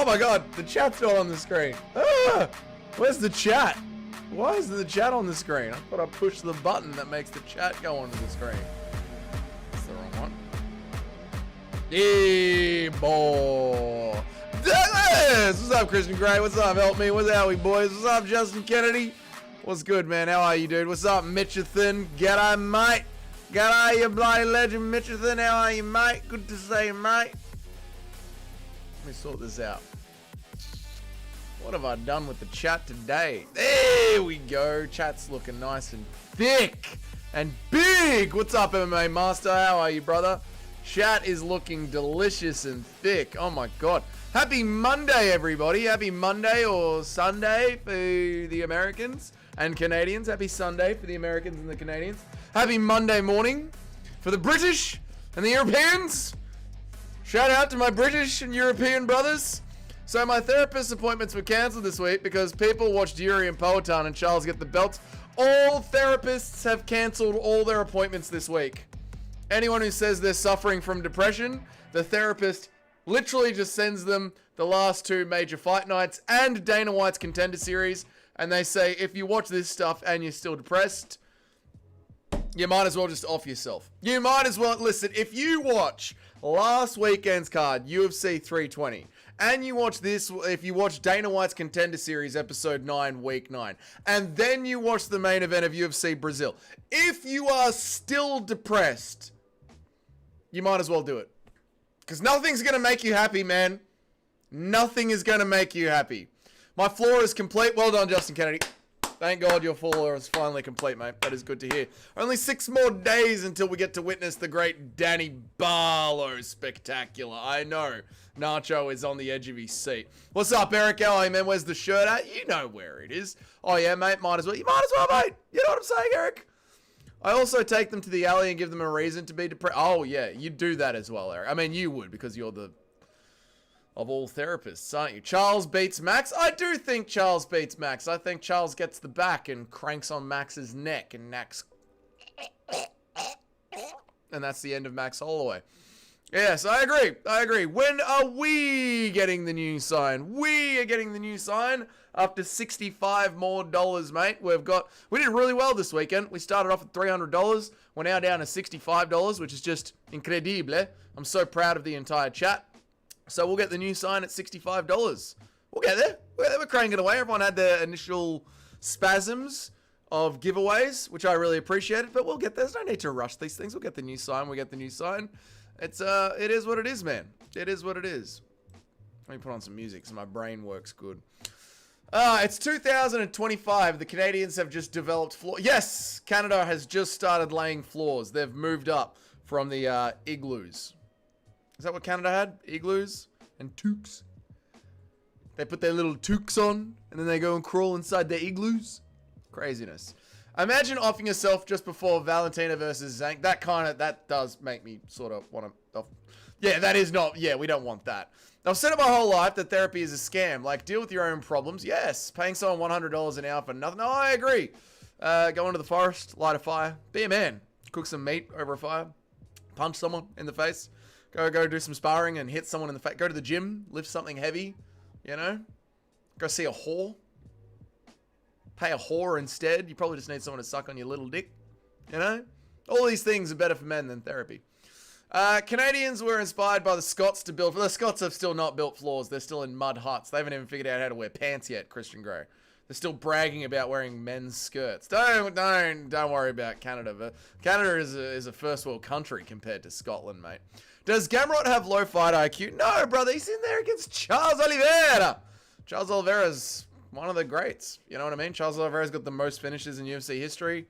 my god, the chat's not on the screen. Ah, where's the chat? Why isn't the chat on the screen? I thought I pushed the button that makes the chat go onto the screen. That's the wrong one. Yeah, boy. What's up, Christian Gray? What's up, Help Me? What's Howie boys? What's up, Justin Kennedy? What's good, man? How are you, dude? What's up, Mitchathan? G'day, mate. G'day, you bloody legend, Mitchathan. How are you, mate? Good to see you, mate. Let me sort this out. What have I done with the chat today? There we go. Chat's looking nice and thick and big. What's up, MMA Master? How are you, brother? Chat is looking delicious and thick. Oh my god. Happy Monday, everybody. Happy Monday or Sunday for the Americans and Canadians. Happy Sunday for the Americans and the Canadians. Happy Monday morning for the British and the Europeans. Shout out to my British and European brothers. So my therapist appointments were cancelled this week because people watched Yuri and Poatan and Charles get the belts. All therapists have cancelled all their appointments this week. Anyone who says they're suffering from depression, the therapist literally just sends them the last 2 major fight nights and Dana White's Contender Series, and they say, if you watch this stuff and you're still depressed, you might as well just off yourself. You might as well, listen, if you watch last weekend's card, UFC 320, and you watch this, if you watch Dana White's Contender Series episode 9, week 9, and then you watch the main event of UFC Brazil, if you are still depressed, you might as well do it. Because nothing's going to make you happy, man. Nothing is going to make you happy. My floor is complete. Well done, Justin Kennedy. Thank God your floor is finally complete, mate. That is good to hear. Only 6 more days until we get to witness the great Danny Barlow spectacular. I know. Nacho is on the edge of his seat. What's up, Eric? How are you, man? Where's the shirt at? You know where it is. Oh, yeah, mate. Might as well. You might as well, mate. You know what I'm saying, Eric? I also take them to the alley and give them a reason to be depressed. Oh, yeah. You do that as well, Eric. I mean, you would because you're the... of all therapists, aren't you? Charles beats Max? I do think Charles beats Max. I think Charles gets the back and cranks on Max's neck and Max... and that's the end of Max Holloway. Yes, I agree. I agree. When are we getting the new sign? We are getting the new sign up to $65 more, mate. We did really well this weekend. We started off at $300. We're now down to $65, which is just incredible. I'm so proud of the entire chat. So we'll get the new sign at $65. We'll get there. We're cranking away. Everyone had their initial spasms of giveaways, which I really appreciated, but we'll get there. There's no need to rush these things. We'll get the new sign. We'll get the new sign. It is what it is, man. It is what it is. Let me put on some music so my brain works good. It's 2025. The Canadians have just developed floors. Yes, Canada has just started laying floors. They've moved up from the igloos. Is that what Canada had? Igloos and toques? They put their little toques on and then they go and crawl inside their igloos? Craziness. Imagine offing yourself just before Valentina versus Zank. That does make me sort of want to... Yeah, that is not... Yeah, we don't want that. I've said it my whole life that therapy is a scam. Like, deal with your own problems. Yes, paying someone $100 an hour for nothing. No, I agree. Go into the forest, light a fire, be a man. Cook some meat over a fire. Punch someone in the face. Go do some sparring and hit someone in the face. Go to the gym, lift something heavy, you know? Go see a whore. Pay a whore instead. You probably just need someone to suck on your little dick, you know? All these things are better for men than therapy. Canadians were inspired by the Scots to build... The Scots have still not built floors. They're still in mud huts. They haven't even figured out how to wear pants yet, Christian Grey. They're still bragging about wearing men's skirts. Don't worry about Canada. Canada is a first world country compared to Scotland, mate. Does Gamrot have low fight IQ? No, brother. He's in there against Charles Oliveira. Charles Oliveira's one of the greats. You know what I mean? Charles Oliveira's got the most finishes in UFC history.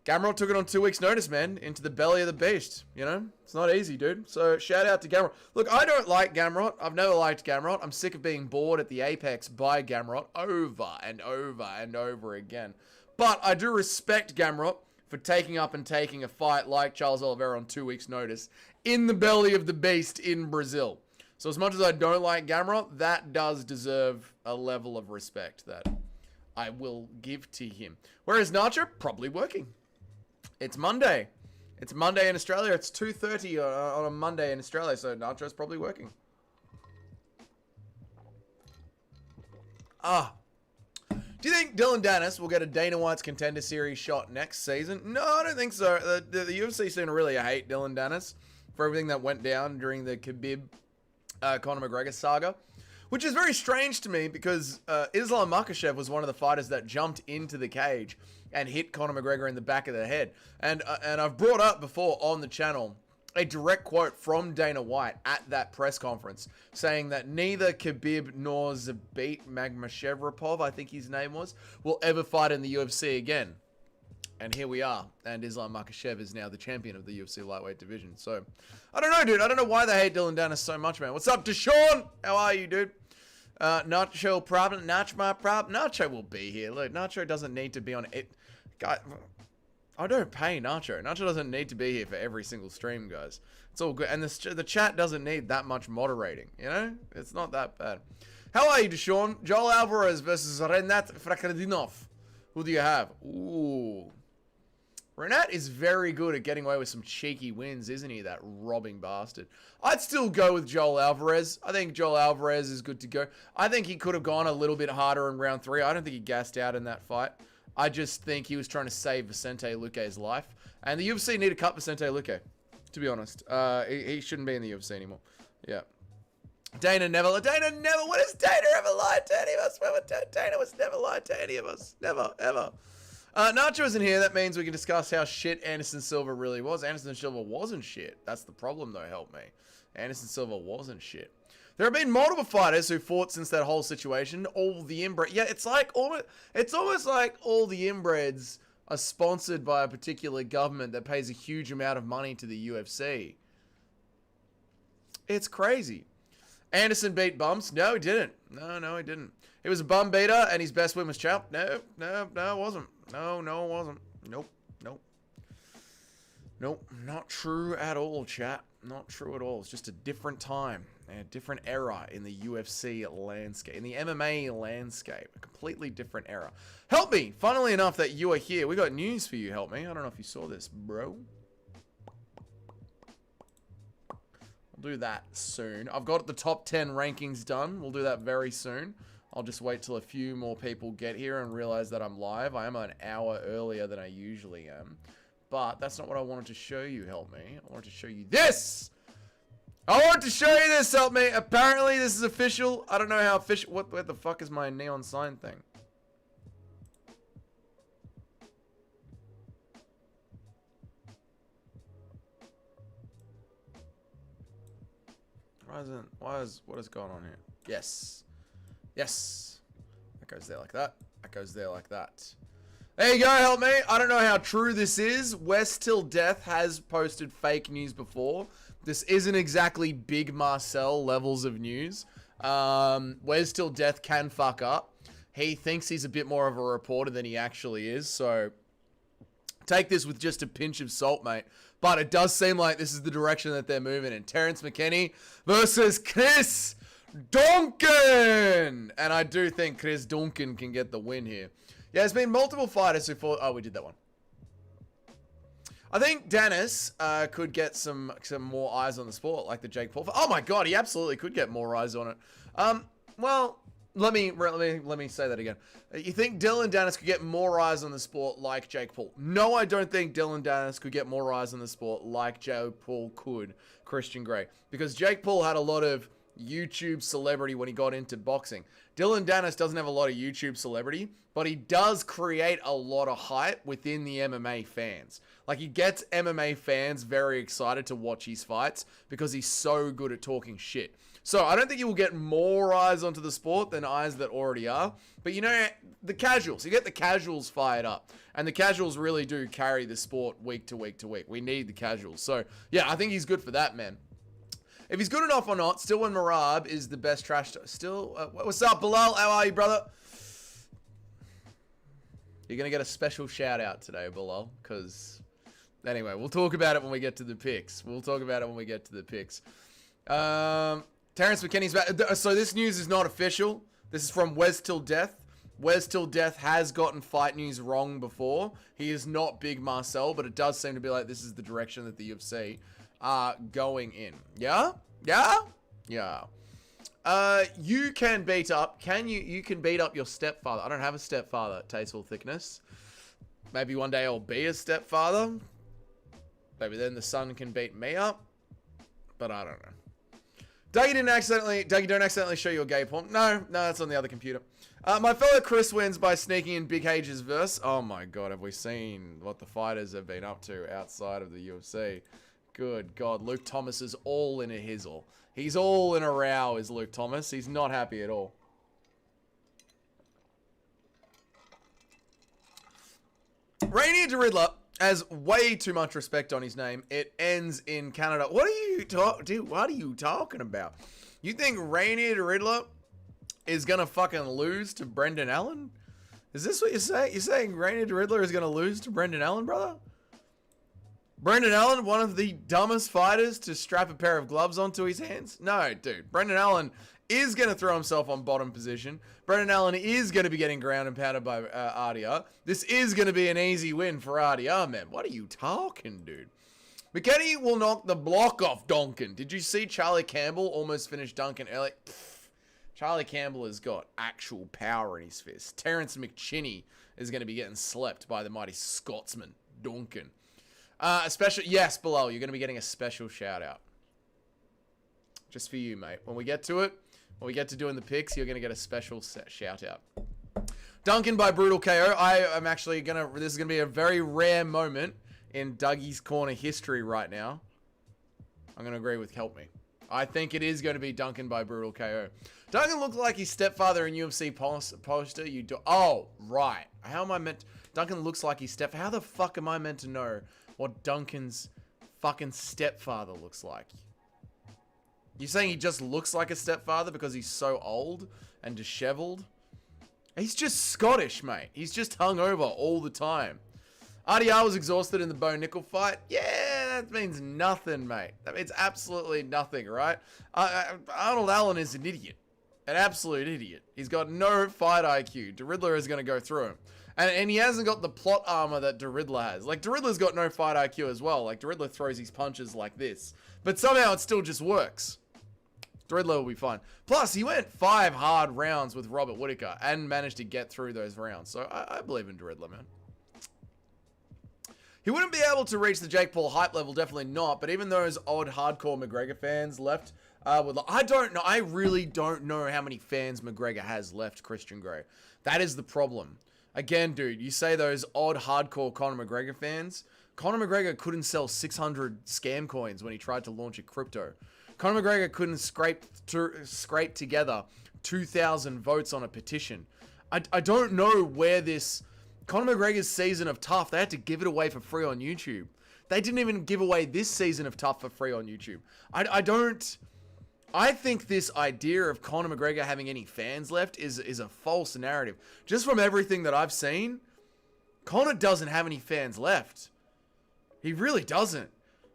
Gamrot took it on 2 weeks' notice, man, into the belly of the beast. You know? It's not easy, dude. So, shout out to Gamrot. Look, I don't like Gamrot. I've never liked Gamrot. I'm sick of being bored at the apex by Gamrot over and over and over again. But I do respect Gamrot for taking up and taking a fight like Charles Oliveira on 2 weeks' notice in the belly of the beast in Brazil. So, as much as I don't like Gamrot, that does deserve a level of respect that I will give to him. Whereas Nacho, probably working. It's Monday. It's Monday in Australia. It's 2:30 on a Monday in Australia, so Nacho's probably working. Do you think Dylan Dennis will get a Dana White's Contender Series shot next season? No, I don't think so. The UFC seem to really hate Dylan Dennis for everything that went down during the Khabib Conor McGregor saga, which is very strange to me because Islam Makhachev was one of the fighters that jumped into the cage and hit Conor McGregor in the back of the head. And I've brought up before on the channel a direct quote from Dana White at that press conference saying that neither Khabib nor Zabit Magmashevropov, I think his name was, will ever fight in the UFC again. And here we are. And Islam Makhachev is now the champion of the UFC lightweight division. So, I don't know, dude. I don't know why they hate Dylan Dennis so much, man. What's up, Deshaun? How are you, dude? Nacho problem. Nacho my problem. Nacho will be here. Look, Nacho doesn't need to be on it. Guy, I don't pay Nacho. Nacho doesn't need to be here for every single stream, guys. It's all good. And the chat doesn't need that much moderating, you know? It's not that bad. How are you, Deshaun? Joel Alvarez versus Renat Fakradinov. Who do you have? Ooh. Renat is very good at getting away with some cheeky wins, isn't he? That robbing bastard. I'd still go with Joel Alvarez. I think Joel Alvarez is good to go. I think he could have gone a little bit harder in round 3. I don't think he gassed out in that fight. I just think he was trying to save Vicente Luque's life. And the UFC need to cut Vicente Luque, to be honest. He shouldn't be in the UFC anymore. Yeah. Dana never, when has Dana ever lied to any of us? Dana was never lied to any of us. Never, ever. Nacho isn't here. That means we can discuss how shit Anderson Silva really was. Anderson Silva wasn't shit. That's the problem, though, help me. Anderson Silva wasn't shit. There have been multiple fighters who fought since that whole situation. All the inbred, yeah, it's almost like all the inbreds are sponsored by a particular government that pays a huge amount of money to the UFC. It's crazy. Anderson beat bumps? No, he didn't. No, he didn't. He was a bum beater, and his best win was champ. No, it wasn't. No, it wasn't. Nope. Not true at all, chat. Not true at all. It's just a different time, a different era in the UFC landscape, in the MMA landscape. A completely different era. Help me! Funnily enough that you are here, we got news for you, Help me. I don't know if you saw this, bro. We'll do that soon. I've got the top 10 rankings done. We'll do that very soon. I'll just wait till a few more people get here and realize that I'm live. I am an hour earlier than I usually am. But that's not what I wanted to show you, Help me. I wanted to show you this! I want to show you this, Help me. Apparently this is official. I don't know how official... Where the fuck is my neon sign thing? What is going on here? Yes. That goes there like that. That goes there like that. There you go, Help me. I don't know how true this is. West Till Death has posted fake news before. This isn't exactly Big Marcel levels of news. West Till Death can fuck up. He thinks he's a bit more of a reporter than he actually is, so take this with just a pinch of salt, mate. But it does seem like this is the direction that they're moving in. Terrence McKinney versus Chris Duncan! And I do think Chris Duncan can get the win here. Yeah, there's been multiple fighters who fought... Oh, we did that one. I think Dennis could get some more eyes on the sport, like the Jake Paul fight. Oh my god, he absolutely could get more eyes on it. Well, let me say that again. You think Dylan Dennis could get more eyes on the sport like Jake Paul? No, I don't think Dylan Dennis could get more eyes on the sport like Jake Paul could Christian Gray. Because Jake Paul had a lot of YouTube celebrity when he got into boxing. Dylan Dennis doesn't have a lot of YouTube celebrity, but he does create a lot of hype within the MMA fans. Like, he gets MMA fans very excited to watch his fights because he's so good at talking shit. So I don't think he will get more eyes onto the sport than eyes that already are. But, you know, the casuals, you get the casuals fired up. And the casuals really do carry the sport week to week to week. We need the casuals. So, yeah, I think he's good for that, man. If he's good enough or not, still when Marab is the best trash... what's up, Bilal? How are you, brother? You're going to get a special shout out today, Bilal, because... Anyway, we'll talk about it when we get to the picks. Terrence McKinney's back. So this news is not official. This is from Wes Till Death. Wes Till Death has gotten fight news wrong before. He is not Big Marcel, but it does seem to be like this is the direction that the UFC are going in. Yeah? You can beat up. You can beat up your stepfather. I don't have a stepfather, Tasteful Thickness. Maybe one day I'll be a stepfather. Maybe then the son can beat me up. But I don't know. Dougie, don't accidentally show your gay porn. No, that's on the other computer. My fellow Chris wins by sneaking in Big H's verse. Oh my god, have we seen what the fighters have been up to outside of the UFC? Good god, Luke Thomas is all in a hizzle. He's all in a row, is Luke Thomas. He's not happy at all. Rainier de Riddler has way too much respect on his name. It ends in Canada. What are you talking about? You think Rainier de Riddler is gonna fucking lose to Brendan Allen? Is this what you're saying? You're saying Rainier de Riddler is gonna lose to Brendan Allen, brother? Brendan Allen, one of the dumbest fighters to strap a pair of gloves onto his hands? No, dude. Brendan Allen is going to throw himself on bottom position. Brendan Allen is going to be getting ground and pounded by RDR. This is going to be an easy win for RDR, man. What are you talking, dude? McKenny will knock the block off Duncan. Did you see Charlie Campbell almost finish Duncan early? Charlie Campbell has got actual power in his fist. Terrence McChinney is going to be getting slept by the mighty Scotsman, Duncan. Yes, Bilal, you're going to be getting a special shout out. Just for you, mate. When we get to it, when we get to doing the picks, you're going to get a special shout out. Duncan by Brutal KO. This is going to be a very rare moment in Dougie's Corner history right now. I'm going to agree with Help Me. I think it is going to be Duncan by Brutal KO. Duncan looked like his stepfather in UFC poster. Oh, right. How am I meant... Duncan looks like his stepfather. How the fuck am I meant to know what Duncan's fucking stepfather looks like? You saying he just looks like a stepfather because he's so old and disheveled? He's just Scottish, mate. He's just hungover all the time. RDR was exhausted in the Bo Nickel fight. Yeah, that means nothing, mate. That means absolutely nothing, right? Arnold Allen is an idiot. An absolute idiot. He's got no fight IQ. De Riddler is going to go through him. And he hasn't got the plot armor that De Riddler has. Like, De Riddler's got no fight IQ as well. Like, De Riddler throws his punches like this. But somehow it still just works. De Riddler will be fine. Plus, he went 5 hard rounds with Robert Whittaker and managed to get through those rounds. So, I believe in De Riddler, man. He wouldn't be able to reach the Jake Paul hype level, definitely not. But even those odd hardcore McGregor fans left... I don't know. I really don't know how many fans McGregor has left, Christian Grey. That is the problem. Again, dude, you say those odd, hardcore Conor McGregor fans. Conor McGregor couldn't sell 600 scam coins when he tried to launch a crypto. Conor McGregor couldn't scrape together 2,000 votes on a petition. I don't know where this... Conor McGregor's season of Tough, they had to give it away for free on YouTube. They didn't even give away this season of Tough for free on YouTube. I think this idea of Conor McGregor having any fans left is a false narrative. Just from everything that I've seen, Conor doesn't have any fans left. He really doesn't.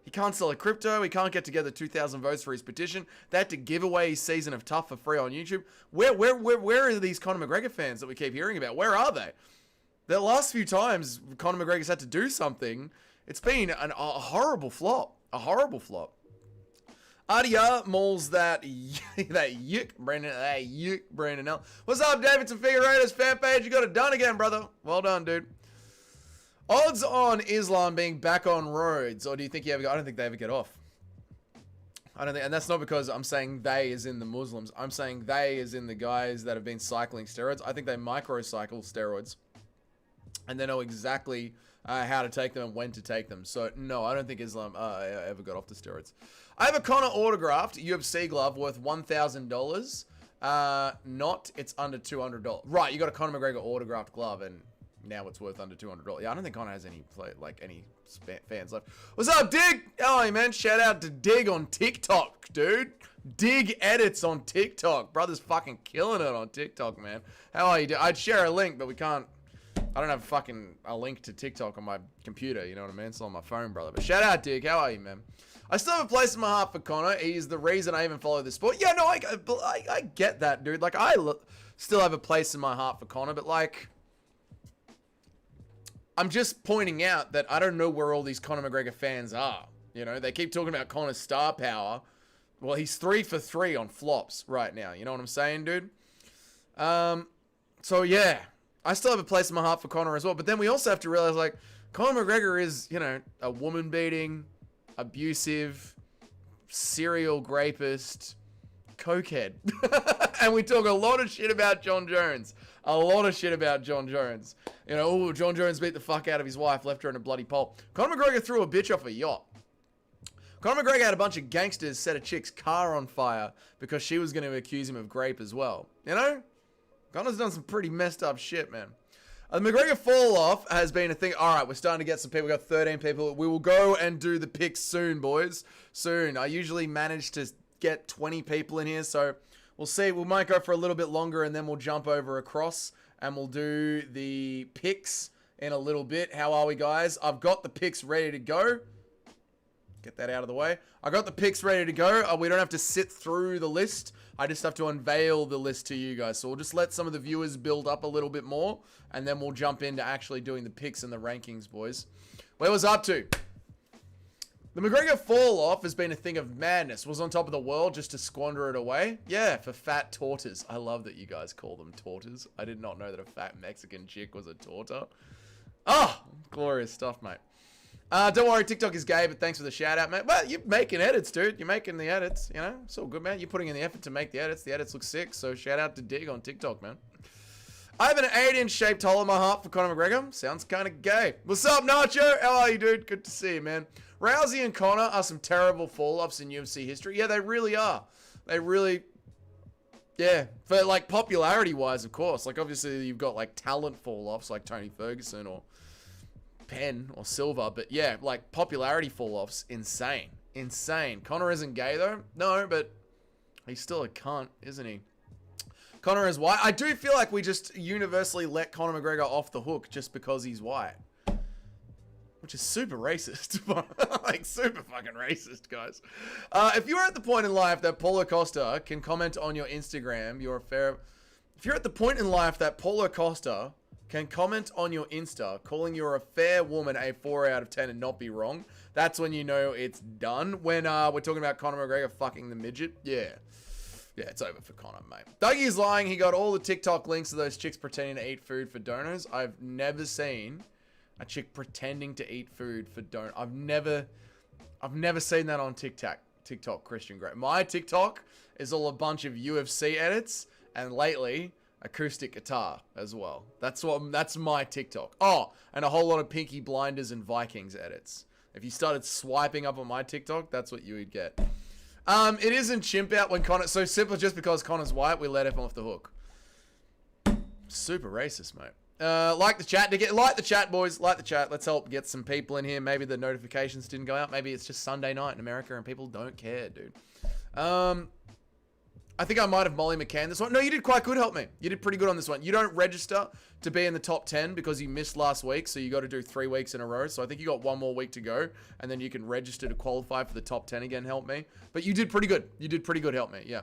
He can't sell a crypto. He can't get together 2,000 votes for his petition. They had to give away his season of Tough for free on YouTube. Where are these Conor McGregor fans that we keep hearing about? Where are they? The last few times Conor McGregor's had to do something, it's been a horrible flop. A horrible flop. RDR mauls that yuck Brandon L. What's up, Davidson Figueredo's fan page? You got it done again, brother. Well done, dude. Odds on Islam being back on roads, or do you think I don't think they ever get off. I don't think, and that's not because I'm saying they as in the Muslims. I'm saying they as in the guys that have been cycling steroids. I think they microcycle steroids, and they know exactly how to take them and when to take them. So no, I don't think Islam ever got off the steroids. I have a Conor autographed UFC glove worth $1,000. It's under $200. Right, you got a Conor McGregor autographed glove, and now it's worth under $200. Yeah, I don't think Conor has any fans left. What's up, Dig? Oh, man, shout out to Dig on TikTok, dude. Dig edits on TikTok. Brother's fucking killing it on TikTok, man. How are you? I'd share a link, but we can't. I don't have a link to TikTok on my computer, you know what I mean? It's on my phone, brother. But shout out, Dig. How are you, man? I still have a place in my heart for Conor. He's the reason I even follow this sport. Yeah, no, I get that, dude. Like, I still have a place in my heart for Conor, but, like, I'm just pointing out that I don't know where all these Conor McGregor fans are. You know, they keep talking about Conor's star power, Well, he's 3 for 3 on flops right now. You know what I'm saying, dude? So, yeah. I still have a place in my heart for Conor as well. But then we also have to realize, like, Conor McGregor is, you know, a woman-beating, abusive, serial rapist, cokehead. And we talk a lot of shit about John Jones. A lot of shit about John Jones. You know, oh, John Jones beat the fuck out of his wife, left her in a bloody pole. Conor McGregor threw a bitch off a yacht. Conor McGregor had a bunch of gangsters set a chick's car on fire because she was going to accuse him of rape as well. You know? Conor's done some pretty messed up shit, man. The McGregor fall off has been a thing. All right, we're starting to get some people. We've got 13 people. We will go and do the picks soon, boys. Soon. I usually manage to get 20 people in here, so we'll see. We might go for a little bit longer, and then we'll jump over across, and we'll do the picks in a little bit. How are we, guys? I've got the picks ready to go. Get that out of the way. I got the picks ready to go. We don't have to sit through the list. I just have to unveil the list to you guys. So we'll just let some of the viewers build up a little bit more, and then we'll jump into actually doing the picks and the rankings, boys. Where was I up to? The McGregor fall off has been a thing of madness. Was on top of the world just to squander it away. Yeah, for fat tortas. I love that you guys call them tortas. I did not know that a fat Mexican chick was a torta. Oh, glorious stuff, mate. Don't worry, TikTok is gay, but thanks for the shout out, mate. Well, you're making edits, dude. You're making the edits, you know? It's all good, man. You're putting in the effort to make the edits. The edits look sick, so shout out to Dig on TikTok, man. I have an 8-inch shaped hole in my heart for Conor McGregor. Sounds kind of gay. What's up, Nacho? How are you, dude? Good to see you, man. Rousey and Conor are some terrible fall-offs in UFC history. Yeah, they really are. They really... Yeah, for, like, popularity-wise, of course. Like, obviously, you've got, like, talent fall-offs like Tony Ferguson or Penn or Silva, but yeah, like popularity fall-offs, insane. Insane. Conor isn't gay though. No, but he's still a cunt, isn't he? Conor is white. I do feel like we just universally let Conor McGregor off the hook just because he's white. Which is super racist. Like, super fucking racist, guys. If you're at the point in life that Paulo Costa can comment on your Instagram, you're a fair... If you're at the point in life that Paulo Costa can comment on your Insta, calling you a fair woman a 4 out of 10 and not be wrong, that's when you know it's done. When we're talking about Conor McGregor fucking the midget, yeah. Yeah, it's over for Conor, mate. Dougie's lying. He got all the TikTok links of those chicks pretending to eat food for donors. I've never seen a chick pretending to eat food for donors. I've never seen that on TikTok, Christian Grey. My TikTok is all a bunch of UFC edits, and lately acoustic guitar as well. That's my TikTok. Oh, and a whole lot of Pinky Blinders and Vikings edits. If you started swiping up on my TikTok, that's what you would get. It isn't chimp out when Conor... So simple, just because Conor's white, we let him off the hook. Super racist, mate. Like the chat. Like the chat, boys. Like the chat. Let's help get some people in here. Maybe the notifications didn't go out. Maybe it's just Sunday night in America and people don't care, dude. I think I might have Molly McCann this one. No, you did quite good, help me. You did pretty good on this one. You don't register to be in the top 10 because you missed last week, so you got to do 3 weeks in a row. So I think you got 1 more week to go, and then you can register to qualify for the top 10 again, help me. But you did pretty good. You did pretty good, help me, yeah.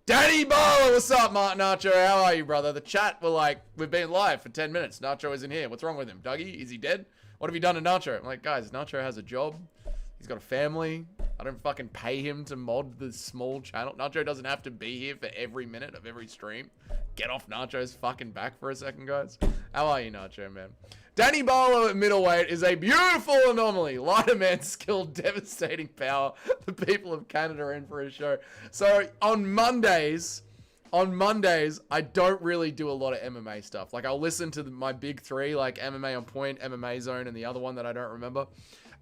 Danny Barlow, what's up, Martin Nacho? How are you, brother? The chat were like, we've been live for 10 minutes. Nacho isn't here. What's wrong with him? Dougie, is he dead? What have you done to Nacho? I'm like, guys, Nacho has a job. He's got a family. I don't fucking pay him to mod the small channel. Nacho doesn't have to be here for every minute of every stream. Get off Nacho's fucking back for a second, guys. How are you, Nacho, man? Danny Barlow at middleweight is a beautiful anomaly. Lighter man's skill, devastating power. The people of Canada are in for a show. So on Mondays, I don't really do a lot of MMA stuff. Like, I'll listen to my big 3, like MMA On Point, MMA Zone, and the other one that I don't remember.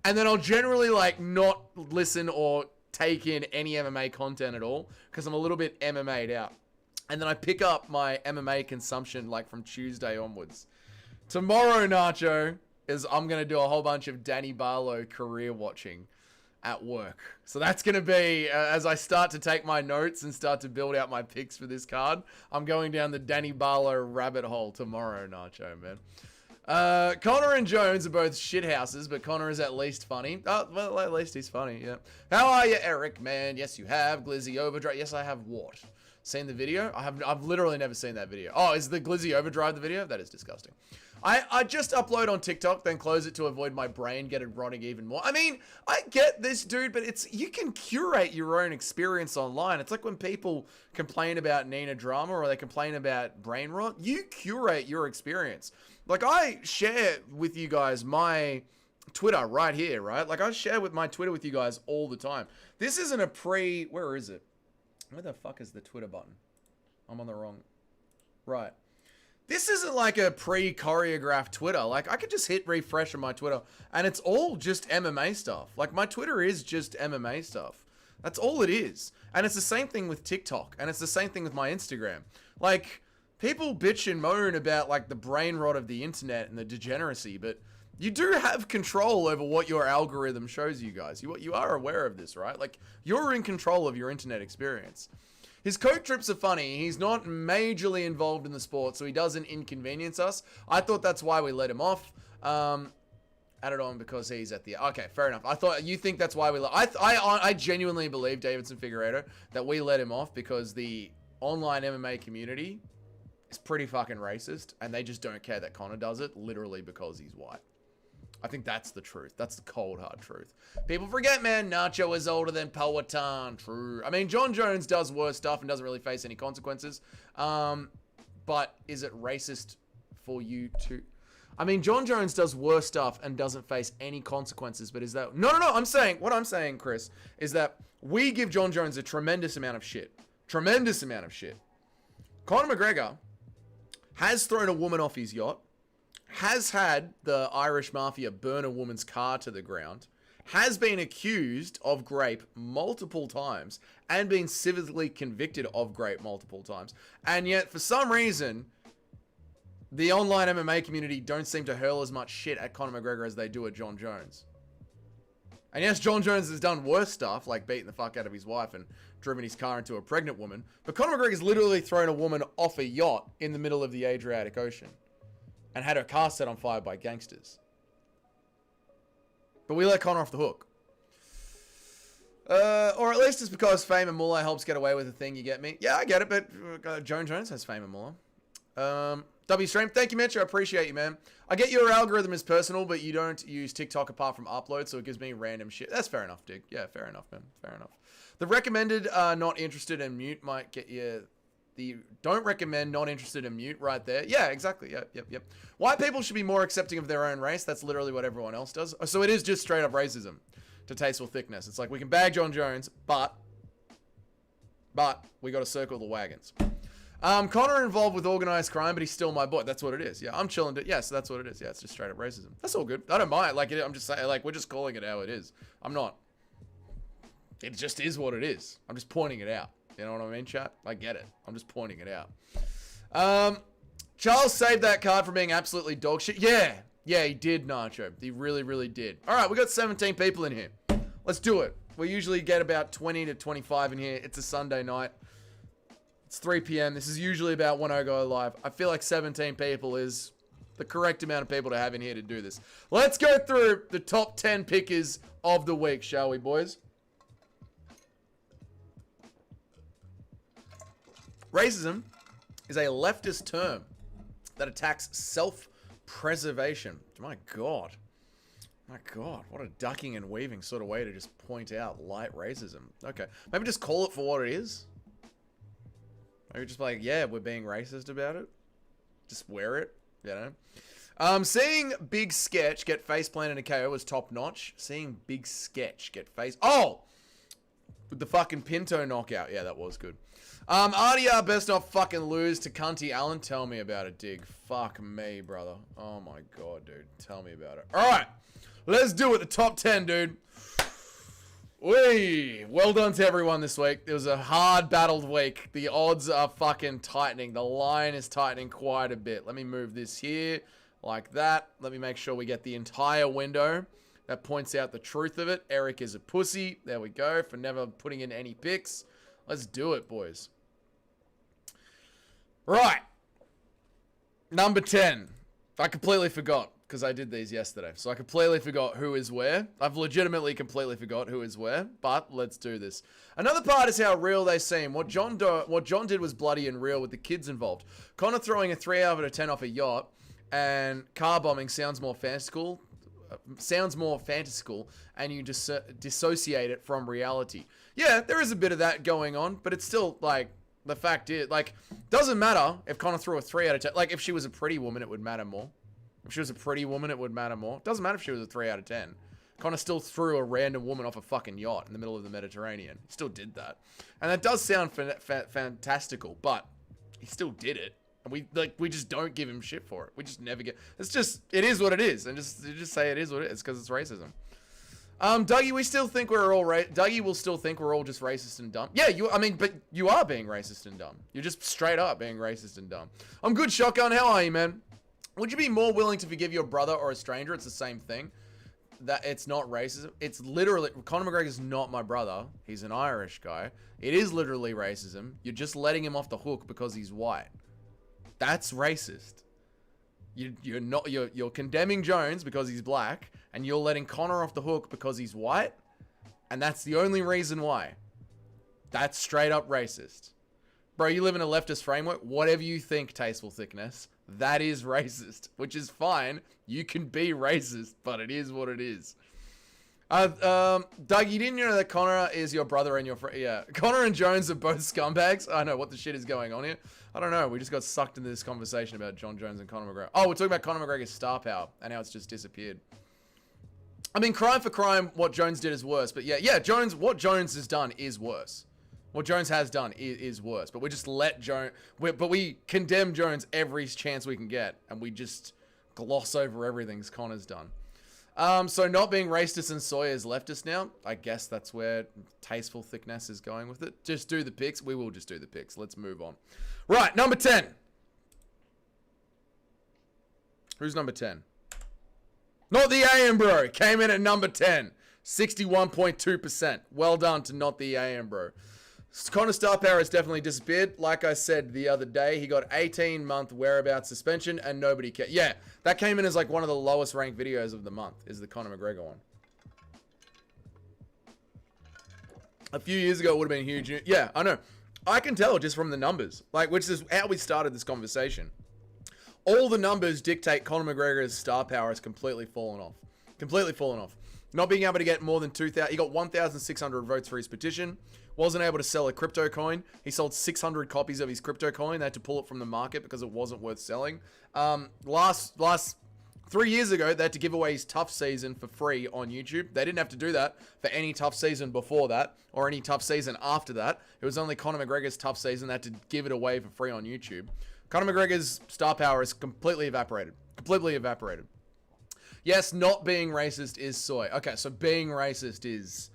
And then I'll generally, like, not listen or take in any MMA content at all because I'm a little bit MMA'd out. And then I pick up my MMA consumption, like, from Tuesday onwards. Tomorrow, Nacho, is I'm going to do a whole bunch of Danny Barlow career watching at work. So that's going to be, as I start to take my notes and start to build out my picks for this card, I'm going down the Danny Barlow rabbit hole tomorrow, Nacho, man. Conor and Jones are both shithouses, but Conor is at least funny. Oh, well, at least he's funny, yeah. How are you, Eric, man? Yes, you have. Glizzy Overdrive. Yes, I have what? seen the video. I've literally never seen that video. Oh, is the Glizzy Overdrive the video? That is disgusting. I just upload on TikTok, then close it to avoid my brain getting rotting even more. I mean, I get this, dude, but you can curate your own experience online. It's like when people complain about Nina drama or they complain about brain rot. You curate your experience. Like, I share with you guys my Twitter right here, right? Like, I share with my Twitter with you guys all the time. This isn't a where is it? Where the fuck is the Twitter button? I'm on the wrong, right. This isn't like a pre-choreographed Twitter. Like, I could just hit refresh on my Twitter, and it's all just MMA stuff. Like, my Twitter is just MMA stuff. That's all it is. And it's the same thing with TikTok, and it's the same thing with my Instagram. Like, people bitch and moan about, like, the brain rot of the internet and the degeneracy, but you do have control over what your algorithm shows you guys. You are aware of this, right? Like, you're in control of your internet experience. His coat trips are funny. He's not majorly involved in the sport, so he doesn't inconvenience us. I thought that's why we let him off. Added on because he's at the... Okay, fair enough. I thought you think that's why we let... I genuinely believe, Davidson Figueiredo, that we let him off because the online MMA community is pretty fucking racist, and they just don't care that Conor does it, literally because he's white. I think that's the truth. That's the cold, hard truth. People forget, man, Nacho is older than Powhatan. True. I mean, John Jones does worse stuff and doesn't really face any consequences. But is it racist for you to... I mean, John Jones does worse stuff and doesn't face any consequences, but is that... No. What I'm saying, Chris, is that we give John Jones a tremendous amount of shit. Tremendous amount of shit. Conor McGregor has thrown a woman off his yacht, has had the Irish Mafia burn a woman's car to the ground, has been accused of grape multiple times, and been civilly convicted of grape multiple times. And yet, for some reason, the online MMA community don't seem to hurl as much shit at Conor McGregor as they do at John Jones. And yes, John Jones has done worse stuff, like beating the fuck out of his wife and driven his car into a pregnant woman. But Conor McGregor's literally thrown a woman off a yacht in the middle of the Adriatic Ocean and had her car set on fire by gangsters. But we let Conor off the hook. Or at least it's because fame and moolah helps get away with the thing, you get me? Yeah, I get it, but John Jones has fame and moolah. WStream, thank you, Mitch. I appreciate you, man. I get your algorithm is personal, but you don't use TikTok apart from upload, so it gives me random shit. That's fair enough, Dig. Yeah, fair enough, man. Fair enough. The recommended not interested and mute might get you... The don't recommend, not interested and mute right there. Yeah, exactly. Yep. White people should be more accepting of their own race. That's literally what everyone else does. So it is just straight up racism to tasteful thickness. It's like we can bag John Jones, but we got to circle the wagons. Conor involved with organized crime, but he's still my boy. That's what it is. Yeah, I'm chilling. Yeah, so that's what it is. Yeah, it's just straight up racism. That's all good. I don't mind. Like, I'm just saying, like, we're just calling it how it is. I'm not. It just is what it is. I'm just pointing it out. You know what I mean, chat? I get it. I'm just pointing it out. Charles saved that card from being absolutely dog shit. Yeah, he did, Nacho. He really, really did. All right, we got 17 people in here. Let's do it. We usually get about 20 to 25 in here. It's a Sunday night. It's 3 p.m. This is usually about when I go live. I feel like 17 people is the correct amount of people to have in here to do this. Let's go through the top 10 pickers of the week, shall we, boys? Racism is a leftist term that attacks self-preservation. My God, what a ducking and weaving sort of way to just point out light racism. Okay, maybe just call it for what it is. Maybe just like, yeah, we're being racist about it. Just wear it, you know. Seeing Big Sketch get face planted in a KO was top notch. Seeing Big Sketch get face... Oh! With the fucking Pinto knockout. Yeah, that was good. RDR best not fucking lose to Cunty Allen. Tell me about it, Dig. Fuck me, brother. Oh my God, dude. Tell me about it. Alright. Let's do it. The top 10, dude. Well done to everyone this week. It was a hard battled week. The odds are fucking tightening. The line is tightening quite a bit. Let me move this here like that. Let me make sure we get the entire window. That points out the truth of it. Eric is a pussy. There we go. For never putting in any picks. Let's do it, boys. Right. Number 10. I completely forgot. because I did these yesterday. So I completely forgot who is where. I've legitimately completely forgot who is where, but let's do this. Another part is how real they seem. What John did was bloody and real with the kids involved. Connor throwing a 3 out of 10 off a yacht and car bombing sounds more fantastical. And you just dissociate it from reality. Yeah, there is a bit of that going on, but it's still, like, the fact is, like, doesn't matter if Connor threw a 3 out of 10. Like, if she was a pretty woman, it would matter more. If she was a pretty woman, it would matter more. Doesn't matter if she was a 3 out of 10. Connor still threw a random woman off a fucking yacht in the middle of the Mediterranean. He still did that. And that does sound fantastical, but he still did it. And we just don't give him shit for it. We just never get... it is what it is. And just say it is what it is, because it's racism. Dougie, we still think we're all Dougie will still think we're all just racist and dumb. Yeah, but you are being racist and dumb. You're just straight up being racist and dumb. I'm good, Shotgun. How are you, man? Would you be more willing to forgive your brother or a stranger? It's the same thing. That it's not racism. It's literally... Conor McGregor's not my brother. He's an Irish guy. It is literally racism. You're just letting him off the hook because he's white. That's racist. You're condemning Jones because he's black, and you're letting Conor off the hook because he's white, and that's the only reason why. That's straight up racist. Bro, you live in a leftist framework. Whatever you think, tasteful thickness, that is racist, which is fine. You can be racist, but it is what it is. Doug, you didn't know that Conor is your brother and your friend? Yeah, Conor and Jones are both scumbags. I know what the shit is going on here. I don't know. We just got sucked into this conversation about Jon Jones and Conor McGregor. Oh, we're talking about Conor McGregor's star power and how it's just disappeared. I mean, crime for crime, what Jones did is worse. But yeah, what Jones has done is worse. What Jones has done is worse. But we just let Jones... But we condemn Jones every chance we can get. And we just gloss over everything Conor's done. So not being racist and soy is leftist now. I guess that's where tasteful thickness is going with it. Just do the picks. We will just do the picks. Let's move on. Right, number 10. Who's number 10? Not the AM bro. Came in at number 10. 61.2%. Well done to not the AM bro. Conor star power has definitely disappeared. Like I said the other day, he got 18-month whereabouts suspension and nobody cared. Yeah, that came in as like one of the lowest ranked videos of the month, is the Conor McGregor one. A few years ago, it would have been huge. Yeah, I know. I can tell just from the numbers, like, which is how we started this conversation. All the numbers dictate Conor McGregor's star power has completely fallen off. Completely fallen off. Not being able to get more than 2,000. He got 1,600 votes for his petition. Wasn't able to sell a crypto coin. He sold 600 copies of his crypto coin. They had to pull it from the market because it wasn't worth selling. Last 3 years ago, they had to give away his tough season for free on YouTube. They didn't have to do that for any tough season before that or any tough season after that. It was only Conor McGregor's tough season. They had to give it away for free on YouTube. Conor McGregor's star power is completely evaporated. Completely evaporated. Yes, not being racist is soy. Okay, so being racist is...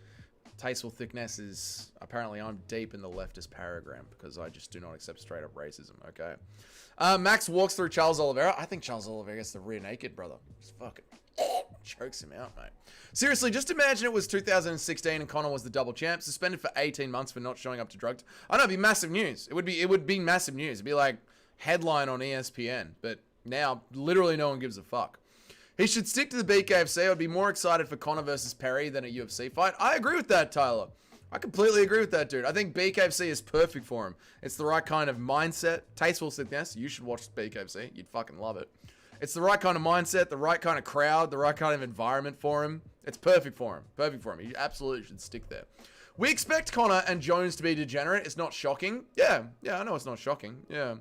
Tasteful thickness is... Apparently, I'm deep in the leftist paragram because I just do not accept straight up racism, okay? Max walks through Charles Oliveira. I think Charles Oliveira gets the rear naked, brother. Just fucking chokes him out, mate. Seriously, just imagine it was 2016 and Conor was the double champ, suspended for 18 months for not showing up to drugs. I know, it'd be massive news. It would be massive news. It'd be like headline on ESPN. But now, literally no one gives a fuck. He should stick to the BKFC. I'd be more excited for Conor versus Perry than a UFC fight. I agree with that, Tyler. I completely agree with that, dude. I think BKFC is perfect for him. It's the right kind of mindset. Tasteful thickness. You should watch BKFC. You'd fucking love it. It's the right kind of mindset, the right kind of crowd, the right kind of environment for him. It's perfect for him. Perfect for him. He absolutely should stick there. We expect Conor and Jones to be degenerate. It's not shocking. Yeah, I know it's not shocking. Yeah.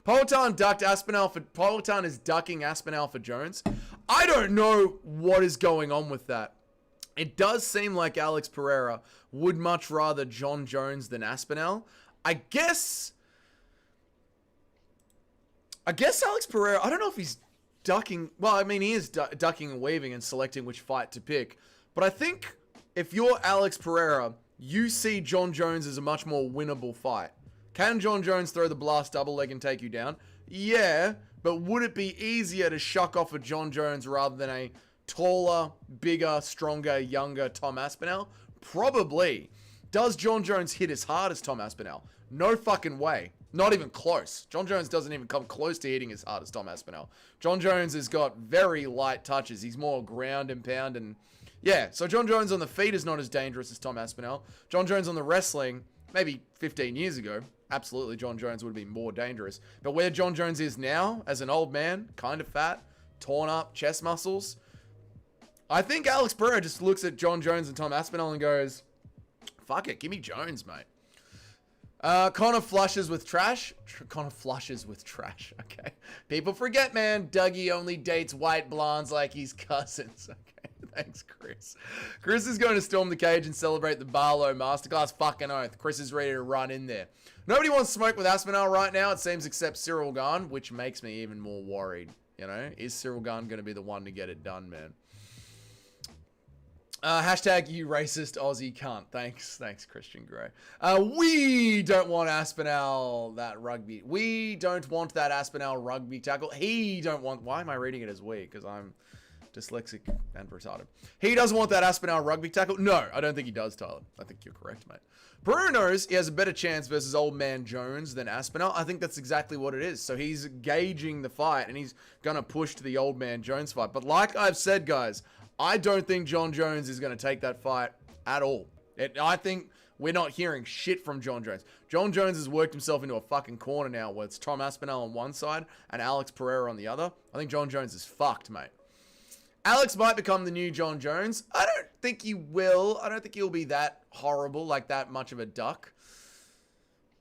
Poatan ducked Aspinall for... Poatan is ducking Aspinall for Jones. I don't know what is going on with that. It does seem like Alex Pereira would much rather Jon Jones than Aspinall. I guess Alex Pereira... I don't know if he's ducking... Well, I mean, he is ducking and weaving and selecting which fight to pick. But I think if you're Alex Pereira, you see Jon Jones as a much more winnable fight. Can Jon Jones throw the blast double leg and take you down? Yeah, but would it be easier to shuck off a Jon Jones rather than a taller, bigger, stronger, younger Tom Aspinall? Probably. Does Jon Jones hit as hard as Tom Aspinall? No fucking way. Not even close. John Jones doesn't even come close to hitting as hard as Tom Aspinall. John Jones has got very light touches. He's more ground and pound and... Yeah, so John Jones on the feet is not as dangerous as Tom Aspinall. John Jones on the wrestling, maybe 15 years ago, absolutely John Jones would be more dangerous. But where John Jones is now, as an old man, kind of fat, torn up chest muscles, I think Alex Pereira just looks at John Jones and Tom Aspinall and goes, fuck it, give me Jones, mate. Connor flushes with trash. Connor flushes with trash, okay. People forget, man, Dougie only dates white blondes like he's cousins, okay. Thanks, Chris. Chris is going to storm the cage and celebrate the Barlow Masterclass. Fucking oath. Chris is ready to run in there. Nobody wants smoke with Aspinall right now, it seems, except Cyril Gahn, which makes me even more worried. You know, is Cyril Gahn going to be the one to get it done, man? Hashtag you racist Aussie cunt. Thanks, Christian Grey. We don't want Aspinall that rugby. We don't want that Aspinall rugby tackle. He don't want... Why am I reading it as we? Because I'm dyslexic and retarded. He doesn't want that Aspinall rugby tackle. No, I don't think he does, Tyler. I think you're correct, mate. Pereira knows he has a better chance versus old man Jones than Aspinall. I think that's exactly what it is. So he's gauging the fight and he's going to push to the old man Jones fight. But like I've said, guys, I don't think John Jones is going to take that fight at all. I think we're not hearing shit from John Jones. John Jones has worked himself into a fucking corner now where it's Tom Aspinall on one side and Alex Pereira on the other. I think John Jones is fucked, mate. Alex might become the new John Jones. I don't think he will. I don't think he'll be that horrible, like that much of a duck.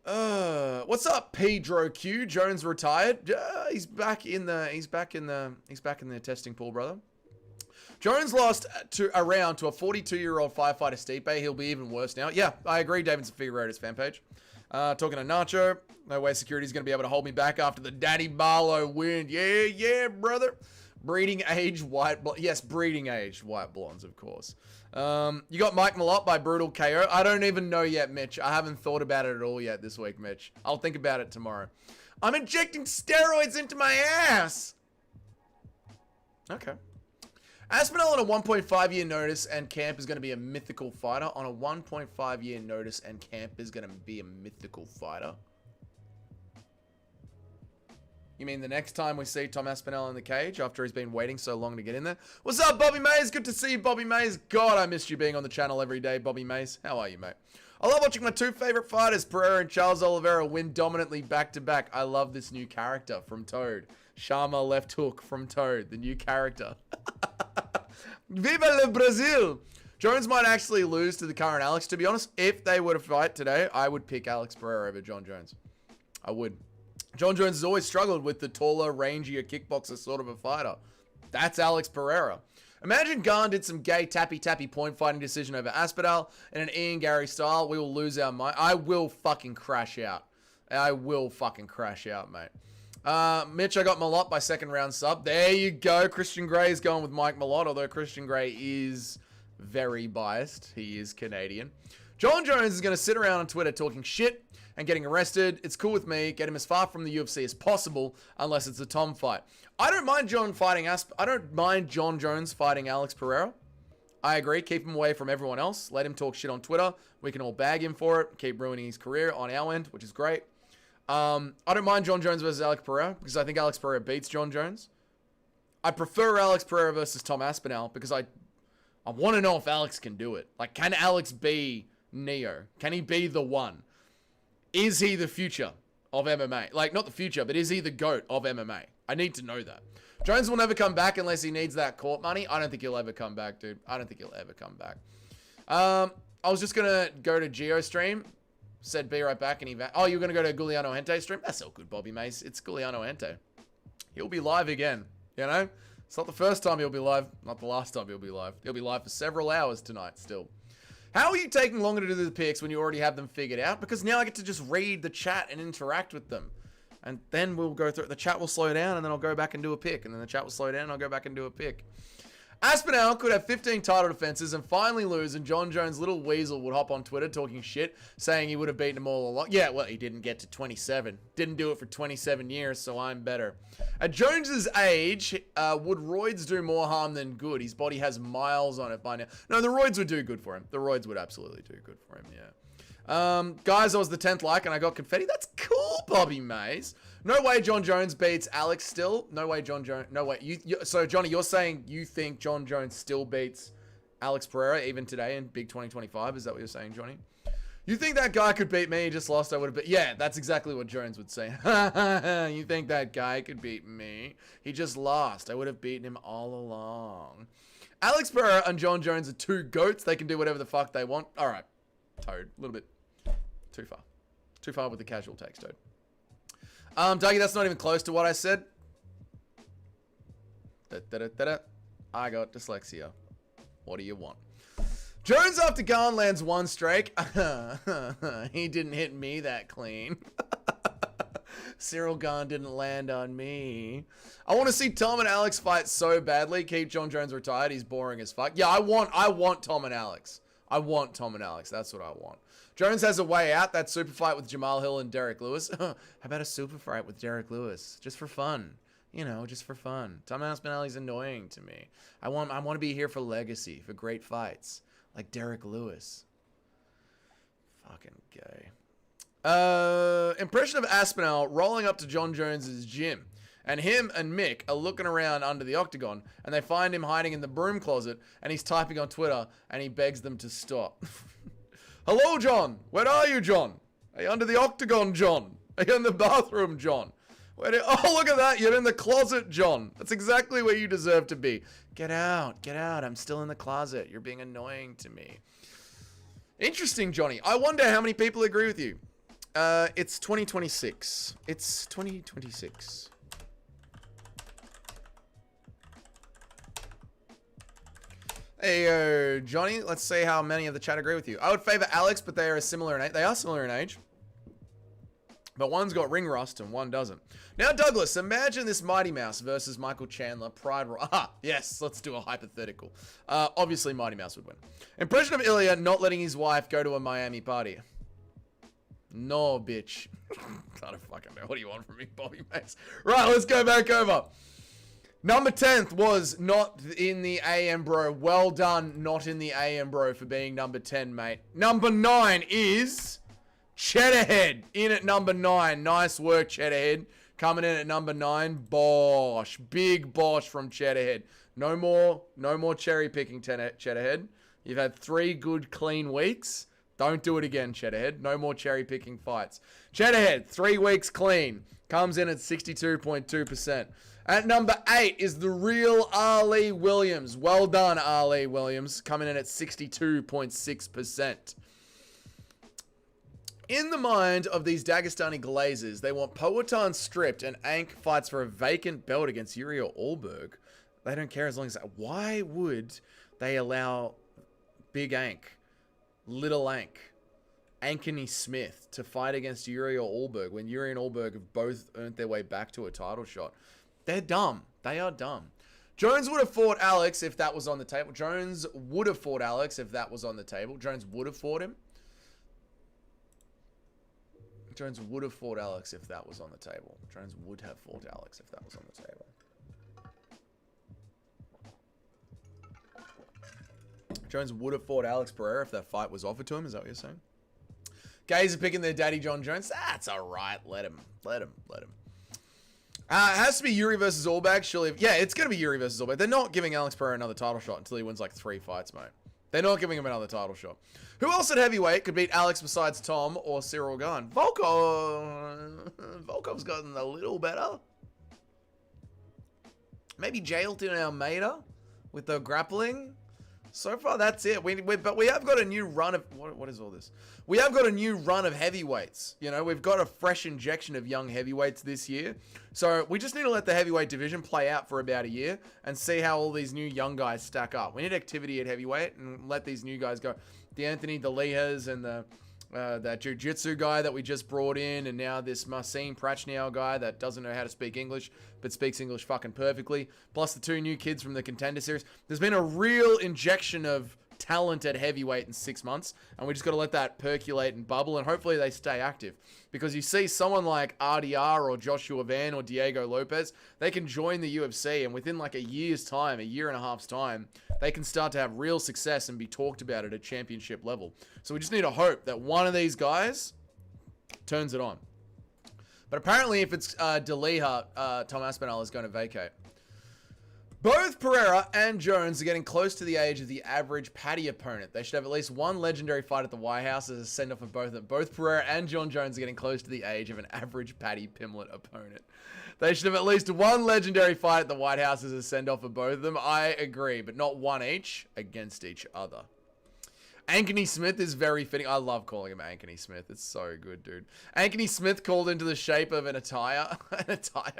What's up, Pedro Q? Jones retired. He's back in the testing pool, brother. Jones lost a round to a 42-year-old firefighter Stipe. He'll be even worse now. Yeah, I agree. Davidson Figueroa's fan page. Talking to Nacho. No way security's going to be able to hold me back after the Daddy Barlow win. Yeah, brother. Breeding age white blonde. Yes, breeding age white blondes, of course. You got Mike Malott by Brutal KO. I don't even know yet, Mitch. I haven't thought about it at all yet this week, Mitch. I'll think about it tomorrow. I'm injecting steroids into my ass. Okay. Aspinall on a 1.5-year notice and Camp is going to be a mythical fighter. On a 1.5-year notice and Camp is going to be a mythical fighter. You mean the next time we see Tom Aspinall in the cage after he's been waiting so long to get in there? What's up, Bobby Mays? Good to see you, Bobby Mays. God, I missed you being on the channel every day, Bobby Mays. How are you, mate? I love watching my two favorite fighters, Pereira and Charles Oliveira, win dominantly back-to-back. I love this new character from Toad. Sharma left hook from Toad, the new character. Viva le Brazil! Jones might actually lose to the current Alex. To be honest, if they were to fight today, I would pick Alex Pereira over John Jones. I would. John Jones has always struggled with the taller, rangier kickboxer sort of a fighter. That's Alex Pereira. Imagine Gahn did some gay tappy-tappy point fighting decision over Aspinall in an Ian Gary style. We will lose our mind. I will fucking crash out. I will fucking crash out, mate. Mitch, I got Malott by second round sub. There you go. Christian Grey is going with Mike Malott, although Christian Grey is very biased. He is Canadian. John Jones is going to sit around on Twitter talking shit and getting arrested. It's cool with me. Get him as far from the UFC as possible, unless it's a Tom fight. I don't mind I don't mind John Jones fighting Alex Pereira. I agree. Keep him away from everyone else. Let him talk shit on Twitter. We can all bag him for it. Keep ruining his career on our end, which is great. I don't mind John Jones versus Alex Pereira because I think Alex Pereira beats John Jones. I prefer Alex Pereira versus Tom Aspinall because I want to know if Alex can do it. Like, can Alex be Neo? Can he be the one? Is he the future of MMA? Like, not the future, but is he the GOAT of MMA? I need to know that. Jones will never come back unless he needs that court money. I don't think he'll ever come back, dude. I don't think he'll ever come back. I was just going to go to Geo stream. Said be right back. And oh, you're going to go to Giuliano Hente stream? That's all good, Bobby Mace. It's Giuliano Hente. He'll be live again, you know? It's not the first time he'll be live. Not the last time he'll be live. He'll be live for several hours tonight still. How are you taking longer to do the picks when you already have them figured out? Because now I get to just read the chat and interact with them. And then we'll go through it. The chat will slow down, and then I'll go back and do a pick. And then the chat will slow down, and I'll go back and do a pick. Aspinall could have 15 title defenses and finally lose, and John Jones' little weasel would hop on Twitter talking shit, saying he would have beaten them all along. Yeah, well, he didn't get to 27. Didn't do it for 27 years, so I'm better. At Jones's age, would roids do more harm than good? His body has miles on it by now. No, the roids would do good for him. The roids would absolutely do good for him, yeah. Guys, I was the 10th like and I got confetti. That's cool, Bobby Mays. No way John Jones beats Alex still. No way John Jones. No way. So, Johnny, you're saying you think John Jones still beats Alex Pereira even today in Big 2025? Is that what you're saying, Johnny? You think that guy could beat me? He just lost. I would have been. Yeah, that's exactly what Jones would say. You think that guy could beat me? He just lost. I would have beaten him all along. Alex Pereira and John Jones are two goats. They can do whatever the fuck they want. All right. Toad. A little bit too far. Too far with the casual takes, Toad. Dougie, that's not even close to what I said. I got dyslexia. What do you want? Jones after Garn lands one strike. He didn't hit me that clean. Cyril Garn didn't land on me. I want to see Tom and Alex fight so badly. Keep John Jones retired. He's boring as fuck. Yeah, I want Tom and Alex. I want Tom and Alex. That's what I want. Jones has a way out. That super fight with Jamal Hill and Derek Lewis. How about a super fight with Derek Lewis? Just for fun. You know, just for fun. Tom Aspinalli's annoying to me. I want to be here for legacy, for great fights. Like Derek Lewis. Fucking gay. Impression of Aspinall rolling up to John Jones's gym. And him and Mick are looking around under the octagon. And they find him hiding in the broom closet. And he's typing on Twitter. And he begs them to stop. Hello, John. Where are you, John? Are you under the octagon, John? Are you in the bathroom, John? Oh, look at that. You're in the closet, John. That's exactly where you deserve to be. Get out. Get out. I'm still in the closet. You're being annoying to me. Interesting, Johnny. I wonder how many people agree with you. It's 2026. It's 2026. Hey, Johnny. Let's see how many of the chat agree with you. I would favor Alex, but they are similar in age. They are similar in age. But one's got ring rust and one doesn't. Now, Douglas, imagine this Mighty Mouse versus Michael Chandler. Pride. Yes, let's do a hypothetical. Obviously, Mighty Mouse would win. Impression of Ilya not letting his wife go to a Miami party. No, bitch. I don't fucking know. What do you want from me, Bobby Mace? Right, let's go back over. Number 10th was not in the AM, bro. Well done, not in the AM, bro, for being number 10, mate. Number 9 is... Cheddarhead in at number 9. Nice work, Cheddarhead. Coming in at number 9. Bosh. Big bosh from Cheddarhead. No more cherry picking, Cheddarhead. You've had 3 good, clean weeks. Don't do it again, Cheddarhead. No more cherry picking fights. Cheddarhead, 3 weeks clean. Comes in at 62.2%. At number 8 is the real Ali Williams. Well done, Ali Williams. Coming in at 62.6%. In the mind of these Dagestani Glazers, they want Poatan stripped and Ank fights for a vacant belt against Yuri or Allberg. They don't care as long as that. Why would they allow Big Ank, Little Ank, Ankeny Smith to fight against Yuri or Allberg when Yuri and Allberg have both earned their way back to a title shot? They're dumb. They are dumb. Jones would have fought Alex if that was on the table. Jones would have fought Alex if that was on the table. Jones would have fought him. Jones would have fought Alex if that was on the table. Jones would have fought Alex if that was on the table. Jones would have fought Alex Pereira if that fight was offered to him. Is that what you're saying? Gays are picking their daddy John Jones. That's all right. Let him. It has to be Yuri versus Allbag. Surely. Yeah, it's going to be Yuri versus Allbag. They're not giving Alex Pereira another title shot until he wins like 3 fights, mate. They're not giving him another title shot. Who else at heavyweight could beat Alex besides Tom or Cyril Gane? Volkov's gotten a little better. Maybe Jailton Almeida with the grappling. So far, that's it. But we have got a new run of... What is all this? We have got a new run of heavyweights. You know, we've got a fresh injection of young heavyweights this year. So we just need to let the heavyweight division play out for about a year and see how all these new young guys stack up. We need activity at heavyweight and let these new guys go. The Anthony DeLeas and that jiu-jitsu guy that we just brought in, and now this Marcin Prachnow guy that doesn't know how to speak English, but speaks English fucking perfectly, plus the 2 new kids from the Contender Series. There's been a real injection of talent at heavyweight in 6 months, and we just got to let that percolate and bubble, and hopefully they stay active. Because you see someone like RDR or Joshua Van or Diego Lopez, they can join the UFC, and within like a year's time, a year and a half's time, they can start to have real success and be talked about at a championship level. So we just need to hope that one of these guys turns it on. But apparently if it's D'Elia, Tom Aspinall is going to vacate. Both Pereira and Jones are getting close to the age of the average Paddy opponent. They should have at least one legendary fight at the White House as a send-off of both of them. Both Pereira and John Jones are getting close to the age of an average Paddy Pimblett opponent. They should have at least one legendary fight at the White House as a send-off of both of them. I agree, but not one each against each other. Ankeny Smith is very fitting. I love calling him Ankeny Smith. It's so good, dude. Ankeny Smith called into the shape of a tire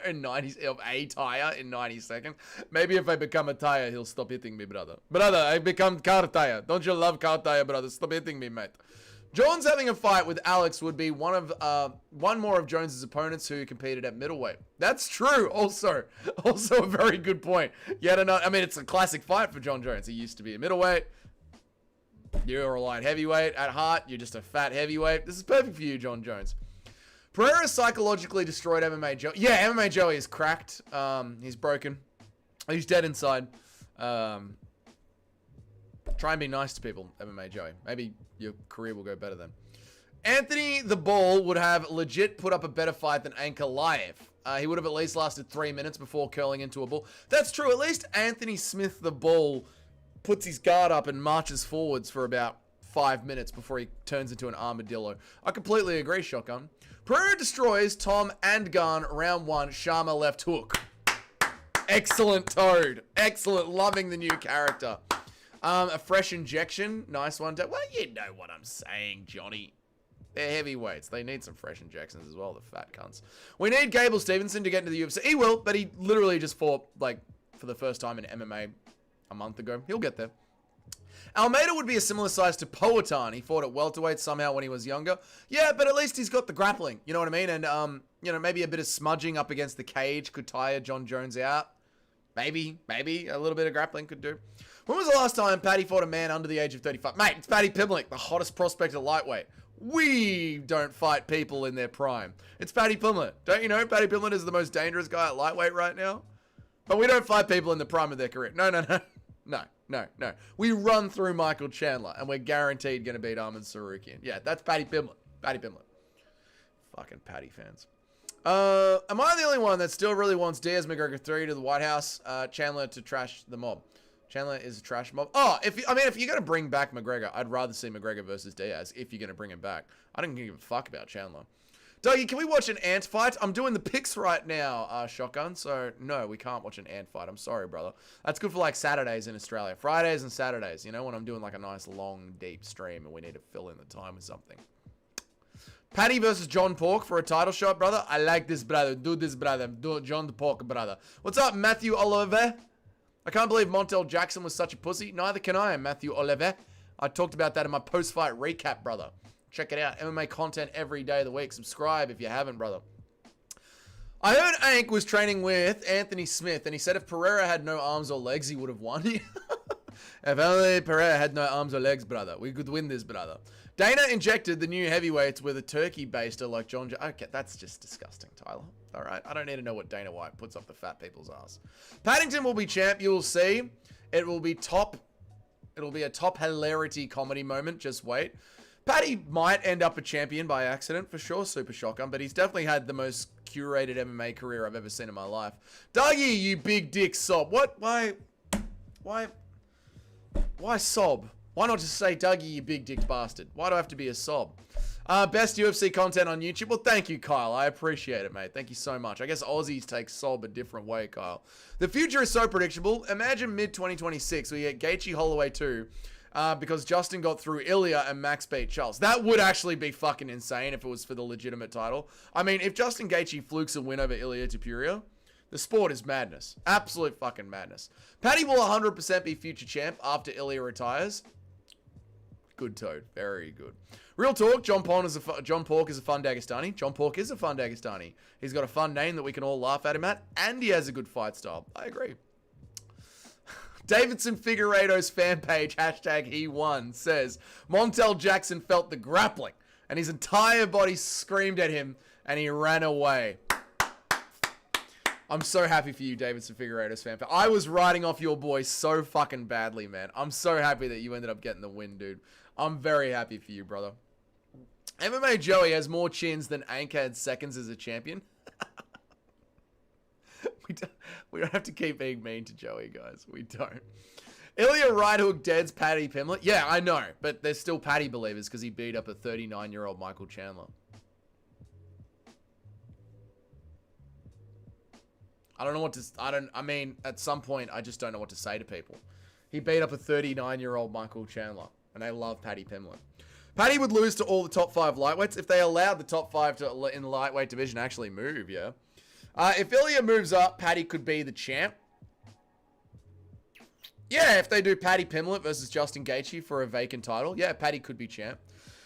in 90 seconds. Maybe if I become a tire, he'll stop hitting me, brother. Brother, I become car tire. Don't you love car tire, brother? Stop hitting me, mate. Jones having a fight with Alex would be one more of Jones's opponents who competed at middleweight. That's true. Also a very good point. Yet another. I mean, it's a classic fight for John Jones. He used to be a middleweight. You're a light heavyweight at heart. You're just a fat heavyweight. This is perfect for you, John Jones. Pereira psychologically destroyed MMA Joey. Yeah, MMA Joey is cracked. He's broken. He's dead inside. Try and be nice to people, MMA Joey. Maybe your career will go better then. Anthony the Ball would have legit put up a better fight than Ankalaev. He would have at least lasted 3 minutes before curling into a ball. That's true. At least Anthony Smith the Ball puts his guard up and marches forwards for about 5 minutes before he turns into an armadillo. I completely agree, Shotgun. Pereira destroys Tom and Gunn round 1. Sharma left hook. Excellent, Toad. Excellent. Loving the new character. A fresh injection. Nice one. Well, you know what I'm saying, Johnny. They're heavyweights. They need some fresh injections as well, the fat cunts. We need Gable Stevenson to get into the UFC. He will, but he literally just fought, like, for the first time in MMA a month ago. He'll get there. Almeida would be a similar size to Poatan. He fought at welterweight somehow when he was younger. Yeah, but at least he's got the grappling. You know what I mean? And, you know, maybe a bit of smudging up against the cage could tire John Jones out. Maybe a little bit of grappling could do. When was the last time Paddy fought a man under the age of 35? Mate, it's Paddy Pimblett, the hottest prospect at lightweight. We don't fight people in their prime. It's Paddy Pimblett. Don't you know Paddy Pimblett is the most dangerous guy at lightweight right now? But we don't fight people in the prime of their career. No. We run through Michael Chandler, and we're guaranteed going to beat Ahmed Sarukian. Yeah, that's Paddy Pimblett. Paddy Pimblett. Fucking Paddy fans. Am I the only one that still really wants Diaz McGregor 3 to the White House? Chandler to trash the mob. Chandler is a trash mob. Oh, if you're going to bring back McGregor, I'd rather see McGregor versus Diaz if you're going to bring him back. I don't give a fuck about Chandler. Dougie, can we watch an ant fight? I'm doing the picks right now, Shotgun. So, no, we can't watch an ant fight. I'm sorry, brother. That's good for, like, Saturdays in Australia. Fridays and Saturdays, you know, when I'm doing, like, a nice, long, deep stream and we need to fill in the time with something. Paddy versus John Pork for a title shot, brother. I like this, brother. Do this, brother. Do John Pork, brother. What's up, Matthew Oliveira? I can't believe Montel Jackson was such a pussy. Neither can I, Matthew Oliveira. I talked about that in my post-fight recap, brother. Check it out. MMA content every day of the week. Subscribe if you haven't, brother. I heard Ank was training with Anthony Smith, and he said if Pereira had no arms or legs, he would have won. If only Pereira had no arms or legs, brother. We could win this, brother. Dana injected the new heavyweights with a turkey baster like John... Okay, that's just disgusting, Tyler. All right? I don't need to know what Dana White puts up the fat people's ass. Paddington will be champ. You will see. It will be top... It'll be a top hilarity comedy moment. Just wait. Paddy might end up a champion by accident, for sure, Super Shotgun, but he's definitely had the most curated MMA career I've ever seen in my life. Dougie, you big dick sob. What? Why sob? Why not just say, Dougie, you big dick bastard? Why do I have to be a sob? Best UFC content on YouTube. Well, thank you, Kyle. I appreciate it, mate. Thank you so much. I guess Aussies take sob a different way, Kyle. The future is so predictable. Imagine mid-2026 we get Gaethje Holloway 2 because Justin got through Ilya and Max beat Charles. That would actually be fucking insane if it was for the legitimate title. I mean, if Justin Gaethje flukes a win over Ilya Topuria, the sport is madness. Absolute fucking madness. Paddy will 100% be future champ after Ilya retires. Good, Toad. Very good. Real talk, John Pork is a fun Dagestani. John Pork is a fun Dagestani. He's got a fun name that we can all laugh at him at, and he has a good fight style. I agree. Davidson Figueiredo's fan page, hashtag he won, says, Montel Jackson felt the grappling and his entire body screamed at him and he ran away. I'm so happy for you, Davidson Figueiredo's fan page. I was riding off your boy so fucking badly, man. I'm so happy that you ended up getting the win, dude. I'm very happy for you, brother. MMA Joey has more chins than Ank had seconds as a champion. We don't have to keep being mean to Joey, guys. We don't. Ilya right hook deads Paddy Pimblett. Yeah, I know, but there's still Paddy believers because he beat up a 39-year-old Michael Chandler. I don't know what to... I mean, at some point, I just don't know what to say to people. He beat up a 39-year-old Michael Chandler, and I love Paddy Pimblett. Paddy would lose to all the top 5 lightweights if they allowed the top 5 to, in the lightweight division, actually move, yeah. If Ilya moves up, Paddy could be the champ. Yeah, if they do Paddy Pimblett versus Justin Gaethje for a vacant title, yeah, Paddy could be champ.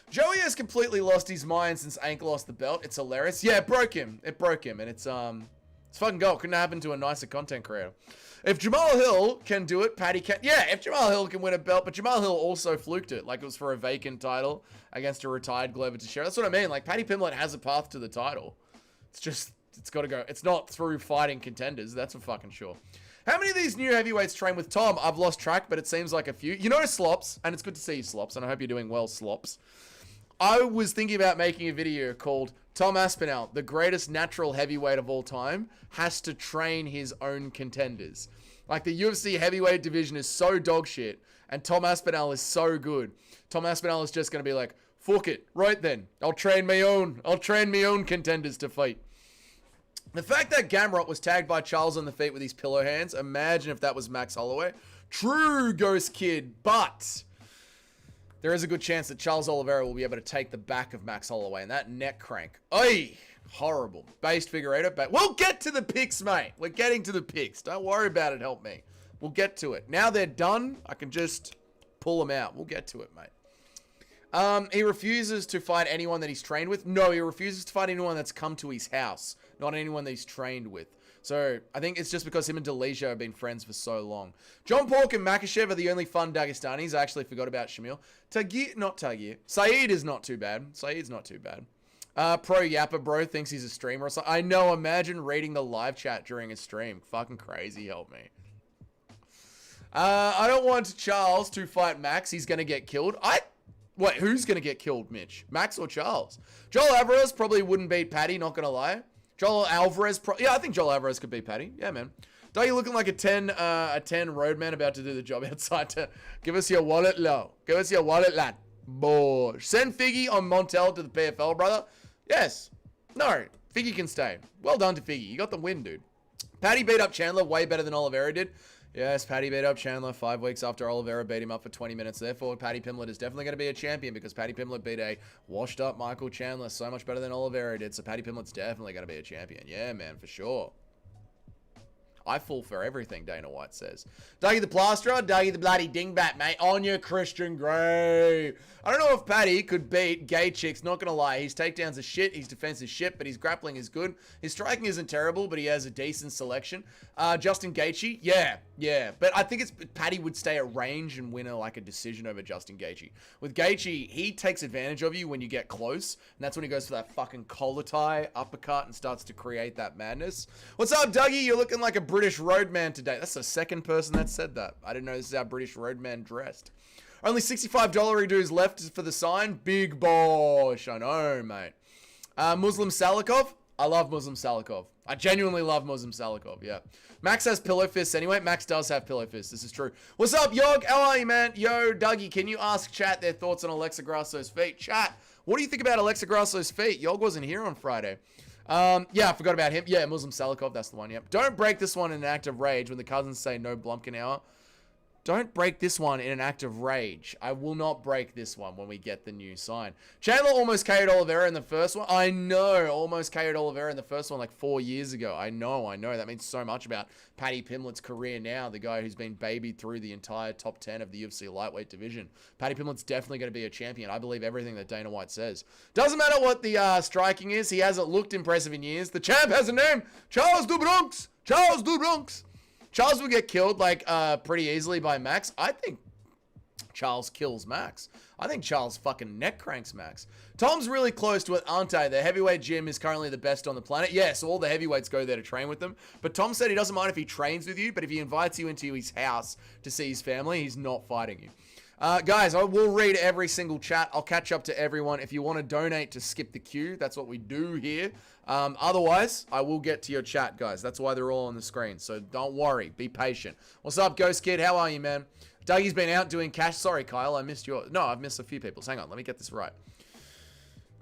Joey has completely lost his mind since Ank lost the belt. It's hilarious. Yeah, it broke him. It broke him, and it's fucking gold. Couldn't happen to a nicer content creator. If Jamal Hill can do it, Paddy can. Yeah, if Jamal Hill can win a belt, but Jamal Hill also fluked it. Like it was for a vacant title against a retired Glover Teixeira. That's what I mean. Like Paddy Pimblett has a path to the title. It's just, it's got to go. It's not through fighting contenders. That's for fucking sure. How many of these new heavyweights train with Tom? I've lost track, but it seems like a few. You know Slops, and it's good to see you, Slops, and I hope you're doing well, Slops. I was thinking about making a video called Tom Aspinall, the greatest natural heavyweight of all time, has to train his own contenders. Like the UFC heavyweight division is so dog shit, and Tom Aspinall is so good. Tom Aspinall is just going to be like, fuck it, right then. I'll train my own contenders to fight. The fact that Gamrot was tagged by Charles on the feet with his pillow hands, imagine if that was Max Holloway. True, Ghost Kid, but there is a good chance that Charles Oliveira will be able to take the back of Max Holloway, and that neck crank. Oy! Horrible. Based Figueiredo, but we'll get to the picks, mate. We're getting to the picks. Don't worry about it. Help me. We'll get to it. Now they're done, I can just pull them out. We'll get to it, mate. He refuses to fight anyone that he's trained with. No, he refuses to fight anyone that's come to his house, not anyone that he's trained with. So I think it's just because him and Delejo have been friends for so long. John Pork and Makhachev are the only fun Dagestanis. I actually forgot about Shamil. Not Tagir. Saeed is not too bad. Saeed's not too bad. Pro Yappa Bro thinks he's a streamer or something. I know, imagine reading the live chat during a stream. Fucking crazy, help me. I don't want Charles to fight Max. He's going to get killed. Wait, who's going to get killed, Mitch? Max or Charles? Joel Alvarez probably wouldn't beat Paddy, not going to lie. Joel Alvarez, yeah, I think Joel Alvarez could beat Paddy. Yeah, man. Don't you looking like a 10 roadman about to do the job outside to give us your wallet, low. Give us your wallet, lad. Boy. Send Figgy on Montel to the PFL, brother. Yes. No. Figgy can stay. Well done to Figgy. You got the win, dude. Paddy beat up Chandler way better than Oliveira did. Yes, Paddy beat up Chandler 5 weeks after Oliveira beat him up for 20 minutes. Therefore, Paddy Pimblett is definitely going to be a champion because Paddy Pimblett beat a washed-up Michael Chandler so much better than Oliveira did. So Paddy Pimblett's definitely going to be a champion. Yeah, man, for sure. I fall for everything, Dana White says. Dougie the Plasterer, Dougie the bloody dingbat, mate. On your Christian Grey. I don't know if Paddy could beat Gay Chicks, not going to lie. His takedowns are shit, his defense is shit, but his grappling is good. His striking isn't terrible, but he has a decent selection. Justin Gaethje, yeah. But I think Paddy would stay at range and win a decision over Justin Gaethje. With Gaethje, he takes advantage of you when you get close, and that's when he goes for that fucking collar tie, uppercut, and starts to create that madness. What's up, Dougie? You're looking like a British roadman today. That's the second person that said that. I didn't know this is how British roadman dressed. Only $65 dues left for the sign. Big bosh. I know, mate. Muslim Salikov. I love Muslim Salikov. I genuinely love Muslim Salikov, yeah. Max has pillow fists anyway. Max does have pillow fists. This is true. What's up, Yog? How are you, man? Yo, Dougie, can you ask chat their thoughts on Alexa Grasso's feet? Chat, what do you think about Alexa Grasso's feet? Yog wasn't here on Friday. Yeah, I forgot about him. Yeah, Muslim Salikov, that's the one, yep. Don't break this one in an act of rage when the cousins say no Blumpkin hour. Don't break this one in an act of rage. I will not break this one when we get the new sign. Chandler almost KO'd Oliveira in the first one. I know, almost KO'd Oliveira in the first one like 4 years ago. I know. That means so much about Paddy Pimblett's career now, the guy who's been babied through the entire top 10 of the UFC lightweight division. Paddy Pimblett's definitely going to be a champion. I believe everything that Dana White says. Doesn't matter what the striking is. He hasn't looked impressive in years. The champ has a name. Charles du Bronx. Charles du Bronx. Charles would get killed like pretty easily by Max. I think Charles kills Max. I think Charles fucking neck cranks Max. Tom's really close to it, aren't they? The heavyweight gym is currently the best on the planet. Yes, all the heavyweights go there to train with them. But Tom said he doesn't mind if he trains with you, but if he invites you into his house to see his family, he's not fighting you. Guys, I will read every single chat. I'll catch up to everyone. If you want to donate to skip the queue, that's what we do here. Otherwise, I will get to your chat, guys. That's why they're all on the screen. So don't worry. Be patient. What's up, Ghost Kid? How are you, man? Dougie's been out doing cash. Sorry, Kyle. I missed yours. No, I've missed a few people's. Hang on. Let me get this right.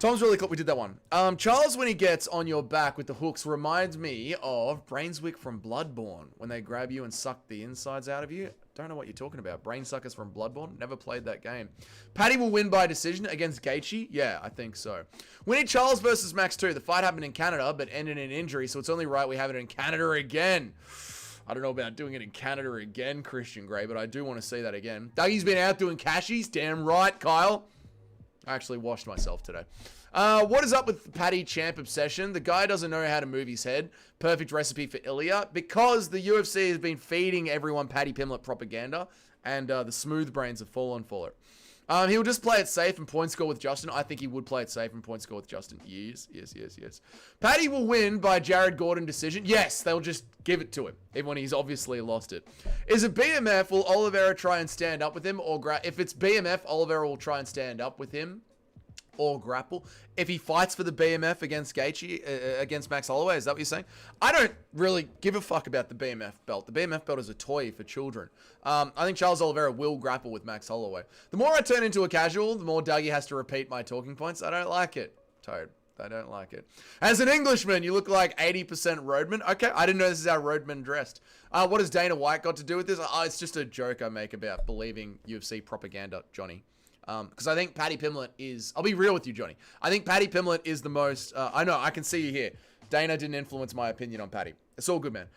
Tom's really cool. We did that one. Charles, when he gets on your back with the hooks, reminds me of Brainswick from Bloodborne. When they grab you and suck the insides out of you. Don't know what you're talking about. Brainsuckers from Bloodborne. Never played that game. Paddy will win by decision against Gaethje. Yeah, I think so. We need Charles versus Max 2. The fight happened in Canada, but ended in injury, so it's only right we have it in Canada again. I don't know about doing it in Canada again, Christian Grey, but I do want to see that again. Dougie's been out doing cashies. Damn right, Kyle. I actually washed myself today. What is up with Paddy Champ obsession? The guy doesn't know how to move his head. Perfect recipe for Ilya. Because the UFC has been feeding everyone Paddy Pimblett propaganda, and the smooth brains have fallen for it. He'll just play it safe and point score with Justin. I think he would play it safe and point score with Justin. Yes. Paddy will win by Jared Gordon decision. Yes, they'll just give it to him, even when he's obviously lost it. Is it BMF? Will Oliveira try and stand up with him? Or if it's BMF, Oliveira will try and stand up with him or grapple. If he fights for the BMF against Gaethje, against Max Holloway, is that what you're saying? I don't really give a fuck about the BMF belt. The BMF belt is a toy for children. I think Charles Oliveira will grapple with Max Holloway. The more I turn into a casual, the more Dougie has to repeat my talking points. I don't like it, Toad. I don't like it. As an Englishman, you look like 80% roadman. Okay, I didn't know this is how roadmen dressed. What has Dana White got to do with this? It's just a joke I make about believing UFC propaganda, Johnny. Because I think Paddy Pimblett is... I'll be real with you, Johnny. I think Paddy Pimblett is the most... I know, I can see you here. Dana didn't influence my opinion on Paddy. It's all good, man.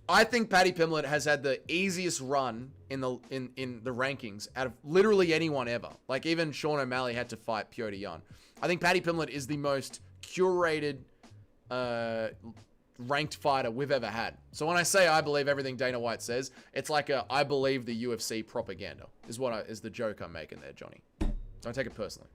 I think Paddy Pimblett has had the easiest run in the rankings out of literally anyone ever. Like, even Sean O'Malley had to fight Piotr Jan. I think Paddy Pimblett is the most curated... ranked fighter we've ever had. So when I say I believe everything Dana White says, it's like I believe the UFC propaganda is the joke I'm making there, Johnny. Don't take it personally.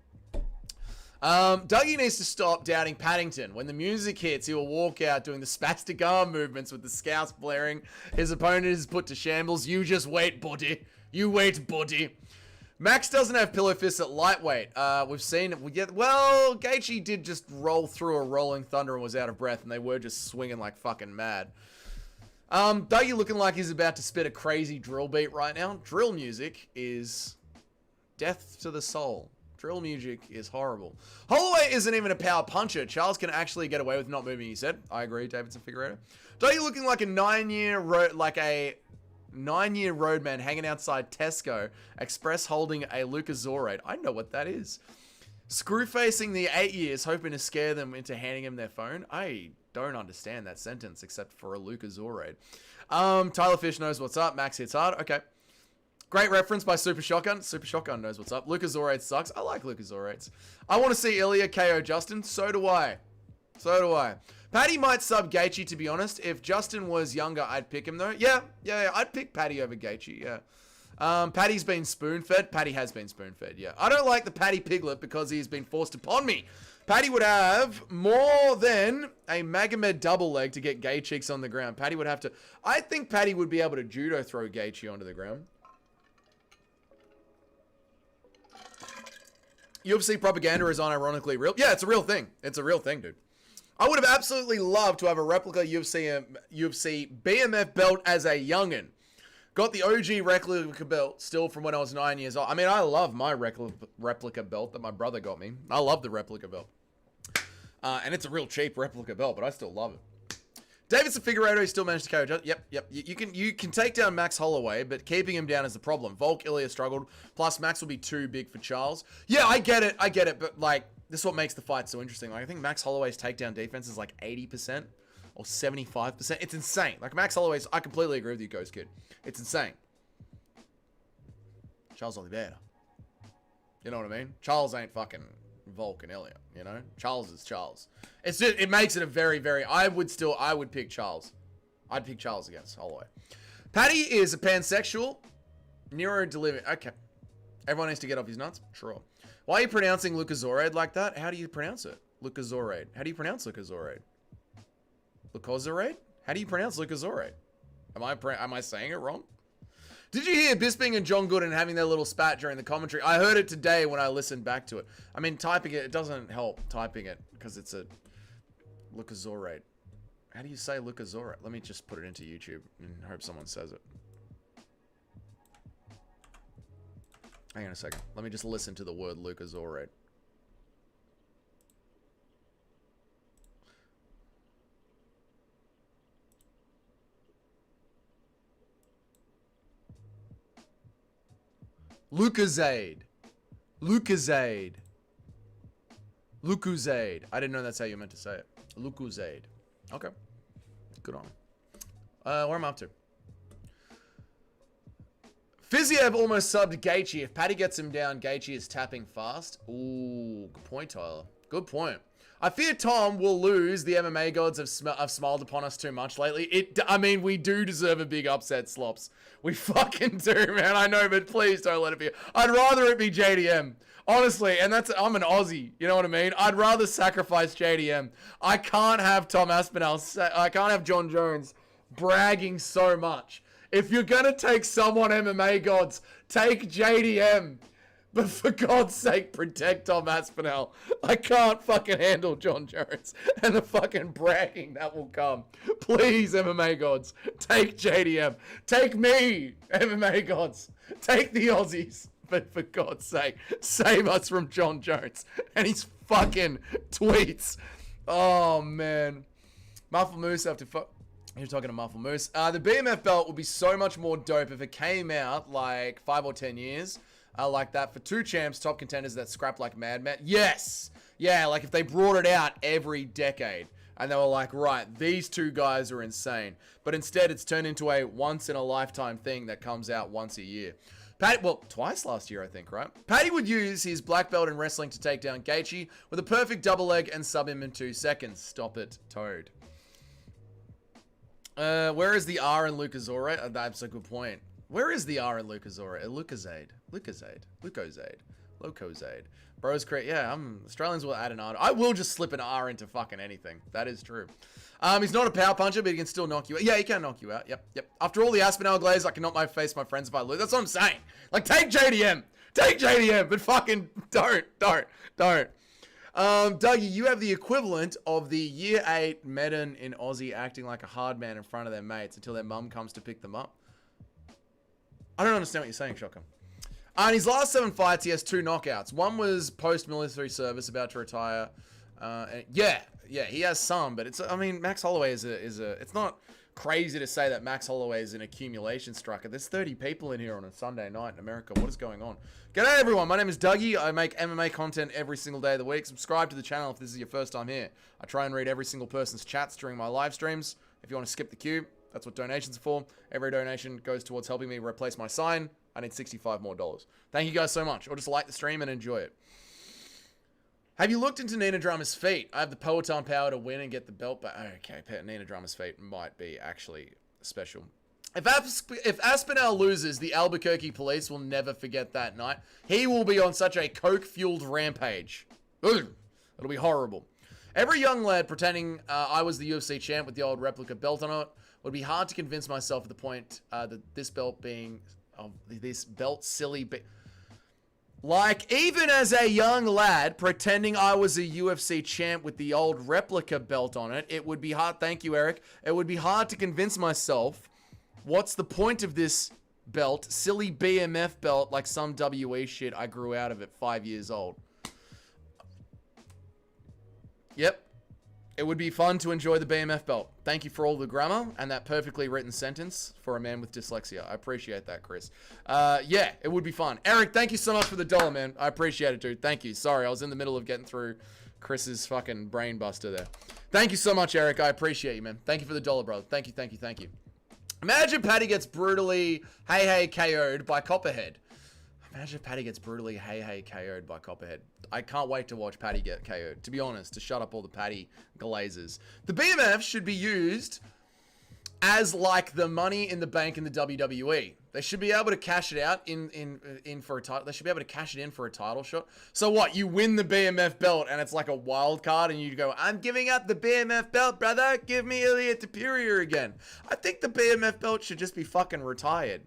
Dougie needs to stop doubting Paddington. When the music hits, he will walk out doing the spastic arm movements with the scouts blaring. His opponent is put to shambles. You just wait, buddy. You wait, buddy. Max doesn't have pillow fists at lightweight. We've seen it. Well, Gaethje did just roll through a rolling thunder and was out of breath, and they were just swinging like fucking mad. Dougie looking like he's about to spit a crazy drill beat right now. Drill music is death to the soul. Drill music is horrible. Holloway isn't even a power puncher. Charles can actually get away with not moving his head. I agree, Davidson Figueredo. Dougie looking like a 9-year roadman hanging outside Tesco, Express holding a Lucozorate. I know what that is. Screw facing the 8 years, hoping to scare them into handing him their phone. I don't understand that sentence except for a Lucozorate. Tyler Fish knows what's up. Max hits hard. Okay. Great reference by Super Shotgun. Super Shotgun knows what's up. Lucozorate sucks. I like Lucazorates. I want to see Ilya KO Justin. So do I. So do I. Paddy might sub Gaethje, to be honest. If Justin was younger, I'd pick him, though. Yeah. I'd pick Paddy over Gaethje, yeah. Paddy's been spoon-fed. Paddy has been spoon-fed, yeah. I don't like the Paddy Piglet because he's been forced upon me. Paddy would have more than a Magomed double leg to get Gay Cheeks on the ground. Paddy would have to... I think Paddy would be able to judo throw Gaethje onto the ground. UFC propaganda is unironically real. Yeah, it's a real thing. It's a real thing, dude. I would have absolutely loved to have a replica UFC BMF belt as a youngin'. Got the OG replica belt still from when I was 9 years old. I mean, I love my replica belt that my brother got me. I love the replica belt. And it's a real cheap replica belt, but I still love it. Davidson Figueredo still managed to carry. Yep. You can take down Max Holloway, but keeping him down is the problem. Volk Ilya struggled. Plus, Max will be too big for Charles. Yeah, I get it. But, like, this is what makes the fight so interesting. Like, I think Max Holloway's takedown defense is, like, 80% or 75%. It's insane. Like, Max Holloway's... I completely agree with you, Ghost Kid. It's insane. Charles Oliveira. You know what I mean? Charles ain't fucking Volk and Ilya, you know? Charles is Charles. It's just... It makes it a very, very... I would pick Charles. I'd pick Charles against Holloway. Paddy is a pansexual. Nero delivery. Okay. Everyone needs to get off his nuts. Sure. Why are you pronouncing Lucozorade like that? How do you pronounce it? Lucozorade. How do you pronounce Lucozorade? Lucozorade? How do you pronounce Lucozorade? Am I saying it wrong? Did you hear Bisping and John Gooden having their little spat during the commentary? I heard it today when I listened back to it. I mean, typing it doesn't help typing it because it's a Lucozorade. How do you say Lucozorade? Let me just put it into YouTube and hope someone says it. Hang on a second. Let me just listen to the word Lucozorade. Lucozade. Lucozade. Lucozade. I didn't know that's how you meant to say it. Lucozade. Okay. Good on him. Where am I up to? Fiziev almost subbed Gaethje. If Paddy gets him down, Gaethje is tapping fast. Ooh, good point, Tyler. Good point. I fear Tom will lose. The MMA gods have smiled upon us too much lately. I mean, we do deserve a big upset, Slops. We fucking do, man. I know, but please don't let it be. I'd rather it be JDM. Honestly, and I'm an Aussie. You know what I mean? I'd rather sacrifice JDM. I can't have Tom Aspinall. I can't have John Jones bragging so much. If you're going to take someone MMA gods, take JDM. But for God's sake, protect Tom Aspinall. I can't fucking handle John Jones and the fucking bragging that will come. Please, MMA gods, take JDM. Take me, MMA gods. Take the Aussies. But for God's sake, save us from John Jones and his fucking tweets. Oh, man. Muffle Moose after You're talking to Muffle Moose. The BMF belt would be so much more dope if it came out like 5 or 10 years like that for 2 champs, top contenders that scrap like madmen. Yes! Yeah, like if they brought it out every decade and they were like, right, these 2 guys are insane. But instead, it's turned into a once-in-a-lifetime thing that comes out once a year. Paddy, well, twice last year, I think, right? Paddy would use his black belt in wrestling to take down Gaethje with a perfect double leg and sub him in 2 seconds. Stop it, Toad. Where is the R in Lucozorade? That's a good point. Where is the R in Lucozorade? Lucozade. Bros create. Yeah, Australians will add an R. I will just slip an R into fucking anything. That is true. He's not a power puncher, but he can still knock you out. Yeah, he can knock you out. Yep. After all the Aspinall glaze, I cannot face my friends if I lose. That's what I'm saying. Like, take JDM. Take JDM, but fucking don't. Dougie, you have the equivalent of the year 8 Medin in Aussie acting like a hard man in front of their mates until their mum comes to pick them up. I don't understand what you're saying, Shotgun. In his last 7 fights, he has 2 knockouts. One was post-military service, about to retire. Yeah, he has some, but it's. I mean, Max Holloway is a. It's not crazy to say that Max Holloway is an accumulation striker. There's 30 people in here on a Sunday night in America. What is going on? G'day, everyone. My name is Dougie. I make MMA content every single day of the week. Subscribe to the channel if this is your first time here. I try and read every single person's chats during my live streams. If you want to skip the queue, that's what donations are for. Every donation goes towards helping me replace my sign. I need $65 more. Thank you guys so much. Or just like the stream and enjoy it. Have you looked into Nina Drama's feat? I have the Peloton power to win and get the belt back. Okay, Nina Drama's feat might be actually special. If Aspinall loses, the Albuquerque police will never forget that night. He will be on such a coke-fueled rampage. Ugh, it'll be horrible. Every young lad pretending I was the UFC champ with the old replica belt on it would be hard to convince myself at the point that this belt being... this belt silly... Like, even as a young lad, pretending I was a UFC champ with the old replica belt on it, it would be hard, thank you, Eric, it would be hard to convince myself, what's the point of this belt, silly BMF belt, like some WE shit I grew out of at 5 years old. Yep. It would be fun to enjoy the BMF belt. Thank you for all the grammar and that perfectly written sentence for a man with dyslexia. I appreciate that, Chris. Yeah, it would be fun. Eric, thank you so much for the $1, man. I appreciate it, dude. Thank you. Sorry, I was in the middle of getting through Chris's fucking brain buster there. Thank you so much, Eric. I appreciate you, man. Thank you for the $1, brother. Thank you. Imagine Paddy gets brutally hey KO'd by Copperhead. Imagine if Paddy gets brutally hey KO'd by Copperhead. I can't wait to watch Paddy get KO'd, to be honest, to shut up all the Paddy glazers. The BMF should be used as like the money in the bank in the WWE. They should be able to cash it out in for a title. They should be able to cash it in for a title shot. So what? You win the BMF belt and it's like a wild card and you go, I'm giving up the BMF belt, brother. Give me Ilya Superior again. I think the BMF belt should just be fucking retired.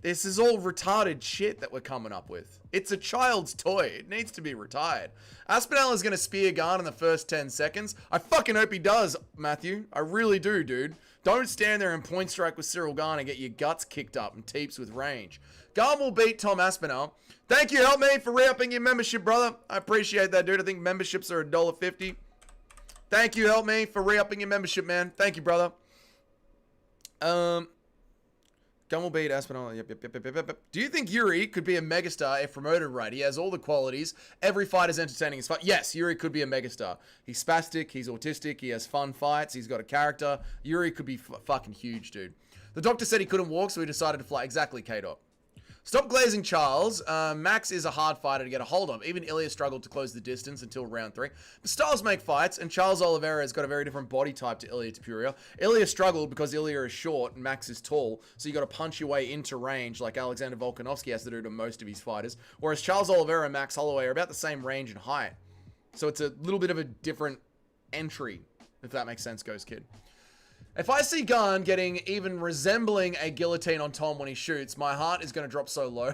This is all retarded shit that we're coming up with. It's a child's toy. It needs to be retired. Aspinall is going to spear Garn in the first 10 seconds. I fucking hope he does, Matthew. I really do, dude. Don't stand there and point strike with Cyril Garn and get your guts kicked up and teeps with range. Garn will beat Tom Aspinall. Thank you, Help Me, for re-upping your membership, brother. I appreciate that, dude. I think memberships are $1.50. Thank you, Help Me, for re-upping your membership, man. Thank you, brother. Gun will beat Aspinall. Yep. Do you think Yuri could be a megastar if promoted right? He has all the qualities. Every fight is entertaining as fuck. Yes, Yuri could be a megastar. He's spastic. He's autistic. He has fun fights. He's got a character. Yuri could be fucking huge, dude. The doctor said he couldn't walk, so he decided to fly. Exactly, K-Dot. Stop glazing Charles. Max is a hard fighter to get a hold of. Even Ilya struggled to close the distance until round 3. But styles make fights, and Charles Oliveira has got a very different body type to Ilya Superior. Ilya struggled because Ilya is short and Max is tall, so you got to punch your way into range like Alexander Volkanovski has to do to most of his fighters. Whereas Charles Oliveira and Max Holloway are about the same range and height. So it's a little bit of a different entry, if that makes sense, Ghost Kid. If I see Garn getting even resembling a guillotine on Tom when he shoots, my heart is going to drop so low.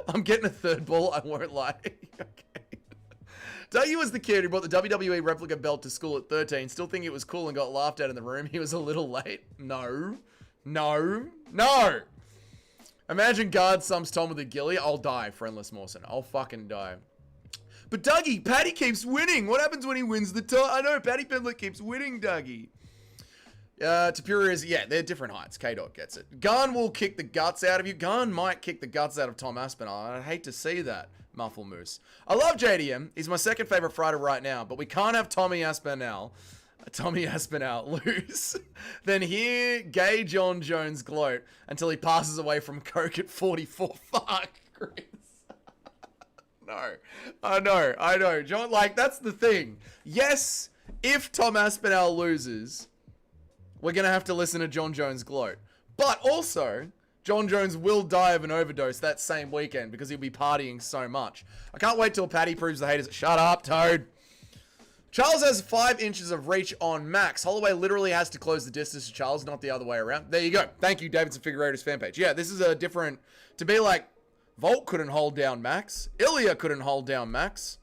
I'm getting a third ball, I won't lie. Okay. Dougie was the kid who brought the WWE replica belt to school at 13, still think it was cool and got laughed at in the room. He was a little late. No. Imagine Guard sums Tom with a gilly. I'll die, Friendless Mawson. I'll fucking die. But Dougie, Paddy keeps winning. What happens when he wins the title? I know, Paddy Pimblett keeps winning, Dougie. Superior is, yeah, they're different heights. K-Dot gets it. Garn will kick the guts out of you. Garn might kick the guts out of Tom Aspinall. I'd hate to see that, Muffle Moose. I love JDM. He's my second favorite fighter right now, but we can't have Tommy Aspinall lose. Then hear gay John Jones gloat until he passes away from coke at 44. Fuck, Chris. No. I know. John, like, that's the thing. Yes, if Tom Aspinall loses, we're going to have to listen to John Jones gloat. But also, John Jones will die of an overdose that same weekend because he'll be partying so much. I can't wait till Paddy proves the haters. Shut up, Toad. Charles has 5 inches of reach on Max. Holloway literally has to close the distance to Charles, not the other way around. There you go. Thank you, Davidson Figueiredo's fan page. Yeah, this is a different... To be like, Volt couldn't hold down Max. Ilya couldn't hold down Max.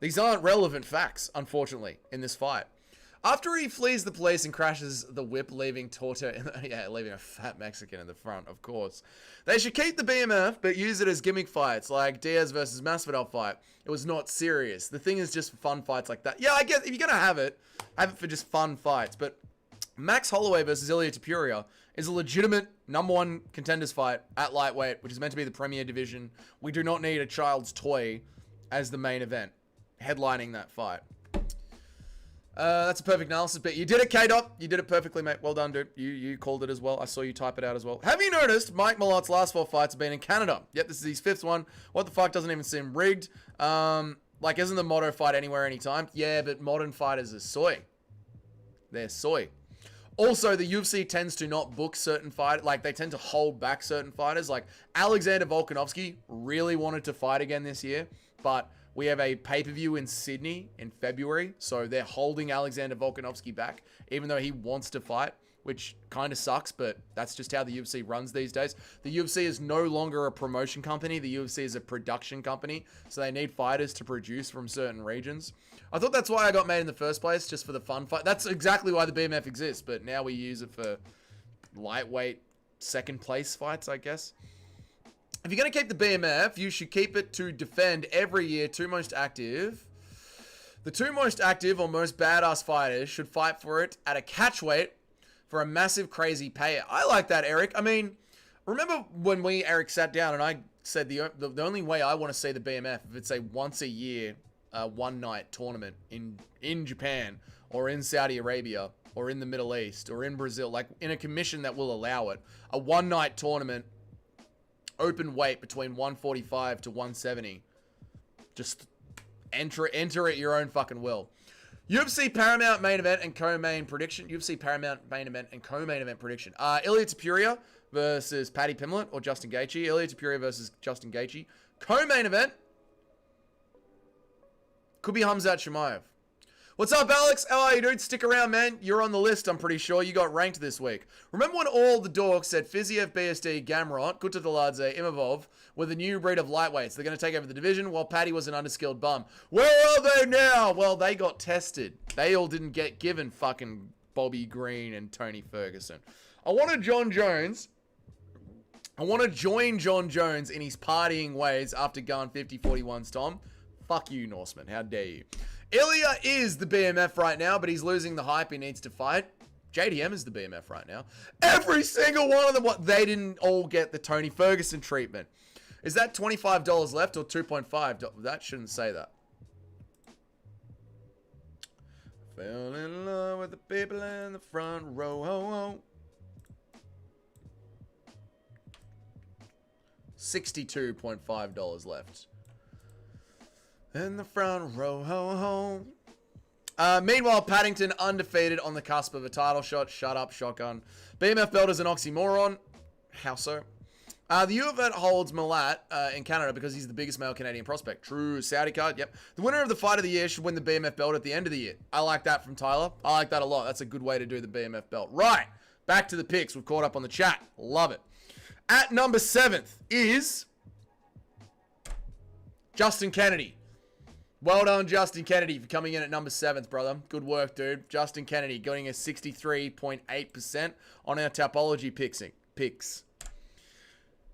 These aren't relevant facts, unfortunately, in this fight. After he flees the police and crashes the whip, leaving leaving a fat Mexican in the front, of course. They should keep the BMF, but use it as gimmick fights, like Diaz versus Masvidal fight. It was not serious. The thing is just for fun fights like that. Yeah, I guess if you're going to have it for just fun fights. But Max Holloway versus Ilya Superior is a legitimate #1 contenders fight at lightweight, which is meant to be the premier division. We do not need a child's toy as the main event, headlining that fight. That's a perfect analysis, but you did it, K-Dot. You did it perfectly, mate. Well done, dude. You called it as well. I saw you type it out as well. Have you noticed Mike Malot's last 4 fights have been in Canada? Yep, this is his 5th one. What the fuck, doesn't even seem rigged. Like, isn't the motto fight anywhere, anytime? Yeah, but modern fighters are soy. They're soy. Also, the UFC tends to not book certain fighters. Like, they tend to hold back certain fighters. Like, Alexander Volkanovski really wanted to fight again this year, but we have a pay-per-view in Sydney in February, so they're holding Alexander Volkanovski back, even though he wants to fight, which kind of sucks, but that's just how the UFC runs these days. The UFC is no longer a promotion company. The UFC is a production company, so they need fighters to produce from certain regions. I thought that's why I got made in the first place, just for the fun fight. That's exactly why the BMF exists, but now we use it for lightweight second-place fights, I guess. If you're going to keep the BMF, you should keep it to defend every year 2 most active. The 2 most active or most badass fighters should fight for it at a catch weight for a massive crazy payout. I like that, Eric. I mean, remember when Eric, sat down and I said the only way I want to see the BMF, if it's a once a year, one-night tournament in Japan or in Saudi Arabia or in the Middle East or in Brazil, like in a commission that will allow it, a one-night tournament, open weight between 145 to 170. Just enter at your own fucking will. UFC Paramount main event and co-main prediction. UFC Paramount main event and co-main event prediction. Ilya Tapuria versus Paddy Pimblett or Justin Gaethje. Ilya Tapuria versus Justin Gaethje. Co-main event could be Khamzat Chimaev. What's up, Alex? How are you, dude? Stick around, man. You're on the list, I'm pretty sure. You got ranked this week. Remember when all the dorks said Fiziev, BSD, Gamrot, Kutateladze, Imavov were the new breed of lightweights? They're going to take over the division while Paddy was an underskilled bum. Where are they now? Well, they got tested. They all didn't get given fucking Bobby Green and Tony Ferguson. I want to join John Jones in his partying ways after going 50-41's Tom. Fuck you, Norseman. How dare you? Ilya is the BMF right now, but he's losing the hype he needs to fight. JDM is the BMF right now. Every single one of them, they didn't all get the Tony Ferguson treatment. Is that $25 left or 2.5? That shouldn't say that. Fell in love with the people in the front row. $62.5 left. In the front row. Meanwhile, Paddington undefeated on the cusp of a title shot. Shut up, shotgun. BMF belt is an oxymoron. How so? The UFC holds Malat in Canada because he's the biggest male Canadian prospect. True. Saudi card. Yep. The winner of the fight of the year should win the BMF belt at the end of the year. I like that from Tyler. I like that a lot. That's a good way to do the BMF belt. Right. Back to the picks. We've caught up on the chat. Love it. At number 7th is Justin Kennedy. Well done, Justin Kennedy, for coming in at number 7th, brother. Good work, dude. Justin Kennedy getting a 63.8% on our Tapology picks.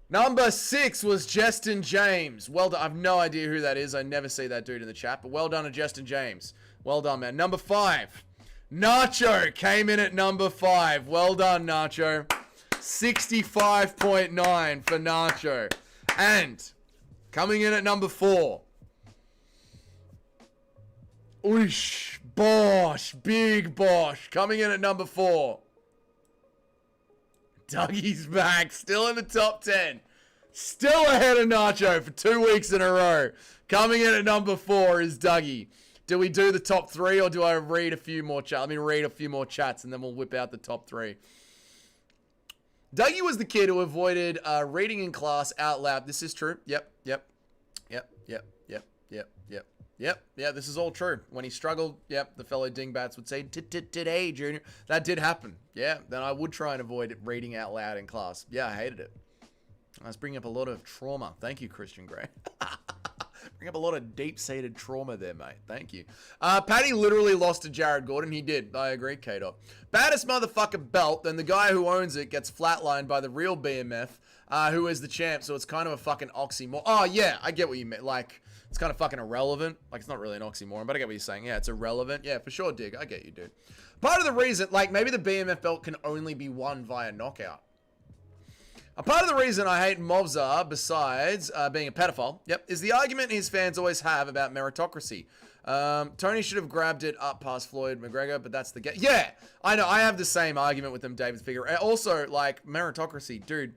Number 6 was Justin James. Well done. I have no idea who that is. I never see that dude in the chat, but well done to Justin James. Well done, man. Number 5. Nacho came in at number 5. Well done, Nacho. 65.9 for Nacho. And coming in at number 4. Oosh, Bosch, big Bosch, coming in at number 4. Dougie's back, still in the top 10. Still ahead of Nacho for 2 weeks in a row. Coming in at number 4 is Dougie. Do we do the top 3 or do I read a few more chats? Let me read a few more chats and then we'll whip out the top 3. Dougie was the kid who avoided reading in class out loud. This is true. Yep. Yeah, this is all true. When he struggled, yep, the fellow dingbats would say, today, Junior. That did happen. Yeah, then I would try and avoid reading out loud in class. Yeah, I hated it. I was bringing up a lot of trauma. Thank you, Christian Grey. Bring up a lot of deep-seated trauma there, mate. Thank you. Paddy literally lost to Jared Gordon. He did. I agree, K-Dot. Baddest motherfucker belt, then the guy who owns it gets flatlined by the real BMF, who is the champ, so it's kind of a fucking oxymoron. Oh, yeah, I get what you meant. Like, it's kind of fucking irrelevant. Like, it's not really an oxymoron, but I get what you're saying. Yeah, it's irrelevant. Yeah, for sure, Dig. I get you, dude. Part of the reason, like, maybe the BMF belt can only be won via knockout. A part of the reason I hate Movzar, besides being a pedophile, yep, is the argument his fans always have about meritocracy. Tony should have grabbed it up past Floyd McGregor, but that's the game. Yeah, I know. I have the same argument with them, David Figure. Also, like, meritocracy, dude,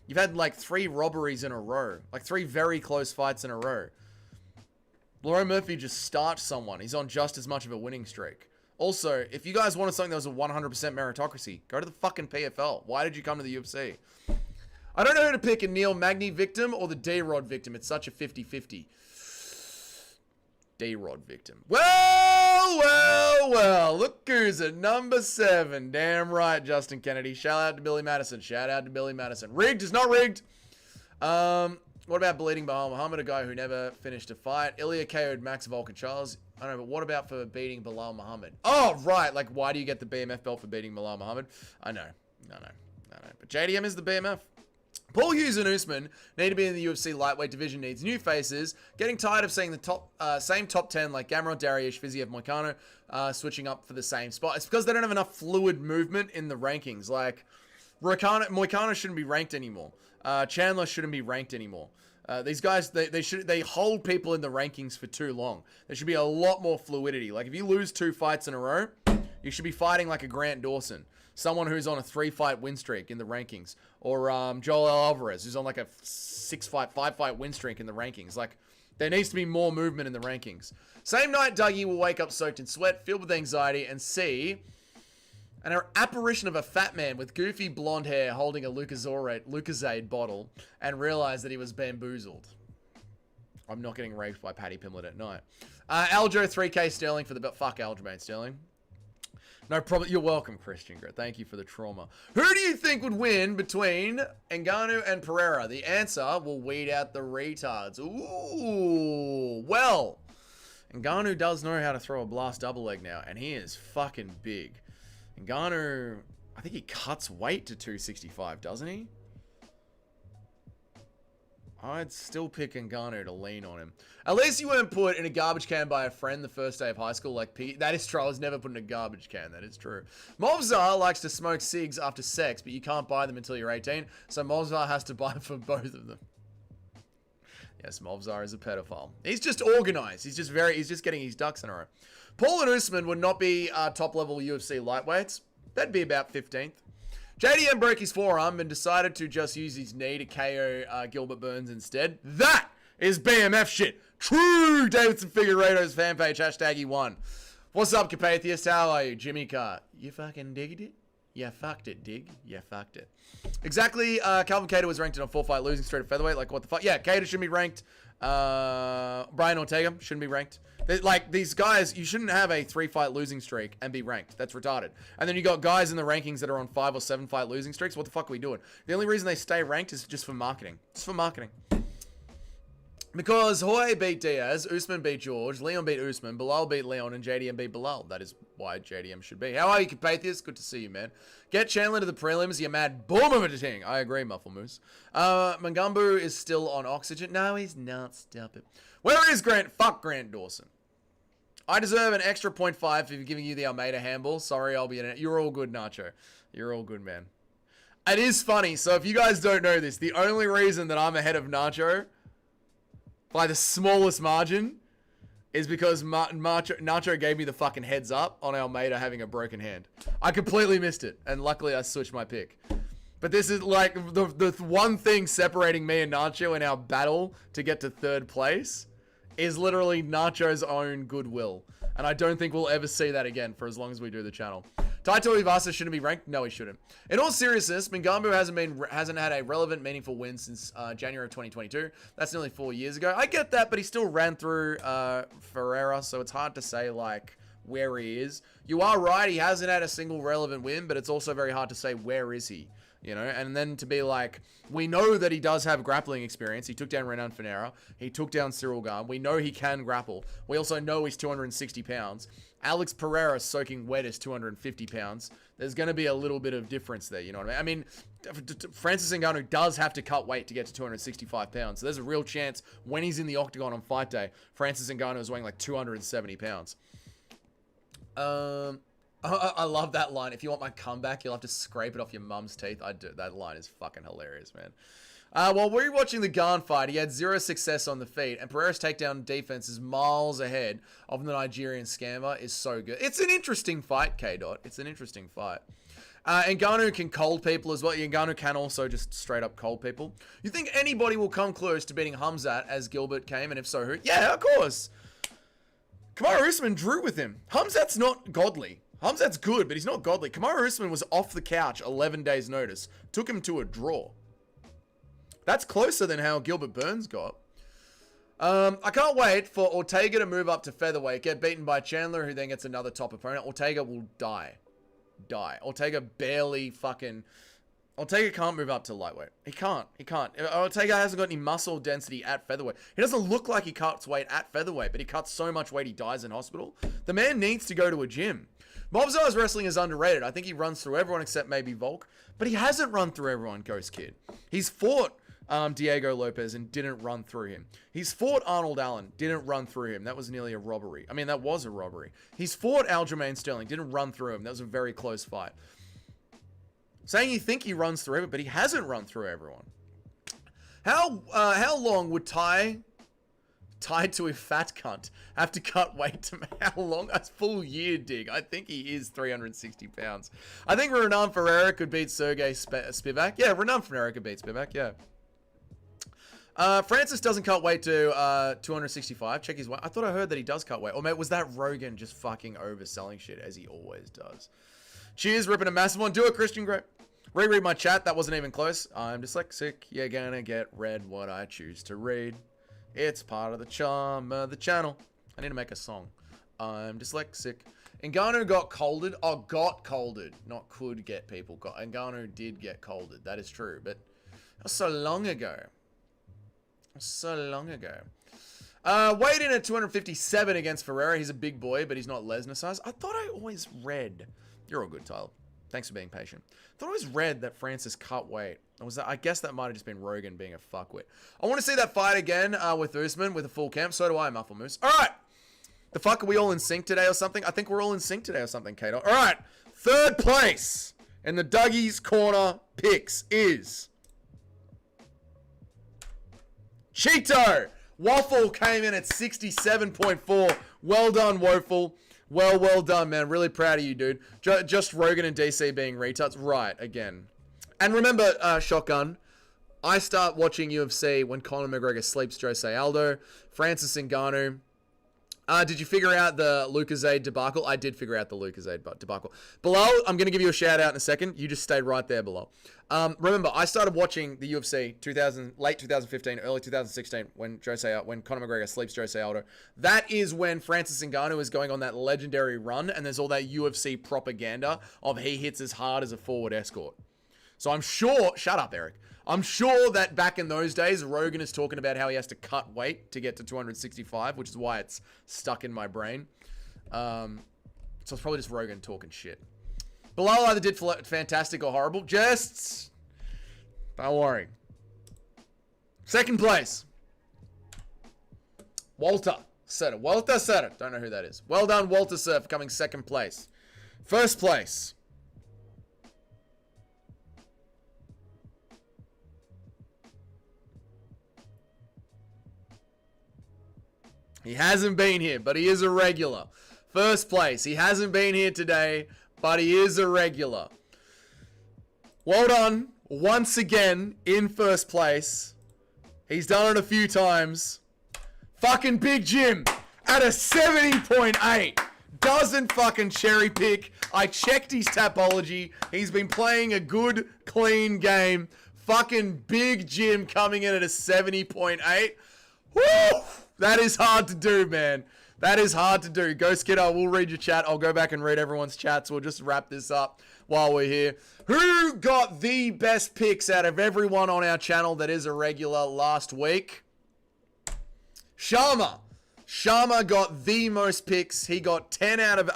you've had, like, 3 robberies in a row. Like, 3 very close fights in a row. Lerone Murphy just starched someone. He's on just as much of a winning streak. Also, if you guys wanted something that was a 100% meritocracy, go to the fucking PFL. Why did you come to the UFC? I don't know who to pick, a Neil Magny victim or the D-Rod victim. It's such a 50-50. D-Rod victim. Well. Look who's at number 7. Damn right, Justin Kennedy. Shout out to Billy Madison. Rigged is not rigged. What about bleeding Bilal Muhammad, a guy who never finished a fight? Ilya KO'd Max Volkan Charles. I don't know, but what about for beating Bilal Muhammad? Oh, right. Like, why do you get the BMF belt for beating Bilal Muhammad? I know. But JDM is the BMF. Paul Hughes and Usman need to be in the UFC lightweight division, needs new faces. Getting tired of seeing the same top 10 like Gamrot, Dariush, Fiziev, Moicano switching up for the same spot. It's because they don't have enough fluid movement in the rankings. Like, Moicano shouldn't be ranked anymore. Chandler shouldn't be ranked anymore. These guys, they hold people in the rankings for too long. There should be a lot more fluidity. Like, if you lose 2 fights in a row, you should be fighting like a Grant Dawson. Someone who's on a 3-fight win streak in the rankings. Or Joel Alvarez, who's on like a 6-fight, 5-fight win streak in the rankings. Like, There needs to be more movement in the rankings. Same night, Dougie will wake up soaked in sweat, filled with anxiety, and see an apparition of a fat man with goofy blonde hair holding a Lucozade bottle and realize that he was bamboozled. I'm not getting raped by Paddy Pimlet at night. Aljo, 3K Sterling for the... Fuck Aljamain Sterling. No problem. You're welcome, Christian Grit. Thank you for the trauma. Who do you think would win between Ngannou and Pereira? The answer will weed out the retards. Ooh. Well, Ngannou does know how to throw a blast double leg now, and he is fucking big. Ngannou, I think he cuts weight to 265, doesn't he? I'd still pick Ngannou to lean on him. At least you weren't put in a garbage can by a friend the first day of high school like Pete. That is true. I was never put in a garbage can. That is true. Movzar likes to smoke cigs after sex, but you can't buy them until you're 18. So Movzar has to buy for both of them. Yes, Movzar is a pedophile. He's just organized. He's just getting his ducks in a row. Paul and Usman would not be top-level UFC lightweights. That'd be about 15th. JDM broke his forearm and decided to just use his knee to KO Gilbert Burns instead. That is BMF shit. True Davidson Figueiredo's fan page. Hashtag he won. What's up, Capatheist? How are you? Jimmy Carr. You fucking digged it? You fucked it, dig. You fucked it. Exactly. Calvin Kattar was ranked in a 4-fight losing streak at featherweight. Like, what the fuck? Yeah, Kattar shouldn't be ranked. Brian Ortega shouldn't be ranked. Like, these guys, you shouldn't have a 3-fight losing streak and be ranked. That's retarded. And then you got guys in the rankings that are on 5 or 7-fight losing streaks. What the fuck are we doing? The only reason they stay ranked is just for marketing. It's for marketing. Because Jorge beat Diaz, Usman beat George, Leon beat Usman, Bilal beat Leon, and JDM beat Bilal. That is why JDM should be. How are you, Capatheus? Good to see you, man. Get Chandler to the prelims, you mad boom of a ting. I agree, Muffle Moose. Mangumbu is still on oxygen. No, he's not. Stop it. Where is Grant? Fuck Grant Dawson. I deserve an extra 0.5 for giving you the Almeida handball. Sorry, I'll be in it. You're all good, Nacho. You're all good, man. It is funny. So if you guys don't know this, the only reason that I'm ahead of Nacho by the smallest margin is because Nacho gave me the fucking heads up on Almeida having a broken hand. I completely missed it, and luckily I switched my pick. But this is like the one thing separating me and Nacho in our battle to get to 3rd place is literally Nacho's own goodwill. And I don't think we'll ever see that again for as long as we do the channel. Taito Ivasa shouldn't be ranked? No, he shouldn't. In all seriousness, Mangumbu hasn't had a relevant, meaningful win since January of 2022. That's nearly 4 years ago. I get that, but he still ran through Ferreira, so it's hard to say, like, where he is. You are right, he hasn't had a single relevant win, but it's also very hard to say where is he. You know, and then to be like, we know that he does have grappling experience. He took down Renan Finera. He took down Cyril Gane. We know he can grapple. We also know he's 260 pounds. Alex Pereira soaking wet is 250 pounds. There's going to be a little bit of difference there, you know what I mean? I mean, Francis Ngannou does have to cut weight to get to 265 pounds. So there's a real chance when he's in the octagon on fight day, Francis Ngannou is weighing like 270 pounds. I love that line. If you want my comeback, you'll have to scrape it off your mum's teeth. I do. That line is fucking hilarious, man. While we were watching the Gane fight, he had 0 success on the feet, and Pereira's takedown defense is miles ahead of the Nigerian scammer. Is so good. It's an interesting fight, K-Dot. It's an interesting fight. Ngannou can cold people as well. Ngannou can also just straight up cold people. You think anybody will come close to beating Khamzat as Gilbert came, and if so, who? Yeah, of course. Kamaru Usman drew with him. Khamzat's not godly. Khamzat's good, but he's not godly. Kamaru Usman was off the couch 11 days notice. Took him to a draw. That's closer than how Gilbert Burns got. I can't wait for Ortega to move up to featherweight, get beaten by Chandler, who then gets another top opponent. Ortega will die. Ortega barely fucking... Ortega can't move up to lightweight. He can't. Ortega hasn't got any muscle density at featherweight. He doesn't look like he cuts weight at featherweight, but he cuts so much weight he dies in hospital. The man needs to go to a gym. Mobzar's wrestling is underrated. I think he runs through everyone except maybe Volk. But he hasn't run through everyone, Ghost Kid. He's fought Diego Lopez and didn't run through him. He's fought Arnold Allen, didn't run through him. That was nearly a robbery. I mean, that was a robbery. He's fought Aljamain Sterling, didn't run through him. That was a very close fight. Saying you think he runs through everyone, but he hasn't run through everyone. How long would tied to a fat cunt have to cut weight to how long? A full year, dig. I think he is 360 pounds. I think Renan Ferreira could beat Sergey Spivak. Yeah, Renan Ferreira could beat Spivak, yeah. Francis doesn't cut weight to 265. Check his weight. I thought I heard that he does cut weight. Or maybe was that Rogan just fucking overselling shit as he always does? Cheers, ripping a massive one. Do it, Christian Great. Reread my chat. That wasn't even close. I'm dyslexic. You're gonna get read what I choose to read. It's part of the charm of the channel. I need to make a song. I'm dyslexic. Ngannou got colded. Oh, got colded. Not could get people. Ngannou did get colded. That is true. But that was so long ago. So long ago. Weighed in at 257 against Ferreira. He's a big boy, but he's not Lesnar size. I thought I always read. You're all good, Tyler. Thanks for being patient. I thought I always read that Francis cut weight. Or was that, I guess that might have just been Rogan being a fuckwit. I want to see that fight again with Usman with a full camp. So do I, Muffle Moose. All right. The fuck, are we all in sync today or something? I think we're all in sync today or something, Kato. All right. Third place in the Dougie's Corner picks is Cheeto. Waffle came in at 67.4. Well done, Woeful. Well done, man. Really proud of you, dude. Just Rogan and DC being retards. Right, again. And remember, Shotgun, I start watching UFC when Conor McGregor sleeps Jose Aldo. Francis Ngannou. Did you figure out the Lucozade debacle? I did figure out the Lucozade debacle. Bilal, I'm going to give you a shout out in a second. You just stayed right there, Bilal. Remember, I started watching the UFC late 2015, early 2016 when Conor McGregor sleeps Jose Aldo. That is when Francis Ngannou is going on that legendary run, and there's all that UFC propaganda of he hits as hard as a forward escort. So I'm sure, shut up, Eric. I'm sure that back in those days, Rogan is talking about how he has to cut weight to get to 265, which is why it's stuck in my brain. So it's probably just Rogan talking shit. Bilal either did fantastic or horrible. Just don't worry. Second place. Walter Sutter. Walter Sutter. Don't know who that is. Well done, Walter Sutter, for coming second place. First place. He hasn't been here, but he is a regular. First place. He hasn't been here today, but he is a regular. Well done. Once again, in first place. He's done it a few times. Fucking Big Jim at a 70.8. Doesn't fucking cherry pick. I checked his tapology. He's been playing a good, clean game. Fucking Big Jim coming in at a 70.8. Woo! That is hard to do, man. That is hard to do. Ghost Kid, I will read your chat. I'll go back and read everyone's chats. We'll just wrap this up while we're here. Who got the best picks out of everyone on our channel that is a regular last week? Sharma. Sharma got the most picks. He got 10 out of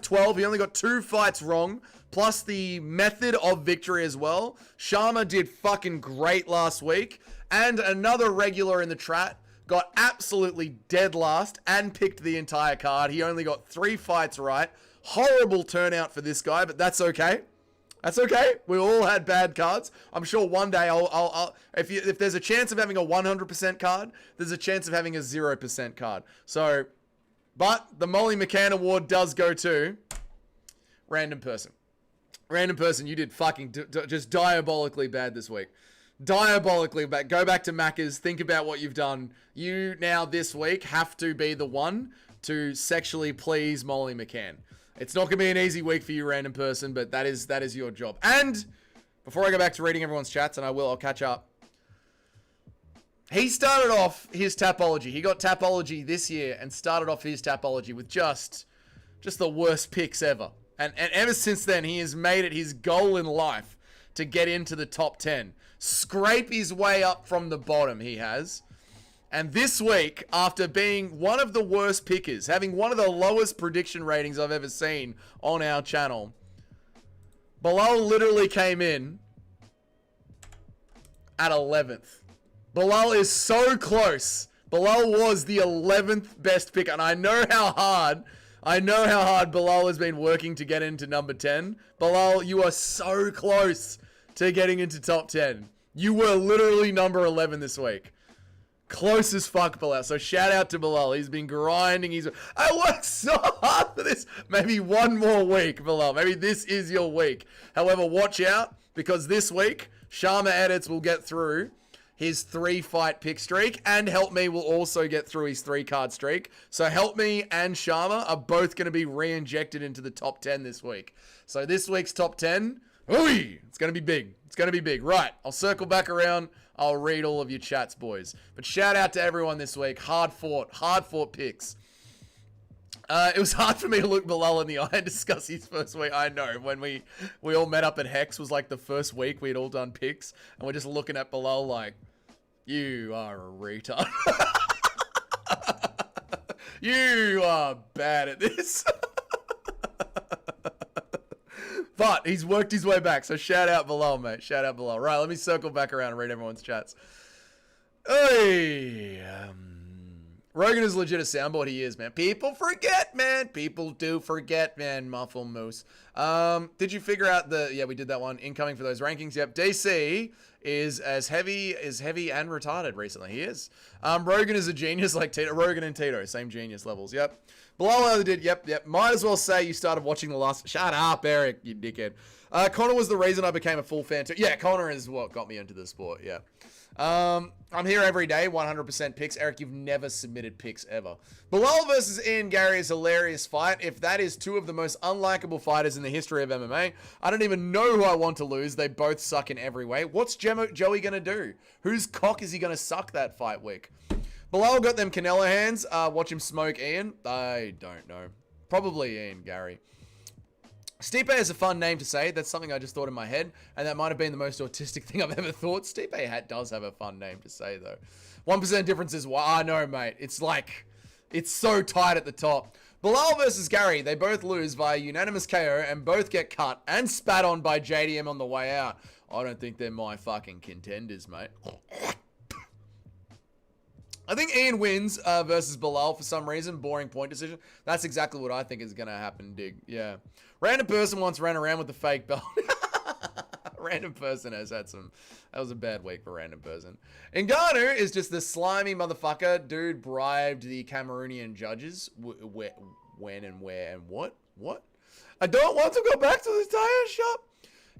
12. He only got 2 fights wrong, plus the method of victory as well. Sharma did fucking great last week. And another regular in the chat got absolutely dead last and picked the entire card. He only got 3 fights right. Horrible turnout for this guy, but that's okay. That's okay. We all had bad cards. I'm sure one day if there's a chance of having a 100% card, there's a chance of having a 0% card. So, but the Molly McCann Award does go to random person. Random person, you did fucking just diabolically bad this week. Diabolically bad. Go back to Macca's. Think about what you've done. You now this week have to be the one to sexually please Molly McCann. It's not going to be an easy week for you, random person, but that is your job. And before I go back to reading everyone's chats, and I'll catch up. He started off his tapology. He got tapology this year and started off his tapology with just the worst picks ever. And ever since then, he has made it his goal in life to get into the top 10. Scrape his way up from the bottom, he has. And this week, after being one of the worst pickers, having one of the lowest prediction ratings I've ever seen on our channel, Bilal literally came in at 11th. Bilal is so close. Bilal was the 11th best pick, and I know how hard Bilal has been working to get into number 10. Bilal, you are so close to getting into top 10. You were literally number 11 this week. Close as fuck, Bilal. So shout out to Bilal. He's been grinding. I worked so hard for this. Maybe one more week, Bilal. Maybe this is your week. However, watch out, because this week, Sharma Edits will get through his 3-fight pick streak, and Help Me will also get through his 3-card streak. So Help Me and Sharma are both going to be re-injected into the top 10 this week. So this week's top 10, it's going to be big. It's going to be big. Right, I'll circle back around. I'll read all of your chats, boys. But shout out to everyone this week. Hard fought picks. It was hard for me to look Bilal in the eye and discuss his first week. I know, when we all met up at Hex was like the first week we had all done picks, and we're just looking at Bilal like, you are a retard. You are bad at this. But he's worked his way back, so shout out Bilal, mate. Shout out Bilal. Right, let me circle back around and read everyone's chats. Hey, Rogan is legit a soundboard. He is, man. People forget, man. People do forget, man. Muffle Moose. Did you figure out yeah, we did that one. Incoming for those rankings. Yep. DC is as heavy and retarded recently. He is. Rogan is a genius like Tito. Rogan and Tito, same genius levels. Yep. Bilal did. Yep. Might as well say you started watching the last. Shut up, Eric, you dickhead. Connor was the reason I became a full fan too. Yeah, Connor is what got me into the sport. Yeah. I'm here every day, 100% picks. Eric, you've never submitted picks ever. Bilal versus Ian Gary is a hilarious fight. If that is two of the most unlikable fighters in the history of MMA, I don't even know who I want to lose. They both suck in every way. What's Joey going to do? Whose cock is he going to suck that fight week? Bilal got them Canelo hands. Watch him smoke Ian. I don't know. Probably Ian Gary. Stipe is a fun name to say. That's something I just thought in my head, and that might have been the most autistic thing I've ever thought. Stipe does have a fun name to say, though. 1% difference is why I know, mate. It's like, it's so tight at the top. Bilal versus Gary, they both lose via unanimous KO and both get cut and spat on by JDM on the way out. I don't think they're my fucking contenders, mate. I think Ian wins versus Bilal for some reason. Boring point decision. That's exactly what I think is going to happen, Dig. Yeah. Random person once ran around with the fake belt. Random person has had some... That was a bad week for random person. Ngannou is just the slimy motherfucker. Dude bribed the Cameroonian judges. When and where and what? What? I don't want to go back to the tire shop.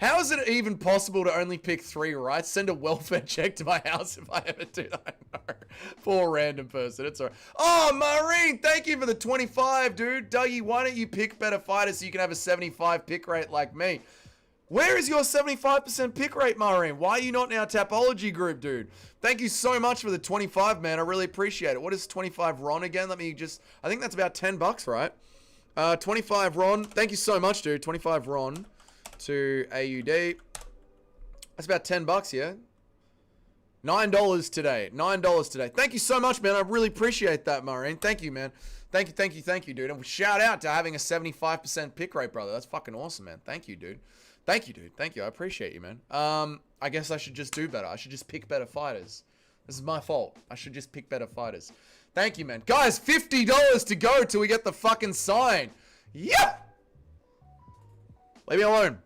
How is it even possible to only pick 3 right? Send a welfare check to my house if I ever do that. I know. Poor random person. It's alright. Oh, Maureen, thank you for the 25, dude. Dougie, why don't you pick better fighters so you can have a 75 pick rate like me? Where is your 75% pick rate, Maureen? Why are you not in our Tapology group, dude? Thank you so much for the 25, man. I really appreciate it. What is 25 Ron again? Let me just... I think that's about $10, right? 25 Ron. Thank you so much, dude. 25 Ron. To AUD. That's about $10, yeah? $9 today. $9 today. Thank you so much, man. I really appreciate that, Maureen. Thank you, man. Thank you, dude. And shout out to having a 75% pick rate, brother. That's fucking awesome, man. Thank you, dude. Thank you, dude. Thank you. I appreciate you, man. I guess I should just do better. I should just pick better fighters. This is my fault. I should just pick better fighters. Thank you, man. Guys, $50 to go till we get the fucking sign. Yeah! Leave me alone.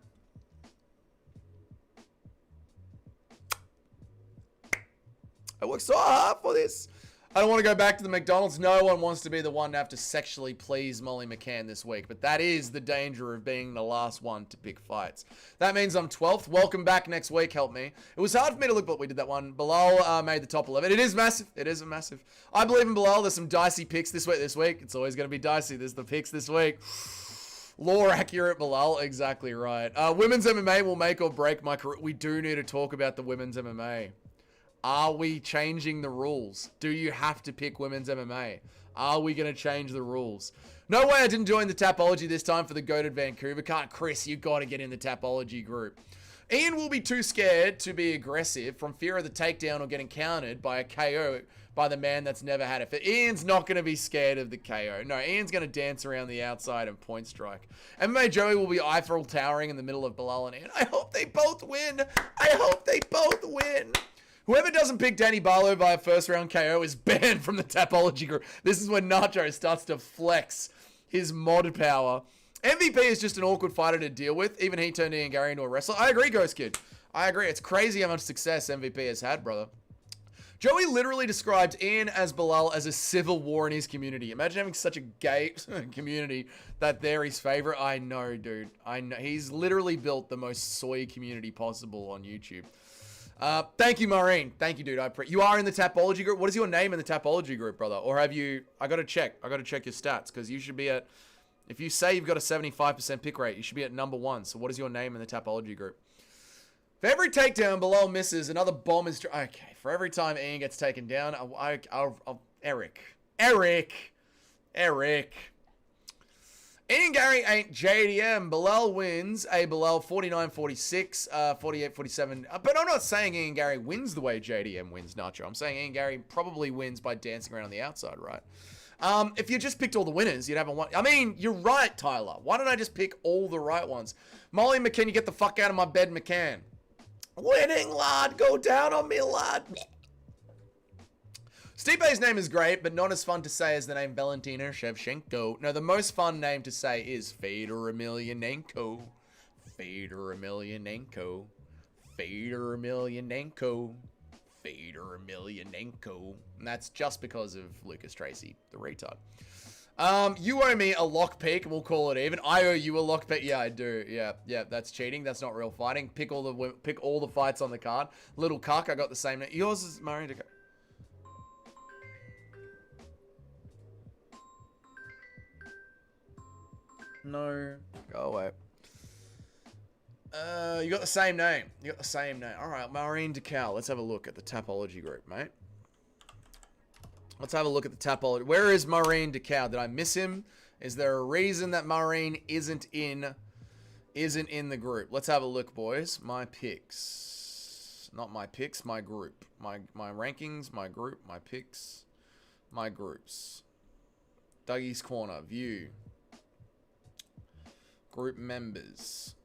I worked so hard for this. I don't want to go back to the McDonald's. No one wants to be the one to have to sexually please Molly McCann this week. But that is the danger of being the last one to pick fights. That means I'm 12th. Welcome back next week. Help me. It was hard for me to look, but we did that one. Bilal made the top 11. It is massive. It is a massive. I believe in Bilal. There's some dicey picks this week. It's always going to be dicey. There's the picks this week. Lore accurate, Bilal. Exactly right. Women's MMA will make or break my career. We do need to talk about the women's MMA. Are we changing the rules? Do you have to pick women's MMA? Are we going to change the rules? No way I didn't join the Tapology this time for the goated Vancouver. Can't Chris, you got to get in the Tapology group. Ian will be too scared to be aggressive from fear of the takedown or getting countered by a KO by the man that's never had it. But Ian's not going to be scared of the KO. No, Ian's going to dance around the outside and point strike. MMA Joey will be Eiffel towering in the middle of Bilal and Ian. I hope they both win. I hope they both win. Whoever doesn't pick Danny Barlow by a first round KO is banned from the Tapology group. This is when Nacho starts to flex his mod power. MVP is just an awkward fighter to deal with. Even he turned Ian Gary into a wrestler. I agree, Ghost Kid. I agree. It's crazy how much success MVP has had, brother. Joey literally described Ian as Bilal as a civil war in his community. Imagine having such a gay community that they're his favorite. I know, dude. I know. He's literally built the most soy community possible on YouTube. Thank you, Maureen. Thank you, dude. You are in the Tapology group. What is your name in the Tapology group, brother? Or have you... I got to check. I got to check your stats because you should be at... If you say you've got a 75% pick rate, you should be at number 1. So what is your name in the Tapology group? For every takedown, Bilal misses, another bomb is... Okay, for every time Ian gets taken down, Eric. Ian Gary ain't JDM. Bilal wins. Bilal 49-46, 48-47. But I'm not saying Ian Gary wins the way JDM wins, Nacho. I'm saying Ian Gary probably wins by dancing around on the outside, right? If you just picked all the winners, you'd have one. I mean, you're right, Tyler. Why don't I just pick all the right ones? Molly McCann, you get the fuck out of my bed, McCann. Winning, lad. Go down on me, lad. Stipe's name is great, but not as fun to say as the name Valentina Shevchenko. No, the most fun name to say is Fedor Emelianenko. Fedor Emelianenko. Fedor Emelianenko. Fedor Emelianenko. And that's just because of Lucas Tracy, the retard. You owe me a lock pick, and we'll call it even. I owe you a lock pick. Yeah, I do. Yeah, that's cheating. That's not real fighting. Pick all the fights on the card. Little cuck, I got the same name. Yours is Marinda. No. Go away. You got the same name. All right, Maureen DeCal. Let's have a look at the Tapology group, mate. Let's have a look at the Tapology. Where is Maureen DeCal? Did I miss him? Is there a reason that Maureen isn't in the group? Let's have a look, boys. My picks. Not my picks, my group. My rankings, my group, my picks, my groups. Dougie's Corner, view. Group members.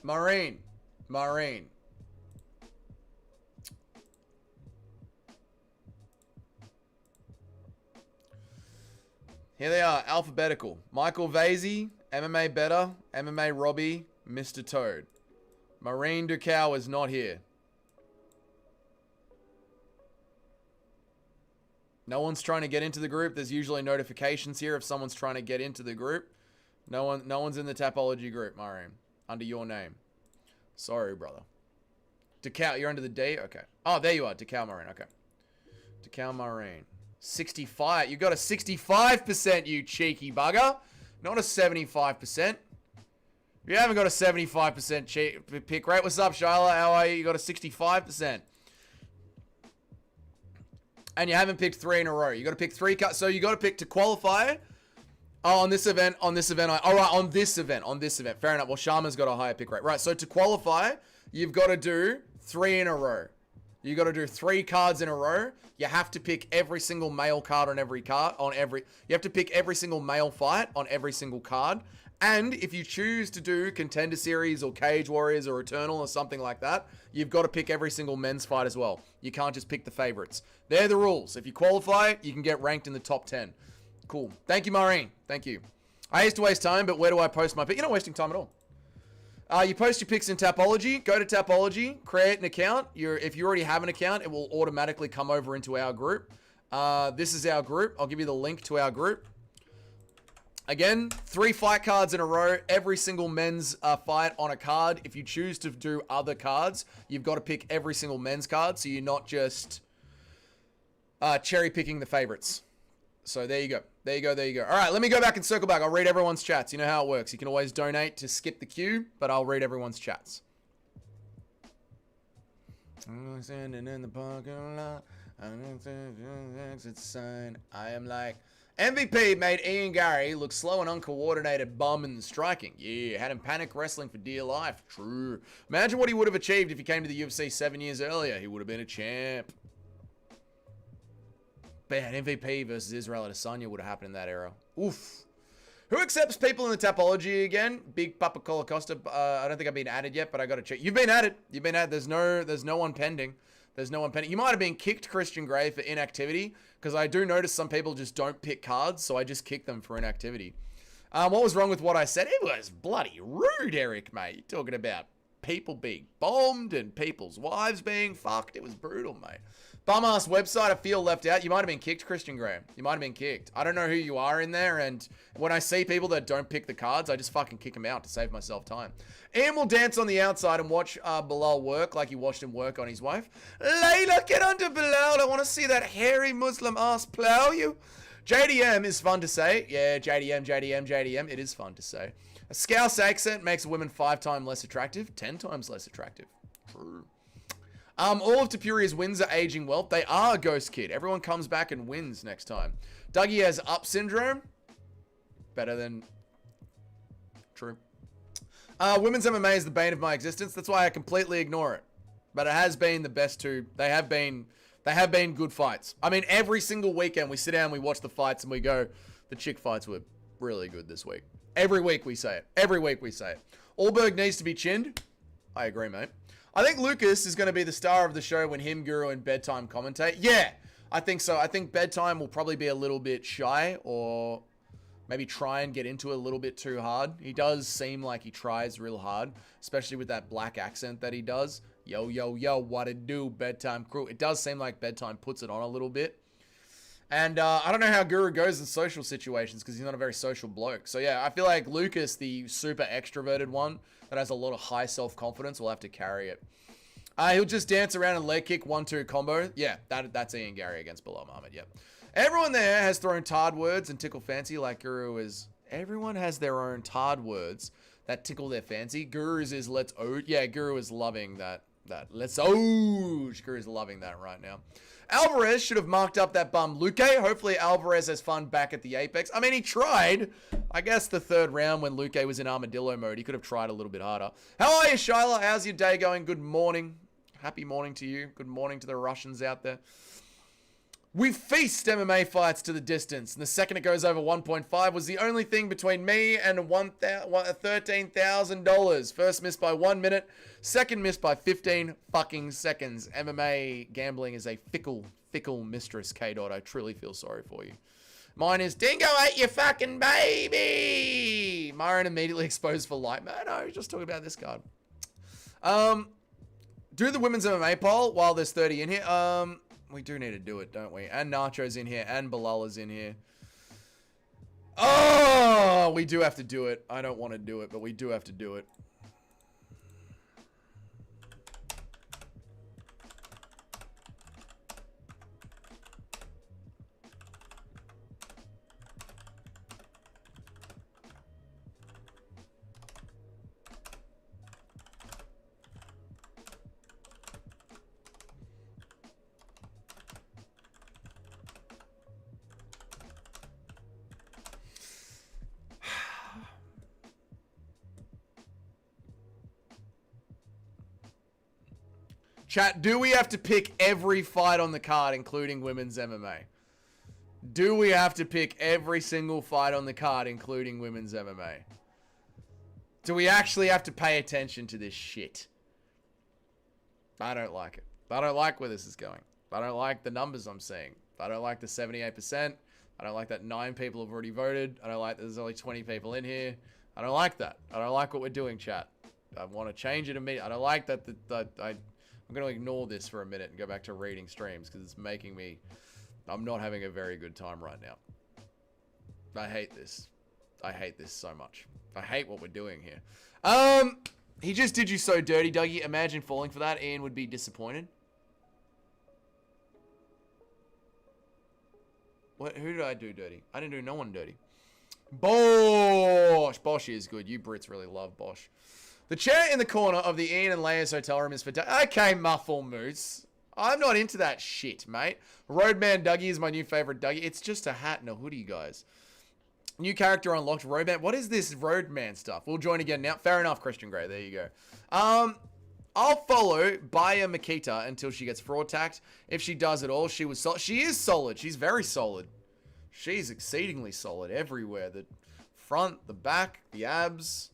Maureen. Here they are, alphabetical. Michael Vasey, MMA Better, MMA Robbie, Mr. Toad. Maureen Ducow is not here. No one's trying to get into the group. There's usually notifications here if someone's trying to get into the group. No one's in the Tapology group, Maureen. Under your name. Sorry, brother. Ducow, you're under the D? Okay. Oh, there you are. Ducow Maureen. Okay. Ducow Maureen. 65. You got a 65%, you cheeky bugger. Not a 75%. You haven't got a 75% pick rate. What's up, Shyla? How are you? You got a 65%. And you haven't picked 3 in a row. You got to pick 3 cuts. So you got to pick to qualify. Oh, on this event. All right, on this event. Fair enough. Well, Sharma's got a higher pick rate. Right, so to qualify, you've got to do 3 in a row. You got to do 3 cards in a row. You have to pick every single male card on every card. You have to pick every single male fight on every single card. And if you choose to do Contender Series or Cage Warriors or Eternal or something like that, you've got to pick every single men's fight as well. You can't just pick the favorites. They're the rules. If you qualify, you can get ranked in the top 10. Cool. Thank you, Maureen. Thank you. I used to waste time, but where do I post my pick? You're not wasting time at all. You post your picks in Tapology. Go to Tapology. Create an account. If you already have an account, it will automatically come over into our group. This is our group. I'll give you the link to our group. Again, 3 fight cards in a row. Every single men's fight on a card. If you choose to do other cards, you've got to pick every single men's card. So you're not just cherry picking the favorites. So there you go. There you go. All right, let me go back and circle back. I'll read everyone's chats. You know how it works. You can always donate to skip the queue, but I'll read everyone's chats. I'm standing in the parking lot. I am like... MVP made Ian Gary look slow and uncoordinated bum in the striking. Yeah, had him panic wrestling for dear life. True. Imagine what he would have achieved if he came to the UFC 7 years earlier. He would have been a champ. Man, MVP versus Israel Adesanya would have happened in that era. Oof. Who accepts people in the Tapology again? Big Papa Colacosta. I don't think I've been added yet, but I got to check. You've been added. There's no one pending. You might have been kicked, Christian Gray, for inactivity, because I do notice some people just don't pick cards, so I just kick them for inactivity. What was wrong with what I said? It was bloody rude, Eric, mate. You're talking about people being bombed and people's wives being fucked. It was brutal, mate. Bum-ass website, I feel left out. You might have been kicked, Christian Graham. You might have been kicked. I don't know who you are in there, and when I see people that don't pick the cards, I just fucking kick them out to save myself time. Ian will dance on the outside and watch Bilal work like he watched him work on his wife. Layla, get under Bilal. I want to see that hairy Muslim ass plow you. JDM is fun to say. Yeah, JDM. It is fun to say. A Scouse accent makes a woman 5 times less attractive, 10 times less attractive. True. All of Tapuria's wins are aging well. They are, Ghost Kid. Everyone comes back and wins next time. Dougie has up syndrome. Better than... True. Women's MMA is the bane of my existence. That's why I completely ignore it. But it has been the best two. They have been good fights. I mean, every single weekend we sit down, we watch the fights, and we go, the chick fights were really good this week. Every week we say it. Every week we say it. Allberg needs to be chinned. I agree, mate. I think Lucas is going to be the star of the show when him, Guru, and Bedtime commentate. Yeah, I think so. I think Bedtime will probably be a little bit shy, or maybe try and get into it a little bit too hard. He does seem like he tries real hard, especially with that black accent that he does. Yo, yo, yo, what it do, Bedtime crew. It does seem like Bedtime puts it on a little bit. And I don't know how Guru goes in social situations because he's not a very social bloke. So yeah, I feel like Lucas, the super extroverted one that has a lot of high self-confidence, will have to carry it. He'll just dance around and leg kick 1-2 combo. Yeah, that's Ian Gary against Bilal Muhammad. Yep. Everyone there has thrown tard words and tickle fancy like Guru is. Everyone has their own tard words that tickle their fancy. Guru's is let's oh. Yeah, Guru is loving that. Let's oh. Guru is loving that right now. Alvarez should have marked up that bum Luque. Hopefully Alvarez has fun back at the Apex. I mean, he tried. I guess the third round when Luque was in armadillo mode, he could have tried a little bit harder. How are you, Shyla? How's your day going? Good morning. Happy morning to you. Good morning to the Russians out there. We feast MMA fights to the distance. And the second it goes over 1.5 was the only thing between me and $13,000. First missed by 1 minute. Second missed by 15 fucking seconds. MMA gambling is a fickle mistress, K-Dot. I truly feel sorry for you. Mine is, Dingo ate your fucking baby. Myron immediately exposed for light. Man, no, just talking about this card. Do the women's MMA poll while there's 30 in here. We do need to do it, don't we? And Nacho's in here, and Bilal is in here. Oh, we do have to do it. I don't want to do it, but we do have to do it. Chat, do we have to pick every fight on the card, including women's MMA? Do we have to pick every single fight on the card, including women's MMA? Do we actually have to pay attention to this shit? I don't like it. I don't like where this is going. I don't like the numbers I'm seeing. I don't like the 78%. I don't like that 9 people have already voted. I don't like that there's only 20 people in here. I don't like that. I don't like what we're doing, chat. I want to change it immediately. I don't like that. I'm going to ignore this for a minute and go back to reading streams because it's making me... I'm not having a very good time right now. I hate this. I hate this so much. I hate what we're doing here. He just did you so dirty, Dougie. Imagine falling for that. Ian would be disappointed. What? Who did I do dirty? I didn't do no one dirty. Bosch. Bosch is good. You Brits really love Bosch. The chair in the corner of the Ian and Leia's hotel room is for... Okay, Muffle Moose. I'm not into that shit, mate. Roadman Dougie is my new favorite Dougie. It's just a hat and a hoodie, guys. New character unlocked, Roadman. What is this Roadman stuff? We'll join again now. Fair enough, Christian Grey. There you go. I'll follow Baya Makita until she gets fraud tacked. If she does it all, she is solid. She's very solid. She's exceedingly solid everywhere. The front, the back, the abs...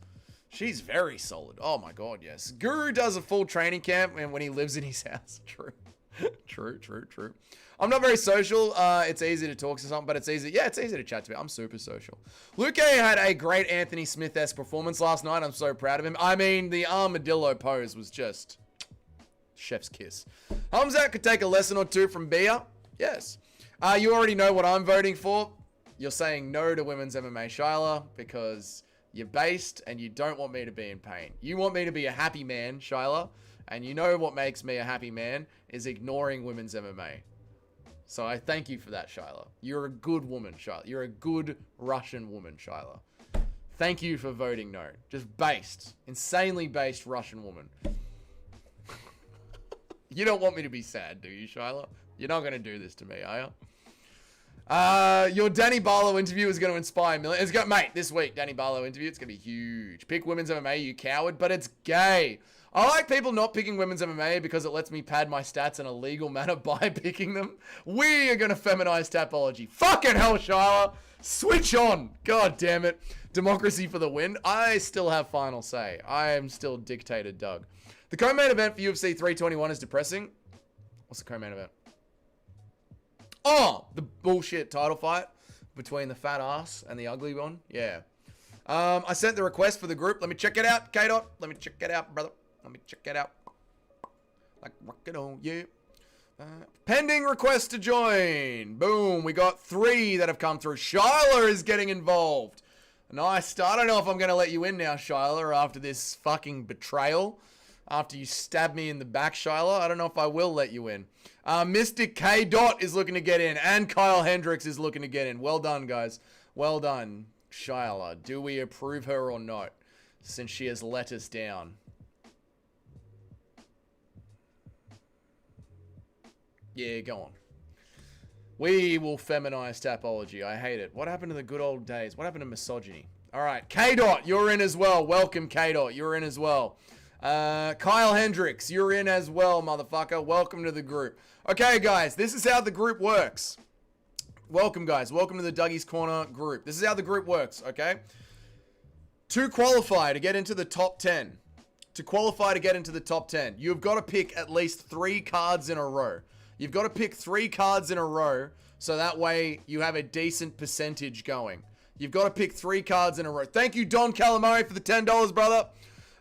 She's very solid. Oh my god, yes. Guru does a full training camp and when he lives in his house. True. True, true, true. I'm not very social. It's easy to talk to someone, but it's easy. Yeah, it's easy to chat to me. I'm super social. Luke had a great Anthony Smith-esque performance last night. I'm so proud of him. I mean, the armadillo pose was just chef's kiss. Hamzat could take a lesson or two from Bia. Yes. You already know what I'm voting for. You're saying no to women's MMA, Shyla, because you're based and you don't want me to be in pain. You want me to be a happy man, Shyla, and you know what makes me a happy man is ignoring women's MMA. So I thank you for that, Shyla. You're a good woman, Shyla. You're a good Russian woman, Shyla. Thank you for voting no. Just based. Insanely based Russian woman. You don't want me to be sad, do you, Shyla? You're not going to do this to me, are you? Your Danny Barlow interview is going to inspire millions. Mate, this week, Danny Barlow interview, it's going to be huge. Pick women's MMA, you coward, but it's gay. I like people not picking women's MMA because it lets me pad my stats in a legal manner by picking them. We are going to feminize Tapology. Fucking hell, Shyla. Switch on. God damn it. Democracy for the win. I still have final say. I am still dictator Doug. The co-main event for UFC 321 is depressing. What's the co-main event? Oh, the bullshit title fight between the fat ass and the ugly one. Yeah. I sent the request for the group. Let me check it out, K-Dot. Let me check it out, brother. Let me check it out. Like, rock it on, yeah. Pending request to join. Boom. We got 3 that have come through. Shyla is getting involved. Nice. I don't know if I'm going to let you in now, Shyla, after this fucking betrayal. After you stab me in the back, Shyla. I don't know if I will let you in. Mystic K. Dot is looking to get in. And Kyle Hendricks is looking to get in. Well done, guys. Well done, Shyla. Do we approve her or not? Since she has let us down. Yeah, go on. We will feminize Tapology. I hate it. What happened to the good old days? What happened to misogyny? All right. K-Dot, you're in as well. Welcome, K-Dot. You're in as well. Kyle Hendricks, you're in as well, motherfucker. Welcome to the group. Okay, guys, this is how the group works. Welcome, guys. Welcome to the Dougie's Corner group. This is how the group works, okay? To qualify to get into the top 10, you've got to pick at least 3 cards in a row. You've got to pick 3 cards in a row so that way you have a decent percentage going. You've got to pick 3 cards in a row. Thank you, Don Calamari, for the $10, brother.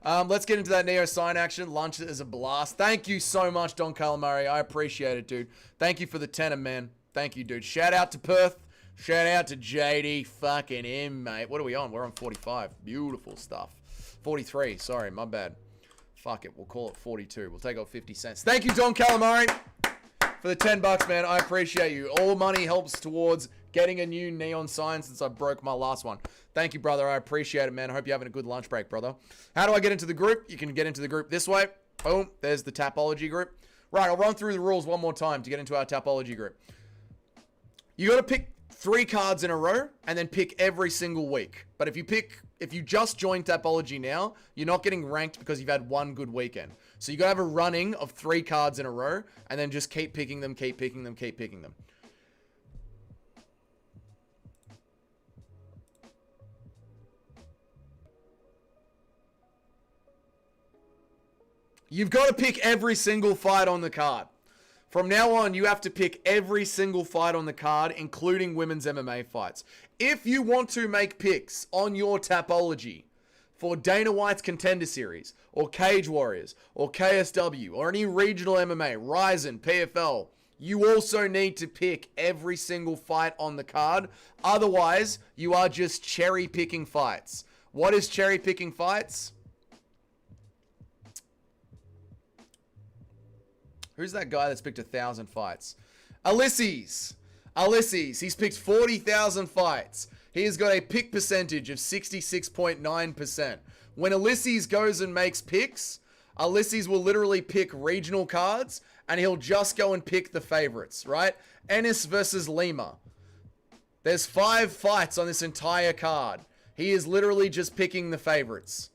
Let's get into that Neo sign action. Lunch is a blast. Thank you so much, Don Calamari. I appreciate it, dude. Thank you for the tenner, man. Thank you, dude. Shout out to Perth. Shout out to JD fucking M, mate. What are we on? We're on 45. Beautiful stuff. 43. Sorry, my bad. Fuck it. We'll call it 42. We'll take off 50 cents. Thank you, Don Calamari, for the $10, man. I appreciate you. All money helps towards getting a new neon sign since I broke my last one. Thank you, brother. I appreciate it, man. I hope you're having a good lunch break, brother. How do I get into the group? You can get into the group this way. Boom. There's the Tapology group. Right, I'll run through the rules one more time to get into our Tapology group. You got to pick 3 cards in a row and then pick every single week. But if you just joined Tapology now, you're not getting ranked because you've had one good weekend. So you got to have a running of 3 cards in a row and then just keep picking them, keep picking them, keep picking them. You've got to pick every single fight on the card. From now on, you have to pick every single fight on the card, including women's MMA fights. If you want to make picks on your Tapology for Dana White's Contender Series, or Cage Warriors, or KSW, or any regional MMA, Ryzen, PFL, you also need to pick every single fight on the card. Otherwise, you are just cherry picking fights. What is cherry picking fights? Who's that guy that's picked 1,000 fights? Ulysses. He's picked 40,000 fights. He has got a pick percentage of 66.9%. When Ulysses goes and makes picks, Ulysses will literally pick regional cards and he'll just go and pick the favorites, right? Ennis versus Lima. There's 5 fights on this entire card. He is literally just picking the favorites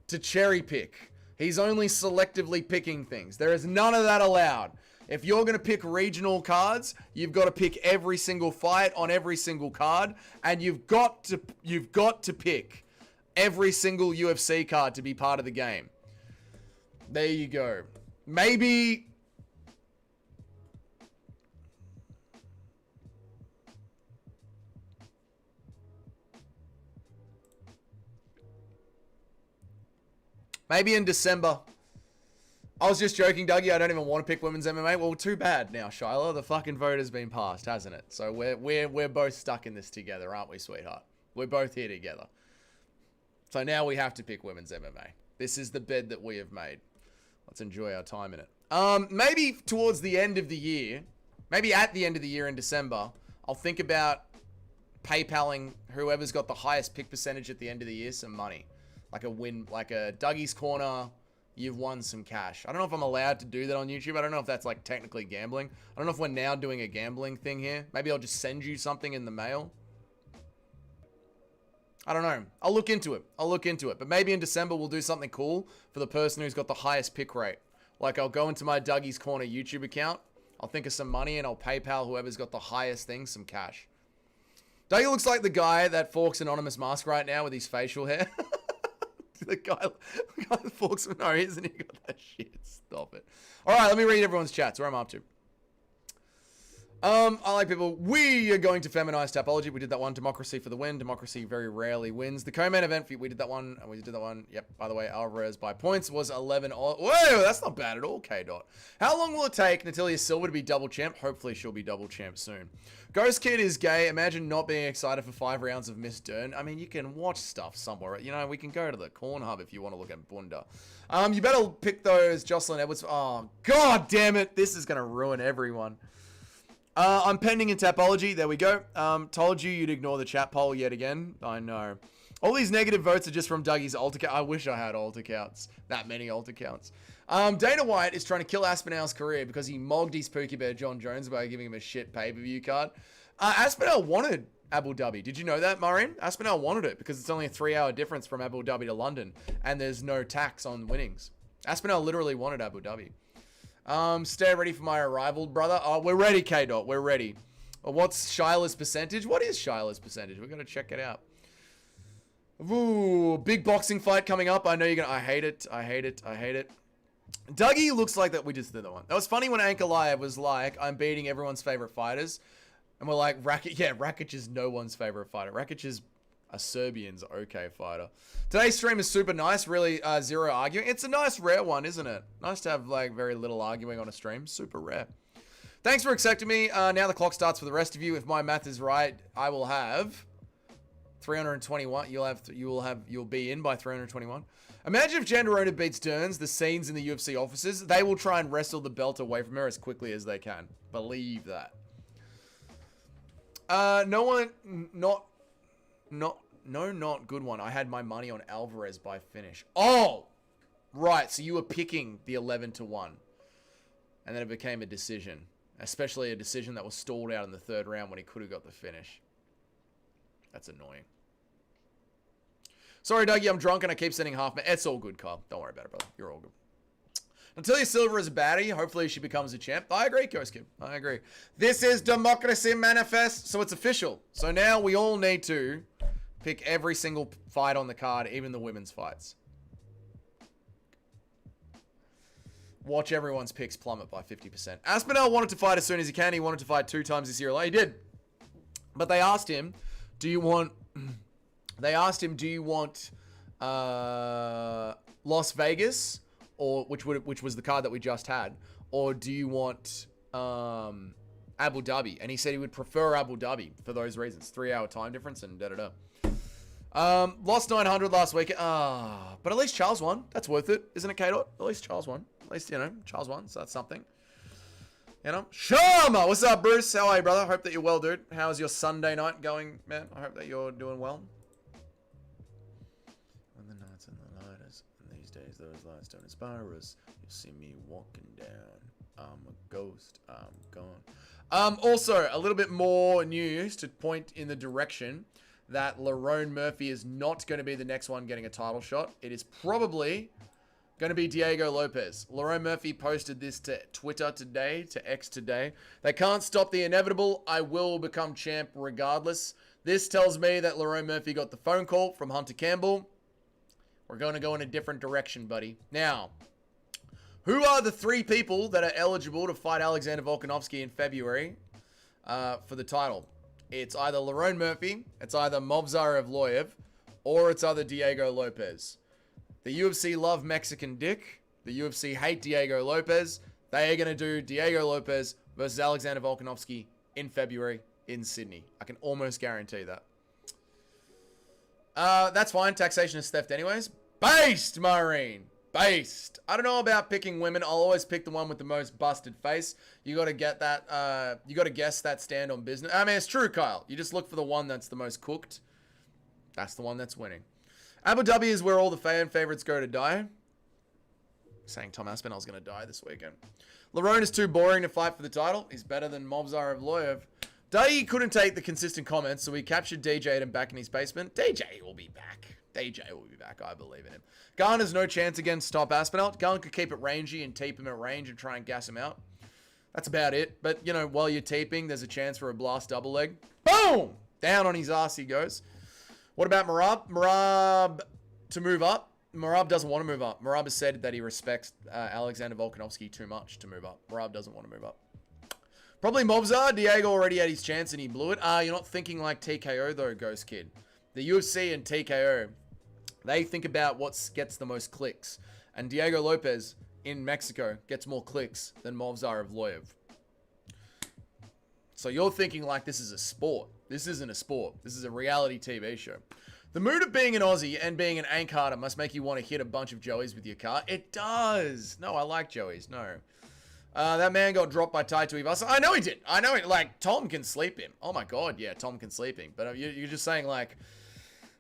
to cherry pick. He's only selectively picking things. There is none of that allowed. If you're going to pick regional cards, you've got to pick every single fight on every single card, and you've got to pick every single UFC card to be part of the game. There you go. Maybe Maybe in December. I was just joking, Dougie. I don't even want to pick women's MMA. Well, too bad now, Shiloh. The fucking vote has been passed, hasn't it? So we're both stuck in this together, aren't we, sweetheart? We're both here together. So now we have to pick women's MMA. This is the bed that we have made. Let's enjoy our time in it. Maybe towards the end of the year, maybe at the end of the year in December, I'll think about PayPaling whoever's got the highest pick percentage at the end of the year some money. Like a win, like a Dougie's Corner. You've won some cash. I don't know if I'm allowed to do that on YouTube. I don't know if that's like technically gambling. I don't know if we're now doing a gambling thing here. Maybe I'll just send you something in the mail. I don't know. I'll look into it. But maybe in December we'll do something cool for the person who's got the highest pick rate. Like I'll go into my Dougie's Corner YouTube account. I'll think of some money and I'll PayPal whoever's got the highest thing some cash. Dougie looks like the guy that Forks Anonymous mask right now with his facial hair. The guy that Forks, no, isn't he got that shit? Stop it. All right, let me read everyone's chats. Where am I up to? I like people. We are going to feminize Tapology. We did that one. Democracy for the win. Democracy very rarely wins. The co-main event, we did that one. And we did that one. Yep. By the way, Alvarez by points was 11. Whoa, that's not bad at all, K-Dot. How long will it take Natalia Silva to be double champ? Hopefully she'll be double champ soon. Ghost Kid is gay. Imagine not being excited for 5 rounds of Miss Dern. I mean, you can watch stuff somewhere. You know, we can go to the Corn Hub if you want to look at Bunda. You better pick those Jocelyn Edwards. Oh, God damn it. This is going to ruin everyone. I'm pending in Tapology. There we go. Told you you'd ignore the chat poll yet again. I know. All these negative votes are just from Dougie's alt account. I wish I had alt accounts. That many alt accounts. Dana White is trying to kill Aspinall's career because he mogged his Pookie Bear John Jones by giving him a shit pay-per-view card. Aspinall wanted Abu Dhabi. Did you know that, Maureen? Aspinall wanted it because it's only a 3-hour difference from Abu Dhabi to London, and there's no tax on winnings. Aspinall literally wanted Abu Dhabi. Stay ready for my arrival, brother. Oh, we're ready, K-Dot. We're ready. Well, what's Shyla's percentage? What is Shyla's percentage? We're going to check it out. Ooh, big boxing fight coming up. I know you're going to... I hate it. I hate it. I hate it. Dougie looks like that. We just did that one. That was funny when Ankalaev was like, I'm beating everyone's favorite fighters. And we're like, Rakic. Yeah, Rakic is no one's favorite fighter. Rakic is a Serbian's okay fighter. Today's stream is super nice. Really, zero arguing. It's a nice, rare one, isn't it? Nice to have, like, very little arguing on a stream. Super rare. Thanks for accepting me. Now the clock starts for the rest of you. If my math is right, I will have 321. You'll be in by 321. Imagine if Jandarona beats Derns, the scenes in the UFC offices. They will try and wrestle the belt away from her as quickly as they can. Believe that. Not good one. I had my money on Alvarez by finish. Oh, right. So you were picking the 11-1. And then it became a decision. Especially a decision that was stalled out in the 3rd round when he could have got the finish. That's annoying. Sorry, Dougie, I'm drunk and I keep sending half. It's all good, Kyle. Don't worry about it, brother. You're all good. Natalia Silva is a baddie. Hopefully she becomes a champ. I agree, Ghost Kid. I agree. This is Democracy Manifest, so it's official. So now we all need to pick every single fight on the card, even the women's fights. Watch everyone's picks plummet by 50%. Aspinall wanted to fight as soon as he can. He wanted to fight 2 times this year. He did. But they asked him, do you want... do you want Las Vegas, or which was the card that we just had, or do you want Abu Dhabi? And he said he would prefer Abu Dhabi for those reasons. 3-hour time difference and da-da-da. Lost 900 last week. But at least Charles won. That's worth it, isn't it, K-Dot? At least Charles won. At least, you know, Charles won, so that's something. You know? Shama! What's up, Bruce? How are you, brother? Hope that you're well, dude. How's your Sunday night going, man? I hope that you're doing well. When the nights and the lighters, and these days those lights don't inspire us. You see me walking down. I'm a ghost. I'm gone. Also, a little bit more news to point in the direction that Lerone Murphy is not going to be the next one getting a title shot. It is probably going to be Diego Lopez. Lerone Murphy posted this to Twitter today, to X today. They can't stop the inevitable. I will become champ regardless. This tells me that Lerone Murphy got the phone call from Hunter Campbell. We're going to go in a different direction, buddy. Now, who are the 3 people that are eligible to fight Alexander Volkanovski in February for the title? It's either Lerone Murphy, it's either Movsar Evloev, or it's either Diego Lopez. The UFC love Mexican dick. The UFC hate Diego Lopez. They are going to do Diego Lopez versus Alexander Volkanovski in February in Sydney. I can almost guarantee that. That's fine. Taxation is theft anyways. Based, Marine. Based. I don't know about picking women. I'll always pick the one with the most busted face. You got to get that. You got to guess that stand on business. I mean, it's true, Kyle. You just look for the one that's the most cooked. That's the one that's winning. Abu Dhabi is where all the fan favorites go to die. Saying Tom Aspinall's going to die this weekend. Lerone is too boring to fight for the title. He's better than Movsar Evloev. Dahi couldn't take the consistent comments, so we captured DJ and back in his basement. DJ will be back. DJ will be back. I believe in him. Garn has no chance against Top Aspinall. Garn could keep it rangy and tape him at range and try and gas him out. That's about it. But, you know, while you're taping, there's a chance for a blast double leg. Boom! Down on his ass he goes. What about Merab? Merab to move up? Merab doesn't want to move up. Merab has said that he respects Alexander Volkanovski too much to move up. Merab doesn't want to move up. Probably Movsar. Diego already had his chance and he blew it. You're not thinking like TKO though, Ghost Kid. The UFC and TKO, they think about what gets the most clicks. And Diego Lopez in Mexico gets more clicks than Movsar Evloev. So you're thinking like this is a sport. This isn't a sport. This is a reality TV show. The mood of being an Aussie and being an Ank Harder must make you want to hit a bunch of Joeys with your car. It does. No, I like Joeys. No. That man got dropped by Tai Tuivasa. I know he did. I know it. Like, Tom can sleep him. Oh my God. Yeah, Tom can sleep him. But you're just saying like,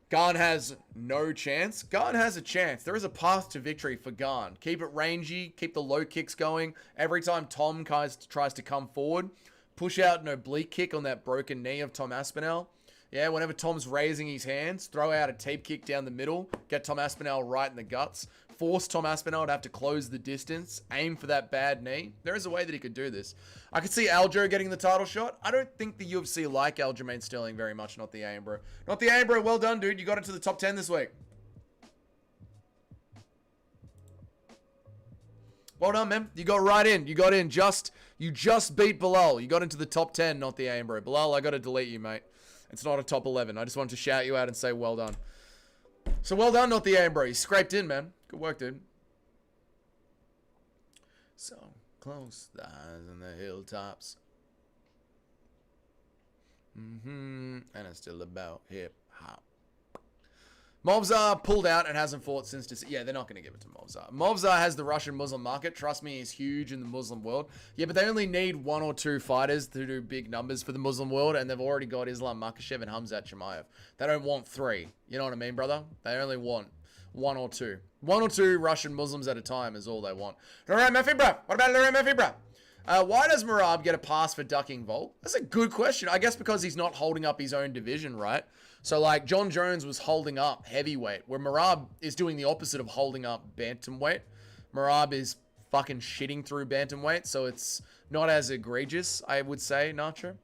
Garn has no chance. Garn has a chance. There is a path to victory for Garn. Keep it rangy. Keep the low kicks going. Every time Tom tries to come forward, push out an oblique kick on that broken knee of Tom Aspinall. Yeah, whenever Tom's raising his hands, throw out a tape kick down the middle, get Tom Aspinall right in the guts, force Tom Aspinall to have to close the distance, aim for that bad knee. There is a way that he could do this. I could see Aljo getting the title shot. I don't think the UFC like Aljamain Sterling very much, not the Ambro. Not the Ambro, well done, dude. You got into the top 10 this week. Well done, man. You got right in. You got in you just beat Bilal. You got into the top 10, not the Ambro. Bilal, I got to delete you, mate. It's not a top 11. I just wanted to shout you out and say well done. So well done, not the Ambro. You scraped in, man. Good work, dude. So close, the eyes on the hilltops. And it's still about hip-hop. Movsar pulled out and hasn't fought since December. Yeah, they're not going to give it to Movsar. Movsar has the Russian Muslim market. Trust me, he's huge in the Muslim world. Yeah, but they only need 1 or 2 fighters to do big numbers for the Muslim world, and they've already got Islam Makhachev and Hamzat Chimaev. They don't want 3. You know what I mean, brother? They only want 1 or 2. 1 or 2 Russian Muslims at a time is all they want. Lorraine Murphy, bro. What about Lorraine Murphy, bro? Why does Merab get a pass for ducking Volk? That's a good question. I guess because he's not holding up his own division, right? So, like, John Jones was holding up heavyweight, where Merab is doing the opposite of holding up bantamweight. Merab is fucking shitting through bantamweight, so it's not as egregious, I would say, Nacho.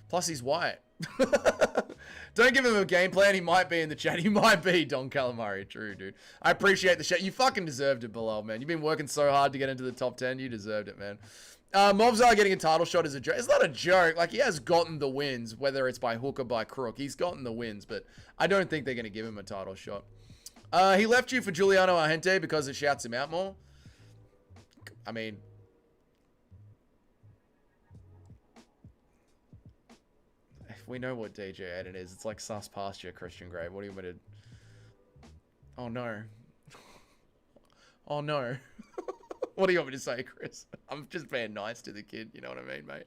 Plus, he's white. Don't give him a game plan. He might be in the chat. He might be Don Calamari. True, dude. I appreciate the shit. You fucking deserved it, Bilal, man. You've been working so hard to get into the top 10. You deserved it, man. Movsar getting a title shot is a joke. It's not a joke. Like, he has gotten the wins, whether it's by hook or by crook. He's gotten the wins, but I don't think they're going to give him a title shot. He left you for Giuliano Argente because it shouts him out more. I mean, we know what DJ Aiden is. It's like sus pasture, Christian Grey. What do you want to... Oh, no. Oh, no. What do you want me to say, Chris? I'm just being nice to the kid. You know what I mean, mate?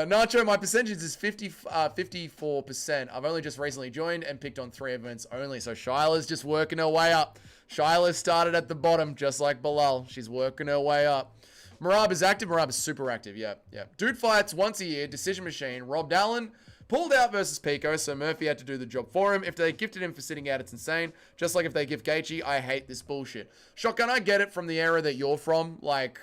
Nacho, my percentage is 54%. I've only just recently joined and picked on 3 events only. So Shyla's just working her way up. Shyla started at the bottom, just like Bilal. She's working her way up. Merab is active. Merab is super active. Yeah. Dude fights once a year. Decision machine. Robbed Allen. Pulled out versus Pico, so Murphy had to do the job for him. If they gifted him for sitting out, it's insane. Just like if they give Gaethje, I hate this bullshit. Shotgun, I get it from the era that you're from, like,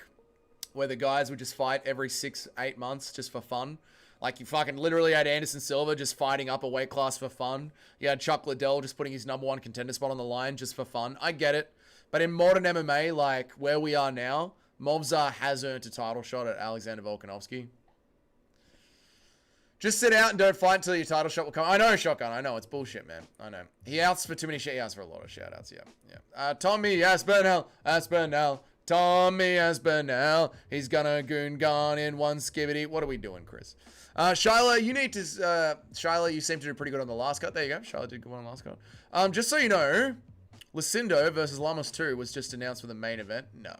where the guys would just fight every 6-8 months just for fun. Like, you fucking literally had Anderson Silva just fighting up a weight class for fun. You had Chuck Liddell just putting his #1 contender spot on the line just for fun. I get it. But in modern MMA, like, where we are now, Movsar has earned a title shot at Alexander Volkanovski. Just sit out and don't fight until your title shot will come. I know, Shotgun. I know. It's bullshit, man. I know. He asks for too many He asks for a lot of shout-outs. Yeah. Tommy Aspinall. Tommy Aspinall. He's gonna goon gone in one skibbity. What are we doing, Chris? Shyla, you need to... Shyla, you seem to do pretty good on the last cut. There you go. Shyla did good on the last cut. Just so you know, Lucindo versus Lamas 2 was just announced for the main event. No.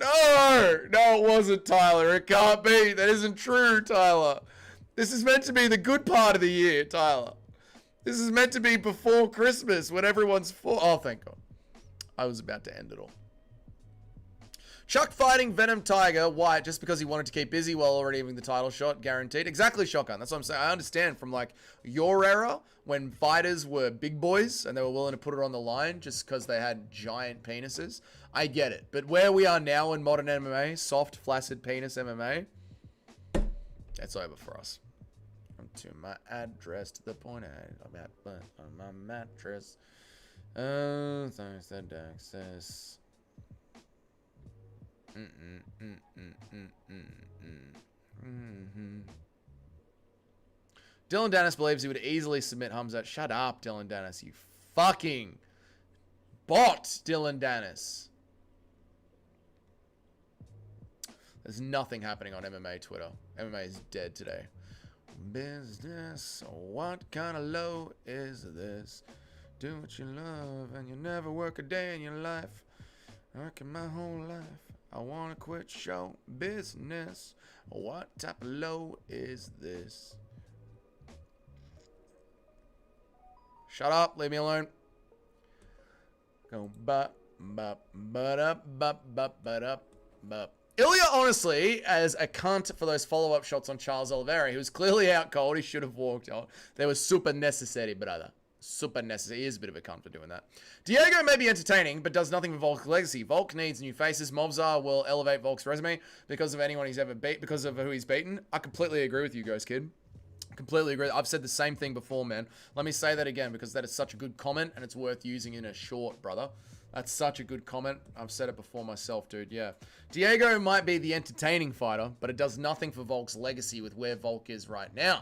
No, it wasn't, Tyler. It can't be. That isn't true, Tyler. This is meant to be the good part of the year, Tyler. This is meant to be before Christmas when everyone's full. Oh, thank God. I was about to end it all. Chuck fighting Venom Tiger White just because he wanted to keep busy while already having the title shot, guaranteed. Exactly, Shotgun. That's what I'm saying. I understand from like your era when fighters were big boys and they were willing to put it on the line just because they had giant penises. I get it. But where we are now in modern MMA, soft, flaccid penis MMA, that's over for us. Come to my address to the point I'm at, but on my mattress. Thanks to access. Dylan Dennis believes he would easily submit Hamzat. Shut up, Dylan Dennis, you fucking bot, Dylan Dennis. There's nothing happening on MMA Twitter. MMA is dead today. Business, what kind of low is this? Do what you love and you never work a day in your life. Working my whole life. I want to quit show business. What type of low is this? Shut up. Leave me alone. Go bup, bup, bup, bup, bup, bup, bup. Ilya, honestly, as a cunt for those follow-up shots on Charles Oliveira, he was clearly out cold. He should have walked out. They were super necessary, brother. Super necessary. He is a bit of a cunt for doing that. Diego may be entertaining, but does nothing for Volk's legacy. Volk needs new faces. Movzar will elevate Volk's resume because of anyone he's ever beat, because of who he's beaten. I completely agree with you, Ghost Kid. Completely agree. I've said the same thing before, man. Let me say that again because that is such a good comment and it's worth using in a short, brother. That's such a good comment. I've said it before myself, dude. Yeah. Diego might be the entertaining fighter, but it does nothing for Volk's legacy with where Volk is right now.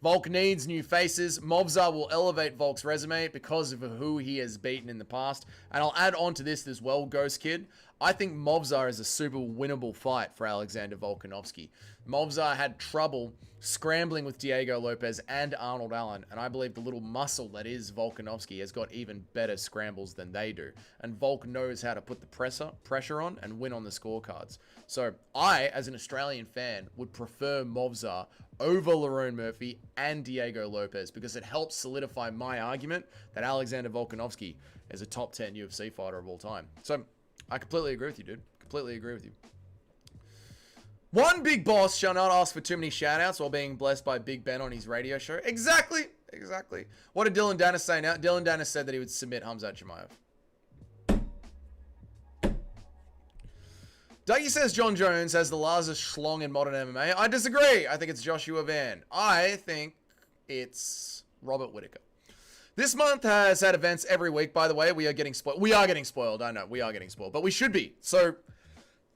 Volk needs new faces. Movzar will elevate Volk's resume because of who he has beaten in the past. And I'll add on to this as well, Ghost Kid. I think Movzar is a super winnable fight for Alexander Volkanovski. Movzar had trouble scrambling with Diego Lopez and Arnold Allen, and I believe the little muscle that is Volkanovski has got even better scrambles than they do. And Volk knows how to put the pressure on and win on the scorecards. So I, as an Australian fan, would prefer Movzar over Lerone Murphy and Diego Lopez because it helps solidify my argument that Alexander Volkanovski is a top 10 UFC fighter of all time. So I completely agree with you, dude. Completely agree with you. One big boss shall not ask for too many shout-outs while being blessed by Big Ben on his radio show. Exactly. Exactly. What did Dylan Dennis say now? Dylan Dennis said that he would submit Hamzat Chimaev. Dougie says John Jones has the largest schlong in modern MMA. I disagree. I think it's Joshua Van. I think it's Robert Whittaker. This month has had events every week, by the way. We are getting spoiled. We are getting spoiled. I know. We are getting spoiled. But we should be. So,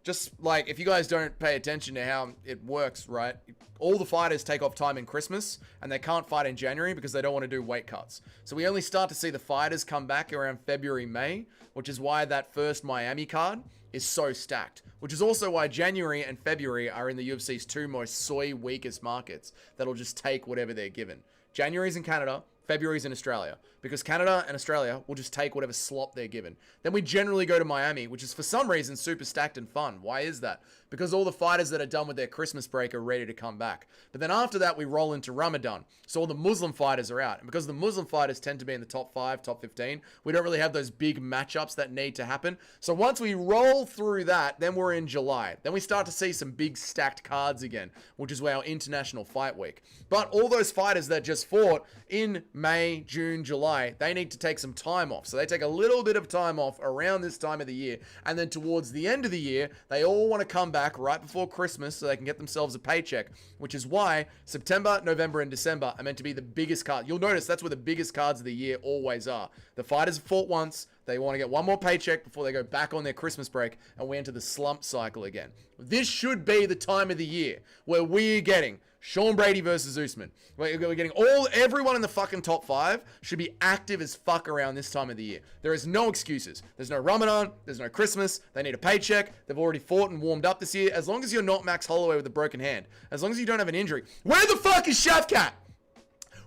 just like, if you guys don't pay attention to how it works, right? All the fighters take off time in Christmas, and they can't fight in January because they don't want to do weight cuts. So we only start to see the fighters come back around February, May, which is why that first Miami card is so stacked. Which is also why January and February are in the UFC's two most soy weakest markets that'll just take whatever they're given. January's in Canada, February's in Australia, because Canada and Australia will just take whatever slop they're given. Then we generally go to Miami, which is for some reason super stacked and fun. Why is that? Because all the fighters that are done with their Christmas break are ready to come back. But then after that, we roll into Ramadan. So all the Muslim fighters are out. And because the Muslim fighters tend to be in the top 5, top 15, we don't really have those big matchups that need to happen. So once we roll through that, then we're in July. Then we start to see some big stacked cards again, which is our International Fight Week. But all those fighters that just fought in May, June, July, they need to take some time off. So they take a little bit of time off around this time of the year. And then towards the end of the year, they all want to come back right before Christmas so they can get themselves a paycheck, which is why September, November, and December are meant to be the biggest card. You'll notice that's where the biggest cards of the year always are. The fighters have fought once. They want to get one more paycheck before they go back on their Christmas break, and we enter the slump cycle again. This should be the time of the year where we're getting Sean Brady versus Usman. We're getting everyone in the fucking top 5 should be active as fuck around this time of the year. There is no excuses. There's no Ramadan. There's no Christmas. They need a paycheck. They've already fought and warmed up this year. As long as you're not Max Holloway with a broken hand, as long as you don't have an injury. Where the fuck is Shavkat?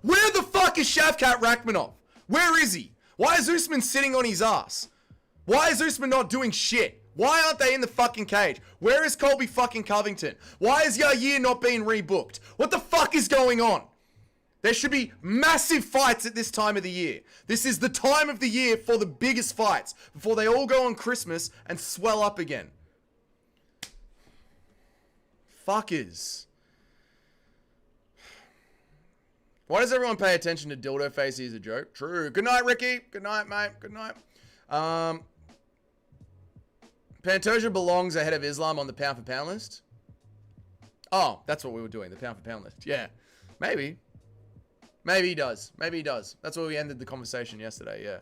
Where the fuck is Shavkat Rakhmonov? Where is he? Why is Usman sitting on his ass? Why is Usman not doing shit? Why aren't they in the fucking cage? Where is Colby fucking Covington? Why is Yair not being rebooked? What the fuck is going on? There should be massive fights at this time of the year. This is the time of the year for the biggest fights before they all go on Christmas and swell up again. Fuckers. Why does everyone pay attention to Dildo Face? He's a joke. True. Good night, Ricky. Good night, mate. Good night. Pantoja belongs ahead of Islam on the pound for pound list. Oh, that's what we were doing. The pound for pound list. Yeah. Maybe. Maybe he does. Maybe he does. That's where we ended the conversation yesterday. Yeah.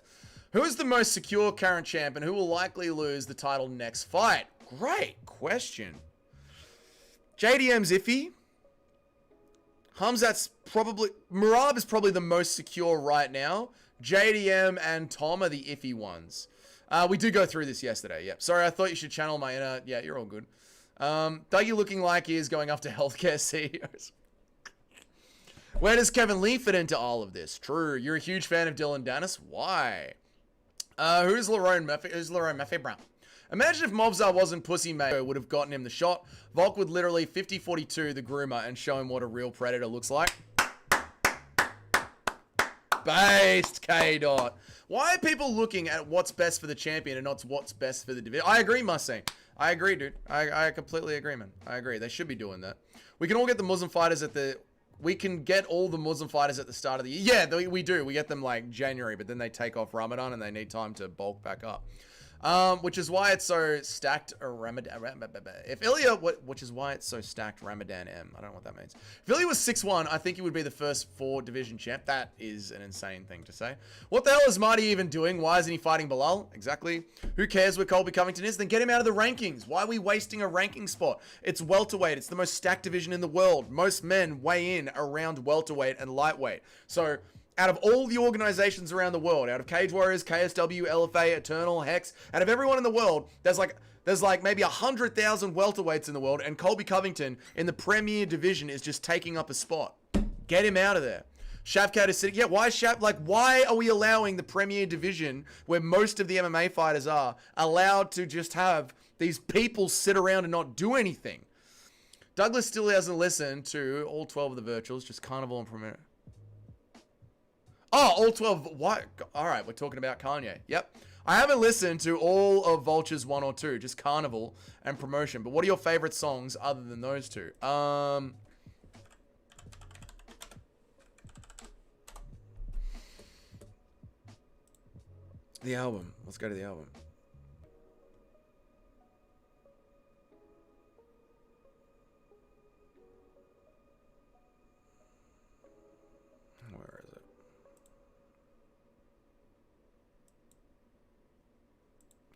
Who is the most secure current champ and who will likely lose the title next fight? Great question. JDM's iffy. Hamzat's probably... Merab is probably the most secure right now. JDM and Tom are the iffy ones. We did go through this yesterday. Yep. Sorry, I thought you should channel my inner... Yeah, you're all good. Dougie looking like he is going after healthcare CEOs. Where does Kevin Lee fit into all of this? True. You're a huge fan of Dylan Dennis. Why? Who's Lerone Murphy? Who's Lerone Murphy Brown? Imagine if Mobzar wasn't Pussy Mayo would have gotten him the shot. Volk would literally 50-42 the groomer and show him what a real predator looks like. Based K-Dot. Why are people looking at what's best for the champion and not what's best for the division? I agree, Mustang. I agree, dude. I completely agree, man. I agree. They should be doing that. We can all get the Muslim fighters at the... We can get all the Muslim fighters at the start of the year. Yeah, we do. We get them like January, but then they take off Ramadan and they need time to bulk back up. Which is why it's so stacked Ramadan. If Ilya, which is why it's so stacked Ramadan M. I don't know what that means. If Ilya was 6-1, I think he would be the first 4 division champ. That is an insane thing to say. What the hell is Marty even doing? Why isn't he fighting Bilal? Exactly. Who cares where Colby Covington is? Then get him out of the rankings. Why are we wasting a ranking spot? It's welterweight. It's the most stacked division in the world. Most men weigh in around welterweight and lightweight. So... out of all the organizations around the world, out of Cage Warriors, KSW, LFA, Eternal, Hex, out of everyone in the world, there's like maybe 100,000 welterweights in the world, and Colby Covington in the premier division is just taking up a spot. Get him out of there. Shavkat is sitting... Yeah, why is why are we allowing the premier division, where most of the MMA fighters are, allowed to just have these people sit around and not do anything? Douglas still hasn't listened to all 12 of the virtuals, just Carnival and Premier... Oh, all 12. What? All right, we're talking about Kanye. Yep. I haven't listened to all of Vulture's 1 or 2, just Carnival and Promotion. But what are your favorite songs other than those two? The album. Let's go to the album.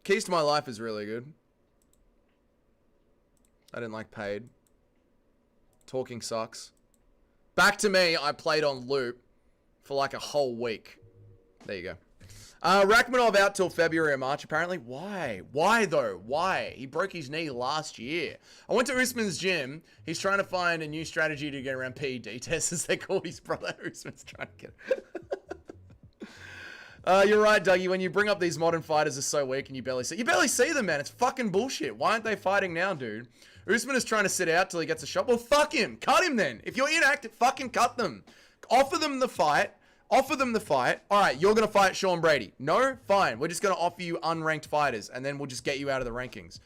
Keys to My Life is really good. I didn't like Paid. Talking sucks. Back to Me, I played on loop for like a whole week. There you go. Rakhmonov out till February or March, apparently. Why? Why, though? Why? He broke his knee last year. I went to Usman's gym. He's trying to find a new strategy to get around PED tests, as they call his brother. Usman's trying to get... You're right, Dougie. When you bring up these modern fighters are so weak and you barely see them, man. It's fucking bullshit. Why aren't they fighting now, dude? Usman is trying to sit out till he gets a shot. Well, fuck him. Cut him then. If you're inactive, fucking cut them. Offer them the fight. Offer them the fight. All right, you're going to fight Sean Brady. No? Fine. We're just going to offer you unranked fighters, and then we'll just get you out of the rankings.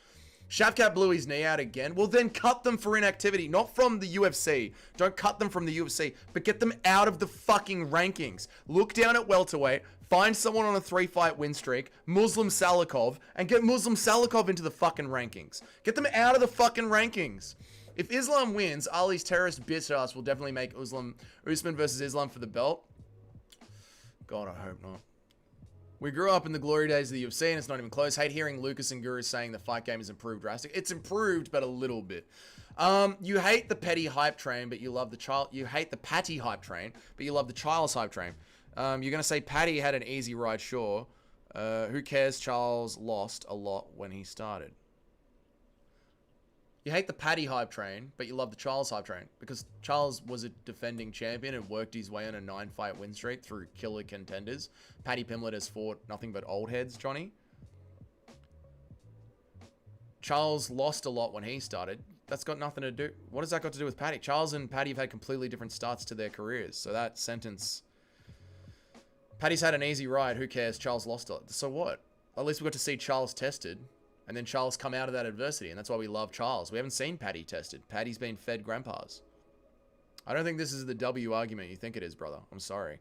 Shavkat blew his knee out again. Well, then cut them for inactivity. Not from the UFC. Don't cut them from the UFC, but get them out of the fucking rankings. Look down at welterweight. Find someone on a 3-fight win streak, Muslim Salikov, and get Muslim Salikov into the fucking rankings. Get them out of the fucking rankings. If Islam wins, Ali's terrorist bitch ass will definitely make Usman versus Islam for the belt. God, I hope not. We grew up in the glory days of the UFC, and it's not even close. Hate hearing Lucas and Guru saying the fight game has improved drastically. It's improved, but a little bit. You hate the petty hype train, but you love the child. You hate the patty hype train, but you love the Charles hype train. You're gonna say Patty had an easy ride, sure. Who cares? Charles lost a lot when he started. You hate the Patty hype train, but you love the Charles hype train because Charles was a defending champion and worked his way on a 9-fight win streak through killer contenders. Paddy Pimblett has fought nothing but old heads, Johnny. Charles lost a lot when he started. That's got nothing to do. What has that got to do with Paddy? Charles and Paddy have had completely different starts to their careers. So that sentence... Paddy's had an easy ride. Who cares? Charles lost it. So what? At least we got to see Charles tested. And then Charles come out of that adversity. And that's why we love Charles. We haven't seen Paddy tested. Paddy's been fed grandpas. I don't think this is the W argument you think it is, brother. I'm sorry.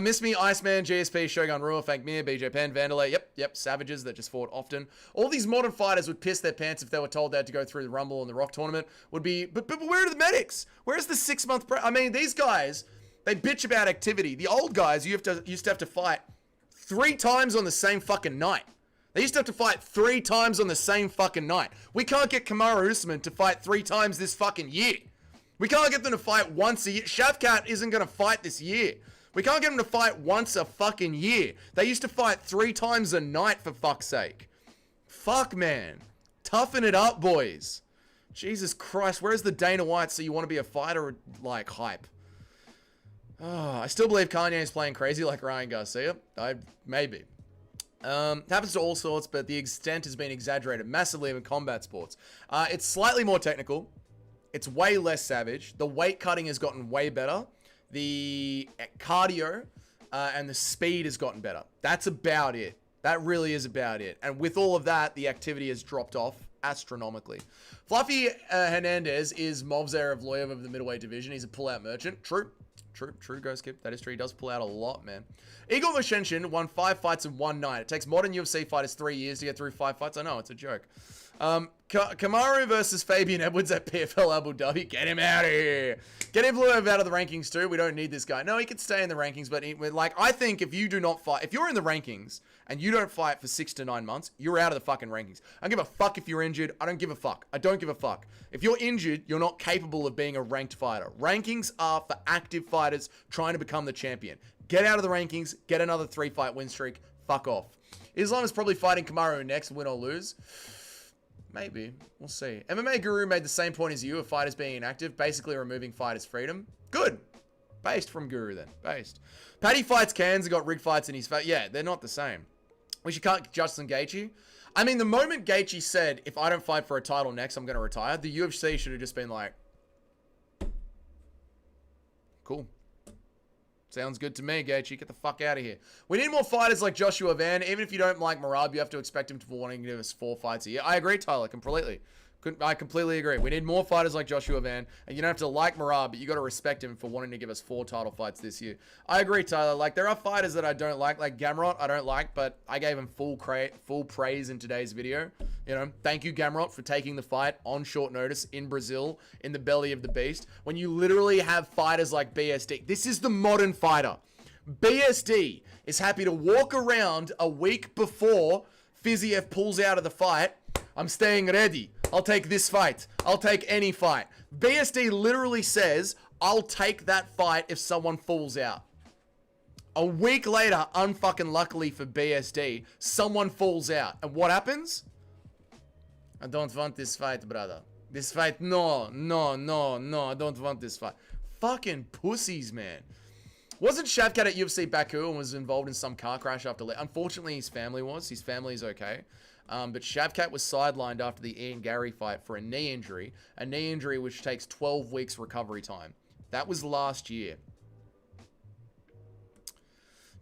Miss Me, Iceman, GSP, Shogun Rua, Fank Mir, BJ Penn, Vanderlei. Yep. Savages that just fought often. All these modern fighters would piss their pants if they were told they had to go through the Rumble and the Rock tournament. Would be, but where are the medics? Where's the 6-month... I mean, these guys... They bitch about activity. The old guys used to have to fight 3 times on the same fucking night. They used to have to fight 3 times on the same fucking night. We can't get Kamaru Usman to fight 3 times this fucking year. We can't get them to fight once a year. Shavkat isn't going to fight this year. We can't get them to fight once a fucking year. They used to fight 3 times a night, for fuck's sake. Fuck, man. Toughen it up, boys. Jesus Christ, where's the Dana White so you want to be a fighter, like, hype? Oh, I still believe Kanye is playing crazy like Ryan Garcia. Maybe. Happens to all sorts, but the extent has been exaggerated massively in combat sports. It's slightly more technical. It's way less savage. The weight cutting has gotten way better. The cardio and the speed has gotten better. That's about it. That really is about it. And with all of that, the activity has dropped off astronomically. Fluffy Hernandez is Movzar of Loyev of the middleweight division. He's a pull-out merchant. True, Ghost Skip. That is true. He does pull out a lot, man. Igor Vashenshin won 5 fights in 1 night. It takes modern UFC fighters 3 years to get through 5 fights. I know, it's a joke. Kamaru versus Fabian Edwards at PFL Abu Dhabi. Get him out of here. Get Evloev out of the rankings too. We don't need this guy. No, he could stay in the rankings, but I think if you do not fight, if you're in the rankings and you don't fight for 6 to 9 months, you're out of the fucking rankings. I don't give a fuck if you're injured. I don't give a fuck. I don't give a fuck. If you're injured, you're not capable of being a ranked fighter. Rankings are for active fighters trying to become the champion. Get out of the rankings. Get another 3-fight win streak. Fuck off. Islam is probably fighting Kamaru next, win or lose. Maybe. We'll see. MMA Guru made the same point as you of fighters being inactive, basically removing fighters' freedom. Good. Based from Guru then. Based. Paddy fights Cans and got rig fights in his face. Yeah, they're not the same. We should cut Justin Gaethje. I mean, the moment Gaethje said, if I don't fight for a title next, I'm going to retire, the UFC should have just been like, cool. Sounds good to me, Gaethje. Get the fuck out of here. We need more fighters like Joshua Van. Even if you don't like Merab, you have to expect him to wanting to give us 4 fights a year. I agree, Tyler, completely. I completely agree. We need more fighters like Joshua Van. And you don't have to like Merab, but you got to respect him for wanting to give us 4 title fights this year. I agree, Tyler. Like, there are fighters that I don't like Gamrot, I don't like, but I gave him full praise in today's video. You know, thank you, Gamrot, for taking the fight on short notice in Brazil, in the belly of the beast. When you literally have fighters like BSD. This is the modern fighter. BSD is happy to walk around a week before Fiziev pulls out of the fight. I'm staying ready. I'll take this fight. I'll take any fight. BSD literally says, I'll take that fight if someone falls out. A week later, unfucking luckily for BSD, someone falls out. And what happens? I don't want this fight, brother. This fight, no, I don't want this fight. Fucking pussies, man. Wasn't Shavkat at UFC Baku and was involved in some car crash after... Unfortunately, his family was. His family's okay. But Shavkat was sidelined after the Ian Gary fight for a knee injury which takes 12 weeks recovery time. That was last year.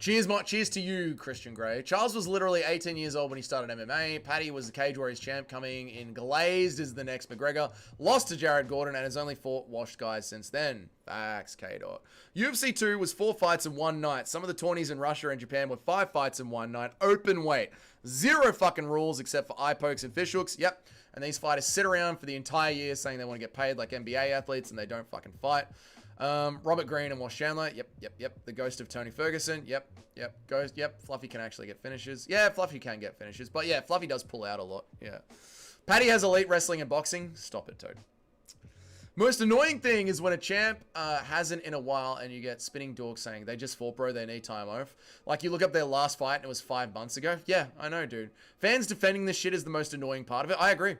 Cheers to you, Christian Gray. Charles was literally 18 years old when he started MMA. Paddy was the Cage Warriors champ, coming in glazed as the next McGregor. Lost to Jared Gordon and has only fought washed guys since then. Facts, K-Dot. UFC 2 was 4 fights in one night. Some of the tourneys in Russia and Japan were 5 fights in one night. Open weight. 0 fucking rules except for eye pokes and fish hooks. Yep. And these fighters sit around for the entire year saying they want to get paid like NBA athletes and they don't fucking fight. Robert Green and Wash Chandler. Yep. The ghost of Tony Ferguson. Yep. Ghost. Yep. Fluffy can actually get finishes. Yeah, Fluffy can get finishes. But yeah, Fluffy does pull out a lot. Yeah. Paddy has elite wrestling and boxing. Stop it, Toad. Most annoying thing is when a champ hasn't in a while and you get spinning dorks saying they just fought, bro, they need time off. Like you look up their last fight and it was 5 months ago. Yeah, I know, dude. Fans defending this shit is the most annoying part of it. I agree.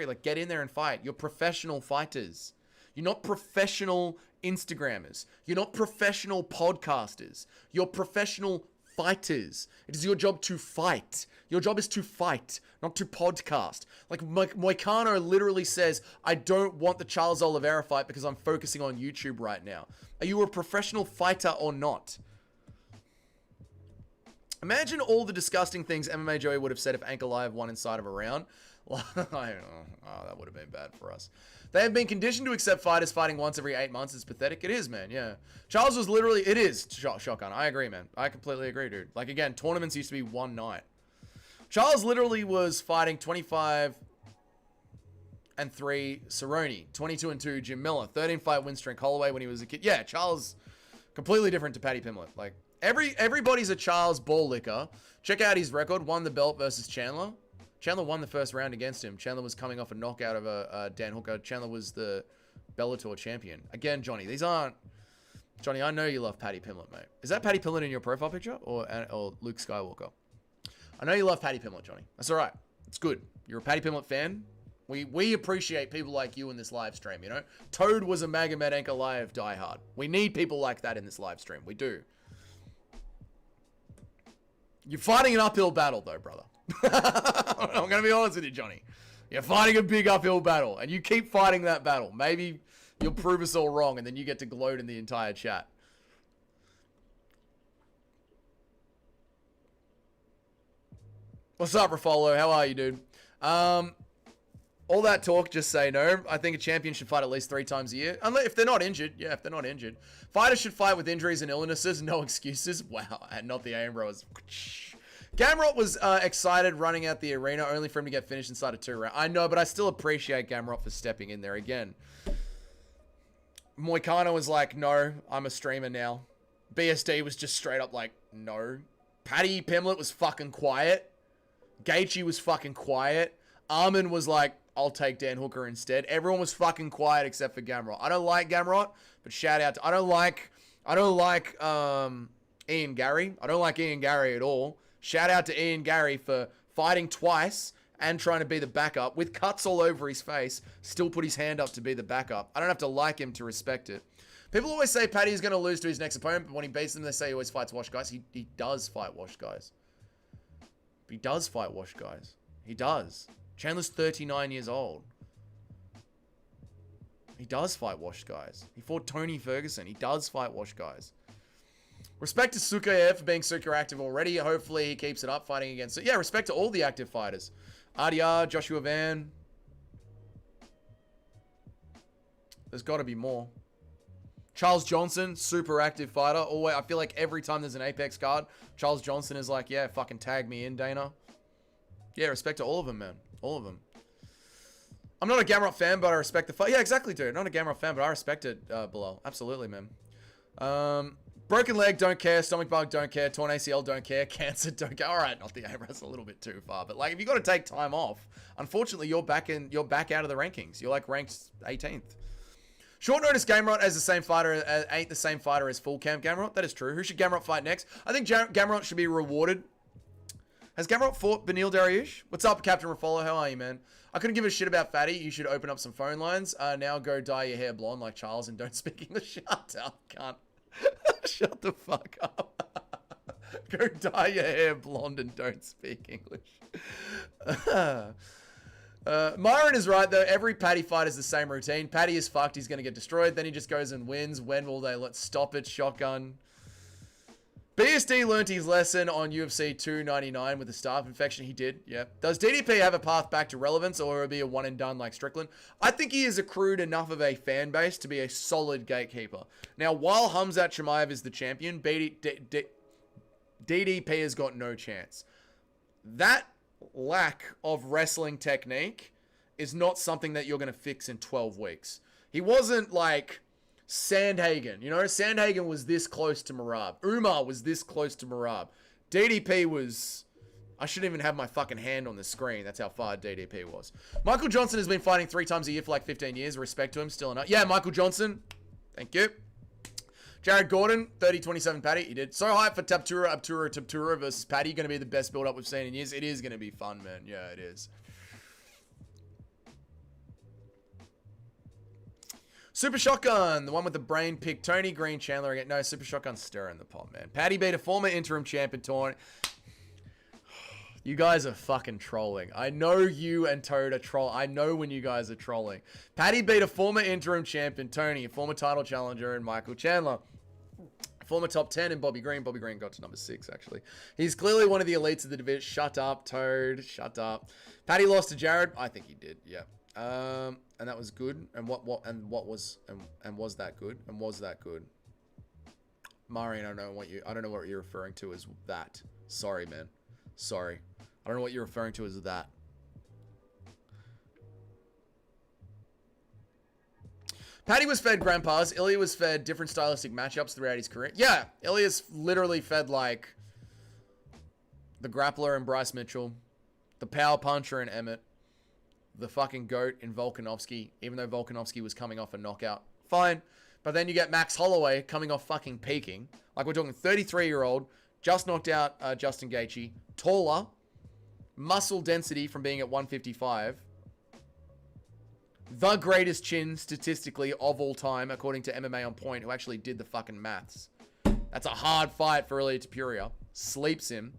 Like, get in there and fight. You're professional fighters. You're not professional Instagrammers. You're not professional podcasters. You're professional fighters. It is your job to fight. Your job is to fight, not to podcast. Like, Moicano literally says, I don't want the Charles Oliveira fight because I'm focusing on YouTube right now. Are you a professional fighter or not? Imagine all the disgusting things MMA Joey would have said if Ankalaev won inside of a round. I don't know. Oh, that would have been bad for us. They have been conditioned to accept fighters fighting once every 8 months. It's pathetic. It is, man. Yeah. Charles was literally... It is shotgun. I agree, man. I completely agree, dude. Like, again, tournaments used to be one night. Charles literally was fighting 25-3 Cerrone, 22-2 Jim Miller, 13-fight win streak Holloway when he was a kid. Yeah, Charles, completely different to Paddy Pimblett. Like, everybody's a Charles ball licker. Check out his record. Won the belt versus Chandler. Chandler won the first round against him. Chandler was coming off a knockout of Dan Hooker. Chandler was the Bellator champion. Again, Johnny, these aren't... Johnny, I know you love Paddy Pimblett, mate. Is that Paddy Pimblett in your profile picture or Luke Skywalker? I know you love Paddy Pimblett, Johnny. That's all right. It's good. You're a Paddy Pimblett fan. We appreciate people like you in this live stream, you know? Toad was a Magomed Ankalaev diehard. We need people like that in this live stream. We do. You're fighting an uphill battle, though, brother. I'm going to be honest with you, Johnny. You're fighting a big uphill battle, and you keep fighting that battle. Maybe you'll prove us all wrong, and then you get to gloat in the entire chat. What's up, Rafolo? How are you, dude? All that talk, just say no. I think a champion should fight at least 3 times a year. Unless, if they're not injured. Yeah, if they're not injured. Fighters should fight with injuries and illnesses. No excuses. Wow, and not the aim bros. Gamrot was excited running out the arena only for him to get finished inside of 2 rounds. I know, but I still appreciate Gamrot for stepping in there again. Moicano was like, no, I'm a streamer now. BSD was just straight up like, no. Paddy Pimblett was fucking quiet. Gaethje was fucking quiet. Armin was like, I'll take Dan Hooker instead. Everyone was fucking quiet except for Gamrot. I don't like Gamrot, but shout out to... I don't like Ian Gary. I don't like Ian Gary at all. Shout out to Ian Gary for fighting twice and trying to be the backup with cuts all over his face. Still put his hand up to be the backup. I don't have to like him to respect it. People always say Paddy's going to lose to his next opponent, but when he beats them, they say he always fights washed guys. He does fight washed guys. He does fight washed guys. He does. Chandler's 39 years old. He does fight washed guys. He fought Tony Ferguson. He does fight washed guys. Respect to Sukayev for being super active already. Hopefully he keeps it up fighting against it. Yeah, respect to all the active fighters. RDR, Joshua Van. There's got to be more. Charles Johnson, super active fighter. Always, I feel like every time there's an Apex card, Charles Johnson is like, yeah, fucking tag me in, Dana. Yeah, respect to all of them, man. All of them. I'm not a Gamrot fan, but I respect the fight. Yeah, exactly, dude. Not a Gamrot fan, but I respect it, Bilal. Absolutely, man. Broken leg, don't care. Stomach bug, don't care. Torn ACL, don't care. Cancer, don't care. All right, not the A-Ras, a little bit too far. But, like, if you got to take time off, unfortunately, you're back out of the rankings. You're, like, ranked 18th. Short notice Gamrot as the same fighter ain't the same fighter as full camp Gamrot. That is true. Who should Gamrot fight next? I think Gamrot should be rewarded. Has Gamrot fought Benil Dariush? What's up, Captain Rafolo? How are you, man? I couldn't give a shit about Fatty. You should open up some phone lines. Now go dye your hair blonde like Charles and don't speak English. Shut up, cunt. Shut the fuck up. Go dye your hair blonde and don't speak English. Myron is right, though. Every Paddy fight is the same routine. Paddy is fucked. He's going to get destroyed. Then he just goes and wins. When will they? Let's stop it. Shotgun. BSD learned his lesson on UFC 299 with the staph infection. He did, yeah. Does DDP have a path back to relevance, or will it be a one and done like Strickland? I think he has accrued enough of a fan base to be a solid gatekeeper. Now, while Khamzat Chimaev is the champion, DDP has got no chance. That lack of wrestling technique is not something that you're going to fix in 12 weeks. He wasn't like Sandhagen. You know, Sandhagen was this close to Merab. Umar was this close to Merab. DDP was... I shouldn't even have my fucking hand on the screen. That's how far DDP was. Michael Johnson has been fighting 3 times a year for like 15 years. Respect to him. Still enough. Yeah, Michael Johnson. Thank you. Jared Gordon, 30-27 Paddy. He did. So hyped for Taptura versus Paddy. Going to be the best build-up we've seen in years. It is going to be fun, man. Yeah, it is. Super Shotgun, the one with the brain pick. Tony Green, Chandler again. No, Super Shotgun's stirring the pot, man. Paddy beat a former interim champ in tournament. You guys are fucking trolling. I know you and Toad are troll. I know when you guys are trolling. Paddy beat a former interim champ in Tony, a former title challenger in Michael Chandler. Former top 10 in Bobby Green. Bobby Green got to number 6, actually. He's clearly one of the elites of the division. Shut up, Toad. Shut up. Paddy lost to Jared. I think he did, yeah. And that was good. And was that good? And was that good? Mari, I don't know what you're referring to as that. Sorry, man. Sorry. I don't know what you're referring to as that. Paddy was fed grandpas. Ilya was fed different stylistic matchups throughout his career. Yeah, Ilya's literally fed like the grappler in Bryce Mitchell, the power puncher in Emmett, the fucking GOAT in Volkanovski, even though Volkanovski was coming off a knockout. Fine. But then you get Max Holloway coming off fucking peaking. Like we're talking 33-year-old, just knocked out Justin Gaethje, taller, muscle density from being at 155. The greatest chin statistically of all time, according to MMA On Point, who actually did the fucking maths. That's a hard fight for Ilya Topuria. Sleeps him.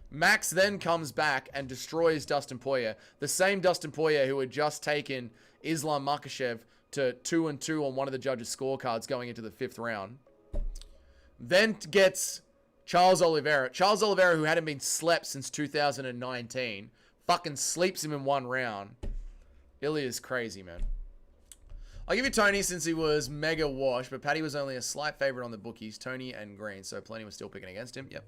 Max then comes back and destroys Dustin Poirier. The same Dustin Poirier who had just taken Islam Makhachev to 2-2 on one of the judges' scorecards going into the 5th round. Then gets Charles Oliveira. Charles Oliveira, who hadn't been slept since 2019, fucking sleeps him in 1 round. Ilya's crazy, man. I'll give you Tony since he was mega wash, but Paddy was only a slight favorite on the bookies. Tony and Green, so plenty was still picking against him. Yep.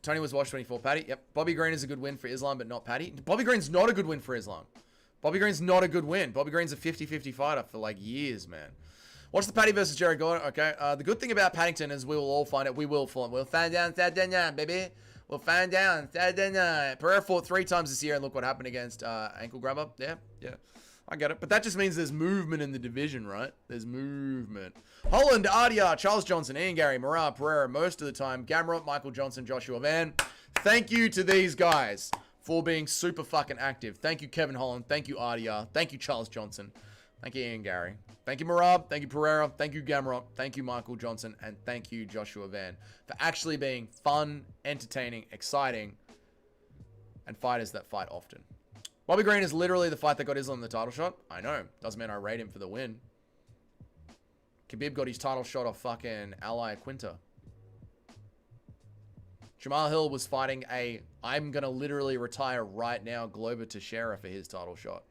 Tony was washed 24. Paddy. Yep. Bobby Green is a good win for Islam, but not Paddy. Bobby Green's not a good win for Islam. Bobby Green's not a good win. Bobby Green's a 50-50 fighter for like years, man. Watch the Paddy versus Jared Gordon. Okay. The good thing about Paddington is we will all find it. We'll find out Saturday night, baby. We'll find out Saturday night. Pereira fought 3 times this year, and look what happened against Ankle Grabber. Yeah. I get it. But that just means there's movement in the division, right? There's movement. Holland, RDR, Charles Johnson, Ian Gary, Marah, Pereira, most of the time. Gamrot, Michael Johnson, Joshua Van. Thank you to these guys for being super fucking active. Thank you, Kevin Holland. Thank you, RDR. Thank you, Charles Johnson. Thank you, Ian Gary. Thank you, Marab. Thank you, Pereira. Thank you, Gamrot. Thank you, Michael Johnson. And thank you, Joshua Van, for actually being fun, entertaining, exciting, and fighters that fight often. Bobby Green is literally the fight that got Islam the title shot. I know. Doesn't mean I rate him for the win. Khabib got his title shot off fucking Ally Quinta. Jamal Hill was fighting a I'm going to literally retire right now Glover Teixeira for his title shot.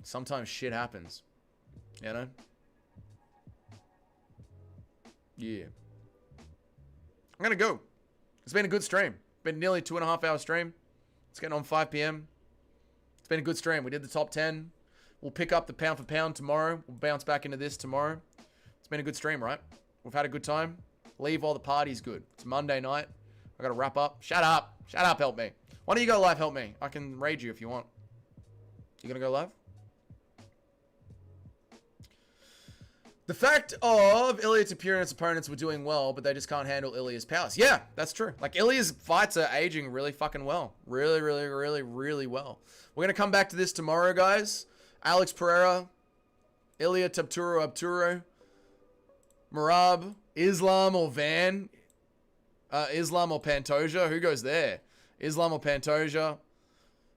Sometimes shit happens. You know? Yeah. I'm going to go. It's been a good stream. Been nearly 2.5 hour stream. It's getting on 5 p.m. It's been a good stream. We did the top 10. We'll pick up the pound for pound tomorrow. We'll bounce back into this tomorrow. It's been a good stream, right? We've had a good time. Leave while the party's good. It's Monday night. I got to wrap up. Shut up. Shut up, help me. Why don't you go live, help me? I can raid you if you want. You going to go live? The fact of Ilya Topuria and his opponents were doing well, but they just can't handle Ilya's powers. Yeah, that's true. Like, Ilya's fights are aging really fucking well. Really, really, really, really well. We're going to come back to this tomorrow, guys. Alex Pereira, Ilya Topuria, Merab, Islam or Van, Islam or Pantoja. Who goes there? Islam or Pantoja,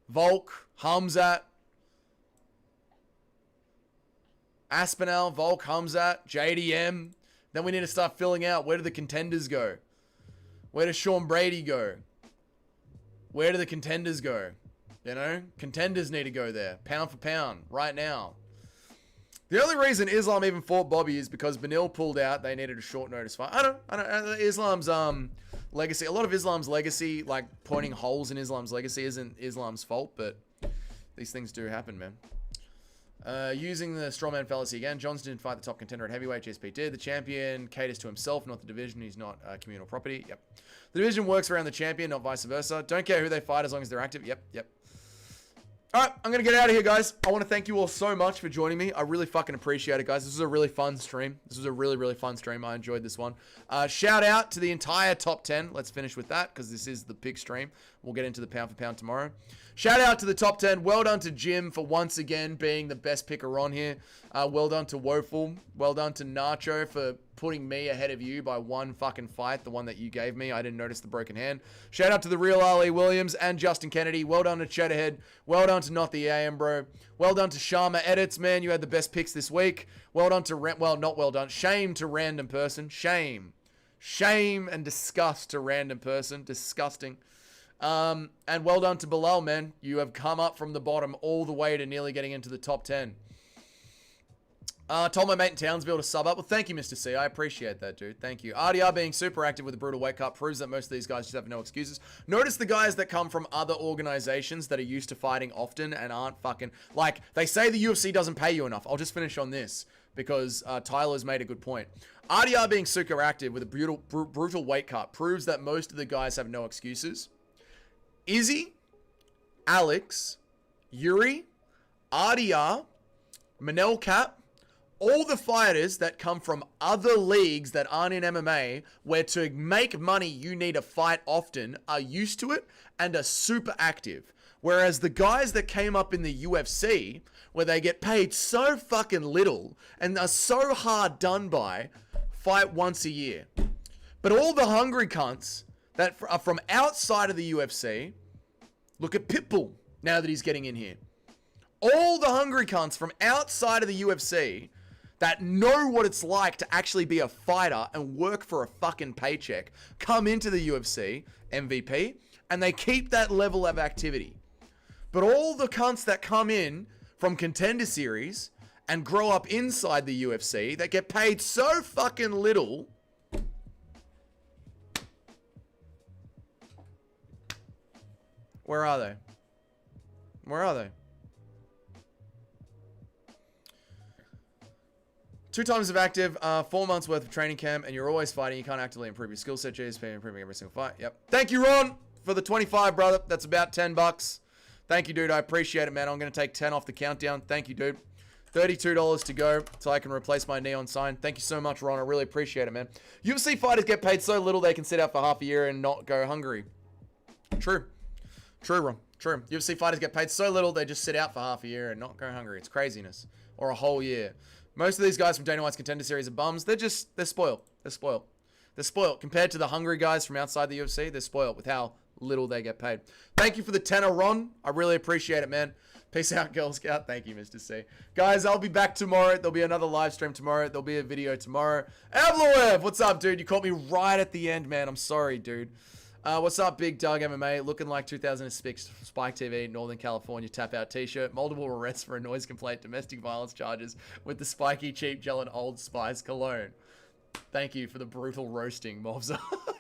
Volk, Khamzat, Aspinall, Volk, Khamzat, JDM. Then we need to start filling out where do the contenders go. Where does Sean Brady go? Where do the contenders go? You know, contenders need to go there, pound for pound, right now. The only reason Islam even fought Bobby is because Benil pulled out. They needed a short notice fight. I don't. Islam's legacy. A lot of Islam's legacy, like pointing holes in Islam's legacy, isn't Islam's fault, but these things do happen, man. Using the strawman fallacy again, Johnson didn't fight the top contender at heavyweight. GSP did. The champion caters to himself, not the division. He's not communal property. Yep. The division works around the champion, not vice versa. Don't care who they fight as long as they're active. Yep. All right, I'm going to get out of here, guys. I want to thank you all so much for joining me. I really fucking appreciate it, guys. This was a really fun stream. This was a really, really fun stream. I enjoyed this one. Shout out to the entire top 10. Let's finish with that because this is the pick stream. We'll get into the pound for pound tomorrow. Shout out to the top 10. Well done to Jim for once again being the best picker on here. Well done to Woeful. Well done to Nacho for putting me ahead of you by one fucking fight, the one that you gave me. I didn't notice the broken hand. Shout out to the real Ali Williams and Justin Kennedy. Well done to Cheddarhead. Well done to Not the AM, bro. Well done to Sharma Edits, man. You had the best picks this week. Well done to, not well done. Shame to Random Person. Shame and disgust to Random Person. Disgusting. And well done to Bilal, man. You have come up from the bottom all the way to nearly getting into the top 10. Told my mate in Townsville to sub up. Well, thank you, Mr. C. I appreciate that, dude. Thank you. RDR being super active with a brutal weight cut proves that most of these guys just have no excuses. Notice the guys that come from other organizations that are used to fighting often and aren't fucking... Like, they say the UFC doesn't pay you enough. I'll just finish on this because Tyler's made a good point. RDR being super active with a brutal weight cut proves that most of the guys have no excuses. Izzy, Alex, Yuri, RDR, Manel Cap, all the fighters that come from other leagues that aren't in MMA, where to make money you need to fight often, are used to it and are super active. Whereas the guys that came up in the UFC, where they get paid so fucking little and are so hard done by, fight once a year. But all the hungry cunts that are from outside of the UFC, look at Pitbull now that he's getting in here. All the hungry cunts from outside of the UFC that know what it's like to actually be a fighter and work for a fucking paycheck come into the UFC, MVP, and they keep that level of activity. But all the cunts that come in from Contender Series and grow up inside the UFC that get paid so fucking little... Where are they? Where are they? 2 times of active, 4 months worth of training camp, and you're always fighting. You can't actively improve your skill set. GSP improving every single fight. Yep. Thank you, Ron, for the 25, brother. That's about $10. Thank you, dude. I appreciate it, man. I'm going to take 10 off the countdown. Thank you, dude. $32 to go so I can replace my neon sign. Thank you so much, Ron. I really appreciate it, man. UFC fighters get paid so little they can sit out for half a year and not go hungry. True. True, Ron. True. UFC fighters get paid so little they just sit out for half a year and not go hungry. It's craziness. Or a whole year. Most of these guys from Dana White's Contender Series are bums. They're spoiled. They're spoiled. They're spoiled. Compared to the hungry guys from outside the UFC, they're spoiled with how little they get paid. Thank you for the tenner, Ron. I really appreciate it, man. Peace out, Girl Scout. Thank you, Mr. C. Guys, I'll be back tomorrow. There'll be another live stream tomorrow. There'll be a video tomorrow. Evloev, what's up, dude? You caught me right at the end, man. I'm sorry, dude. What's up, Big Doug MMA? Looking like 2006 Spike TV, Northern California tap out t-shirt. Multiple arrests for a noise complaint, domestic violence charges with the spiky, cheap gel and Old Spice cologne. Thank you for the brutal roasting, Mobs.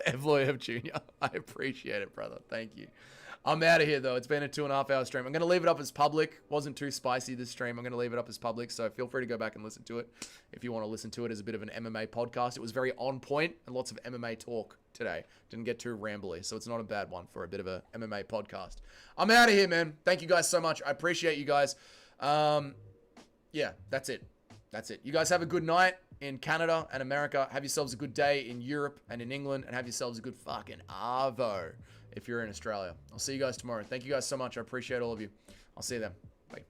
Evloev Jr. I appreciate it, brother. Thank you. I'm out of here, though. It's been a 2.5 hour stream. I'm going to leave it up as public. Wasn't too spicy, this stream. I'm going to leave it up as public, so feel free to go back and listen to it if you want to listen to it as a bit of an MMA podcast. It was very on point and lots of MMA talk today. Didn't get too rambly, so it's not a bad one for a bit of a MMA podcast. I'm out of here, man. Thank you guys so much. I appreciate you guys. Yeah, that's it. That's it. You guys have a good night in Canada and America. Have yourselves a good day in Europe and in England, and have yourselves a good fucking arvo if you're in Australia. I'll see you guys tomorrow. Thank you guys so much. I appreciate all of you. I'll see you then. Bye.